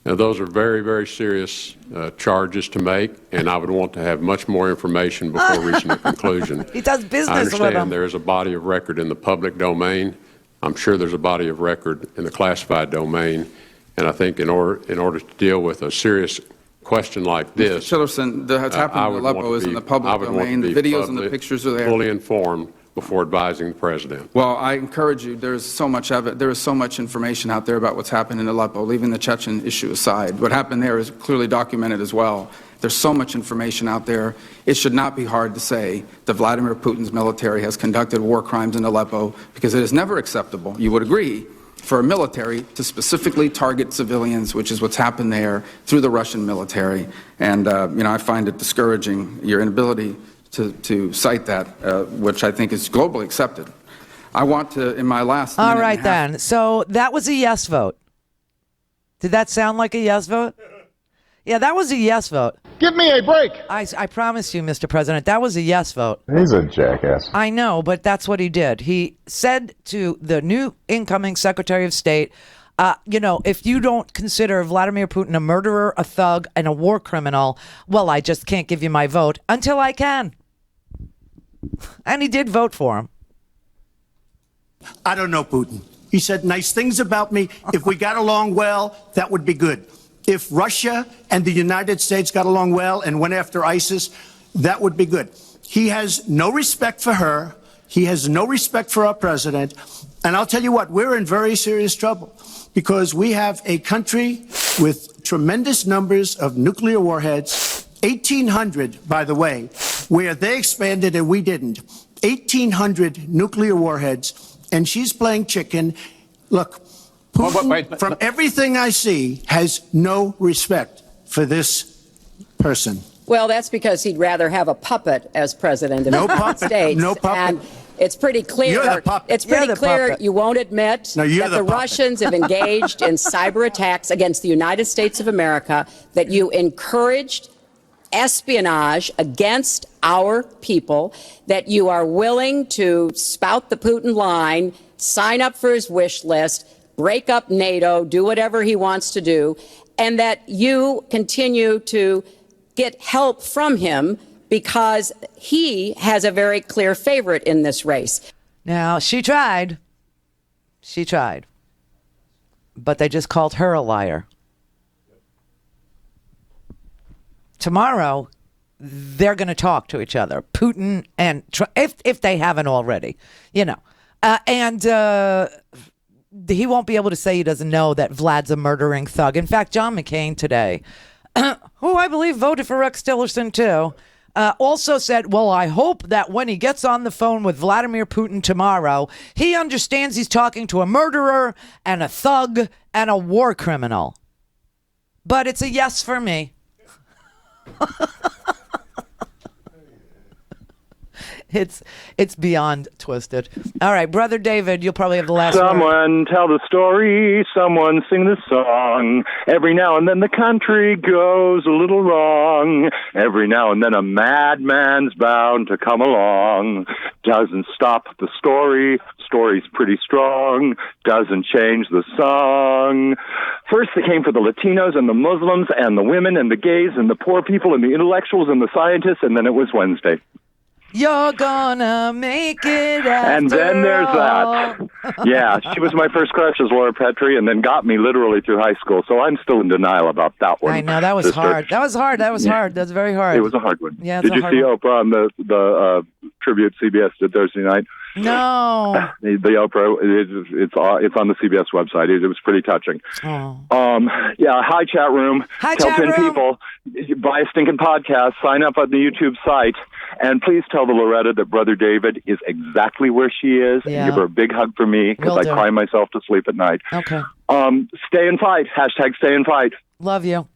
[SPEAKER 9] Now, those are very, very serious charges to make, and I would want to have much more information before reaching a conclusion.
[SPEAKER 12] He does business
[SPEAKER 9] I
[SPEAKER 12] with them.
[SPEAKER 9] understand there is a body of record in the public domain. I'm sure there's a body of record in the classified domain. And I think in order to deal with a serious question like this,
[SPEAKER 3] Mr. Tillerson, what's happened in Aleppo is in the public domain. The videos and the pictures are there.
[SPEAKER 9] Fully informed before advising the president.
[SPEAKER 3] Well, I encourage you. There is so much information out there about what's happened in Aleppo, leaving the Chechen issue aside. What happened there is clearly documented as well. There's so much information out there. It should not be hard to say that Vladimir Putin's military has conducted war crimes in Aleppo, because it is never acceptable, you would agree, for a military to specifically target civilians, which is what's happened there through the Russian military. And, I find it discouraging, your inability to cite that, which I think is globally accepted. I want to, in my last
[SPEAKER 12] All right, then. So that was a yes vote. Did that sound like a yes vote? Yeah, that was a yes vote.
[SPEAKER 20] Give me a break.
[SPEAKER 12] I promise you, Mr. President, that was a yes vote.
[SPEAKER 21] He's a jackass.
[SPEAKER 12] I know, but that's what he did. He said to the new incoming Secretary of State, if you don't consider Vladimir Putin a murderer, a thug, and a war criminal, well, I just can't give you my vote until I can. And he did vote for him.
[SPEAKER 20] I don't know Putin. He said nice things about me. If we got along well, that would be good. If Russia and the United States got along well and went after ISIS, that would be good. He has no respect for her. He has no respect for our president. And I'll tell you what, we're in very serious trouble because we have a country with tremendous numbers of nuclear warheads, 1,800, by the way, where they expanded and we didn't. 1,800 nuclear warheads, and she's playing chicken. Look, Putin, from everything I see, has no respect for this person.
[SPEAKER 22] Well, that's because he'd rather have a puppet as president of the United States.
[SPEAKER 20] No puppet.
[SPEAKER 22] And it's pretty clear.
[SPEAKER 20] You're the puppet.
[SPEAKER 22] It's pretty clear you won't admit that the Russians have engaged in cyber attacks against the United States of America, that you encouraged espionage against our people, that you are willing to spout the Putin line, sign up for his wish list, break up NATO, do whatever he wants to do, and that you continue to get help from him because he has a very clear favorite in this race.
[SPEAKER 12] Now, she tried. She tried. But they just called her a liar. Tomorrow, they're going to talk to each other. Putin and Trump, if they haven't already, And he won't be able to say he doesn't know that Vlad's a murdering thug. In fact, John McCain today, who I believe voted for Rex Tillerson too, also said, well, I hope that when he gets on the phone with Vladimir Putin tomorrow, he understands he's talking to a murderer and a thug and a war criminal. But it's a yes for me. It's beyond twisted. All right, Brother David, you'll probably have the last word.
[SPEAKER 4] Someone tell the story, someone sing the song. Every now and then the country goes a little wrong. Every now and then a madman's bound to come along. Doesn't stop the story, story's pretty strong. Doesn't change the song. First they came for the Latinos and the Muslims and the women and the gays and the poor people and the intellectuals and the scientists, and then it was Wednesday.
[SPEAKER 12] You're gonna make it after
[SPEAKER 4] And then there's
[SPEAKER 12] all.
[SPEAKER 4] that. Yeah, she was my first crush as Laura Petrie and then got me literally through high school. So I'm still in denial about that one.
[SPEAKER 12] I know, that was
[SPEAKER 4] sister.
[SPEAKER 12] hard. That was hard. That was hard. That's very hard.
[SPEAKER 4] It was a hard one.
[SPEAKER 12] Yeah,
[SPEAKER 4] Did you see Oprah on the tribute CBS did Thursday night?
[SPEAKER 12] No.
[SPEAKER 4] The Oprah, it's on the CBS website. It was pretty touching.
[SPEAKER 12] Oh.
[SPEAKER 4] Yeah, hi, chat room.
[SPEAKER 12] Hi,
[SPEAKER 4] tell
[SPEAKER 12] chat
[SPEAKER 4] 10
[SPEAKER 12] room.
[SPEAKER 4] people, buy a stinking podcast, sign up on the YouTube site, and please tell the Loretta that Brother David is exactly where she is.
[SPEAKER 12] Yeah.
[SPEAKER 4] And give her a big hug for me, because
[SPEAKER 12] Will
[SPEAKER 4] I
[SPEAKER 12] do.
[SPEAKER 4] cry myself to sleep at night.
[SPEAKER 12] Okay.
[SPEAKER 4] Stay and fight. Hashtag stay and fight.
[SPEAKER 12] Love you.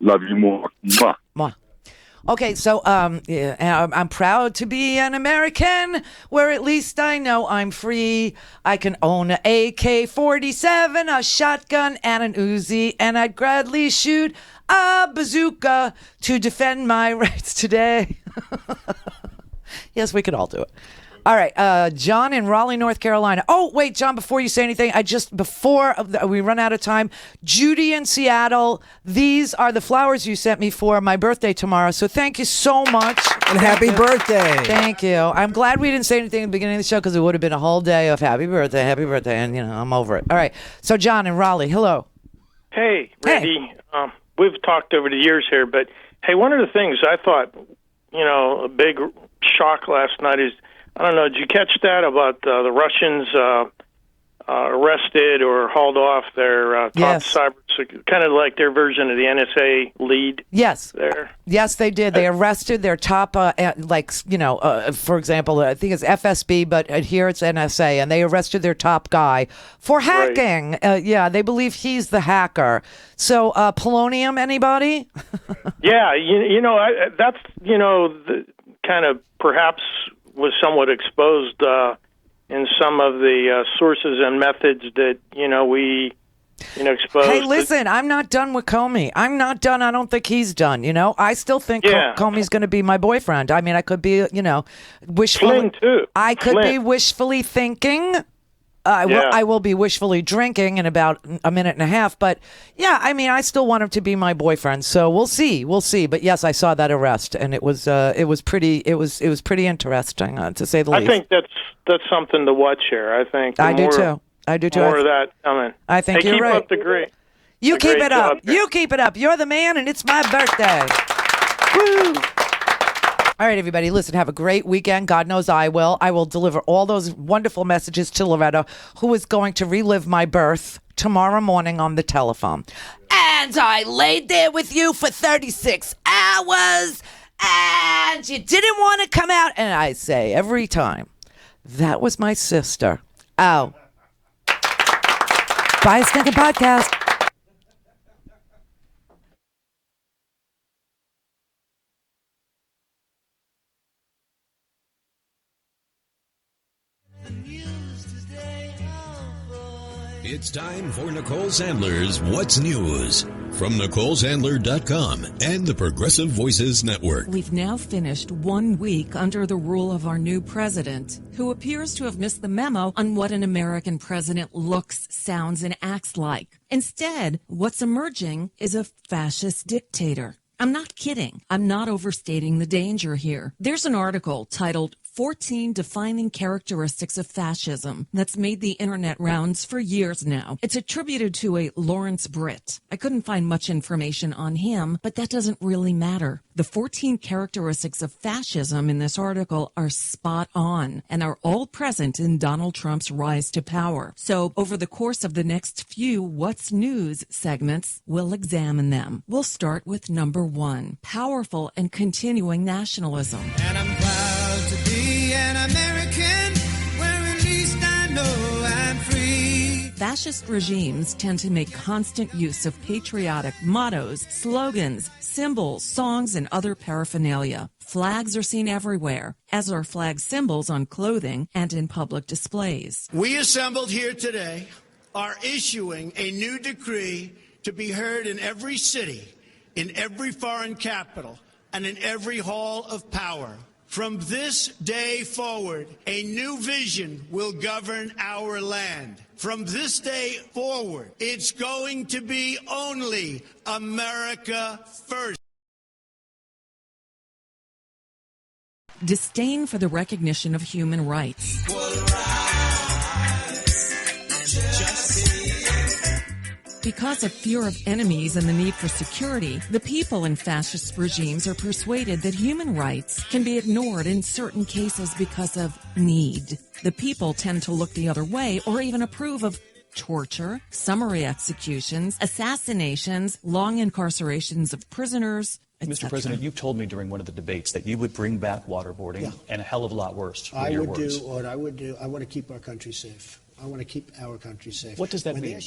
[SPEAKER 4] Love you more. Mwah.
[SPEAKER 12] Mwah. Okay, so yeah, I'm proud to be an American, where at least I know I'm free. I can own an AK-47, a shotgun, and an Uzi, and I'd gladly shoot a bazooka to defend my rights today. Yes, we could all do it. All right, John in Raleigh, North Carolina. Oh, wait, John, before you say anything, before we run out of time, Judy in Seattle, these are the flowers you sent me for my birthday tomorrow. So thank you so much.
[SPEAKER 8] And happy birthday.
[SPEAKER 12] Thank you. I'm glad we didn't say anything at the beginning of the show because it would have been a whole day of happy birthday, and, I'm over it. All right, so John in Raleigh, hello.
[SPEAKER 1] Hey, Randy. We've talked over the years here, but, hey, one of the things I thought, a big shock last night is, I don't know, did you catch that about the Russians arrested or hauled off their top cyber, kind of like their version of the NSA lead?
[SPEAKER 12] Yes.
[SPEAKER 1] There.
[SPEAKER 12] Yes, they did. They arrested their top, for example, I think it's FSB, but here it's NSA, and they arrested their top guy for hacking. Right. They believe he's the hacker. So, polonium, anybody?
[SPEAKER 1] Yeah, that's, the kind of perhaps was somewhat exposed in some of the sources and methods that we exposed.
[SPEAKER 12] Hey, listen, I'm not done with Comey. I'm not done. I don't think he's done. I still think Comey's going to be my boyfriend. I mean, I could be, wishfully.
[SPEAKER 1] Flynn too.
[SPEAKER 12] I could be wishfully thinking. I will be wishfully drinking in about a minute and a half, but I still want him to be my boyfriend. So we'll see. But yes, I saw that arrest, and it was pretty interesting to say the least.
[SPEAKER 1] I think that's something to watch here. I think
[SPEAKER 12] I do too.
[SPEAKER 1] More of that coming.
[SPEAKER 12] I think you're
[SPEAKER 1] keep
[SPEAKER 12] right.
[SPEAKER 1] Up the great.
[SPEAKER 12] You keep it up. You keep it up. You're the man, and it's my birthday. Woo! All right, everybody, listen, have a great weekend. God knows I will. I will deliver all those wonderful messages to Loretta, who is going to relive my birth tomorrow morning on the telephone. And I laid there with you for 36 hours, and you didn't want to come out. And I say every time, that was my sister. Oh. Buy a Stinking Podcast.
[SPEAKER 16] It's time for Nicole Sandler's What's News from NicoleSandler.com and the Progressive Voices Network.
[SPEAKER 21] We've now finished 1 week under the rule of our new president, who appears to have missed the memo on what an American president looks, sounds, and acts like. Instead, what's emerging is a fascist dictator. I'm not kidding. I'm not overstating the danger here. There's an article titled 14 defining characteristics of fascism that's made the internet rounds for years now. It's attributed to a Lawrence Britt. I couldn't find much information on him, but that doesn't really matter. The 14 characteristics of fascism in this article are spot on and are all present in Donald Trump's rise to power. So over the course of the next few What's News segments, we'll examine them. We'll start with number 1, powerful and continuing nationalism.
[SPEAKER 5] And I'm proud to be an American, where at least I know I'm free.
[SPEAKER 21] Fascist regimes tend to make constant use of patriotic mottos, slogans, symbols, songs, and other paraphernalia. Flags are seen everywhere, as are flag symbols on clothing and in public displays.
[SPEAKER 20] We assembled here today are issuing a new decree to be heard in every city, in every foreign capital, and in every hall of power. From this day forward, a new vision will govern our land. From this day forward, it's going to be only America first.
[SPEAKER 21] Disdain for the recognition of human rights. Because of fear of enemies and the need for security, the people in fascist regimes are persuaded that human rights can be ignored in certain cases because of need. The people tend to look the other way or even approve of torture, summary executions, assassinations, long incarcerations of prisoners,
[SPEAKER 6] Mr. President, you told me during one of the debates that you would bring back waterboarding and a hell of a lot worse.
[SPEAKER 8] I would do what I would do. I want to keep our country safe. I want to keep our country safe.
[SPEAKER 6] What does that mean?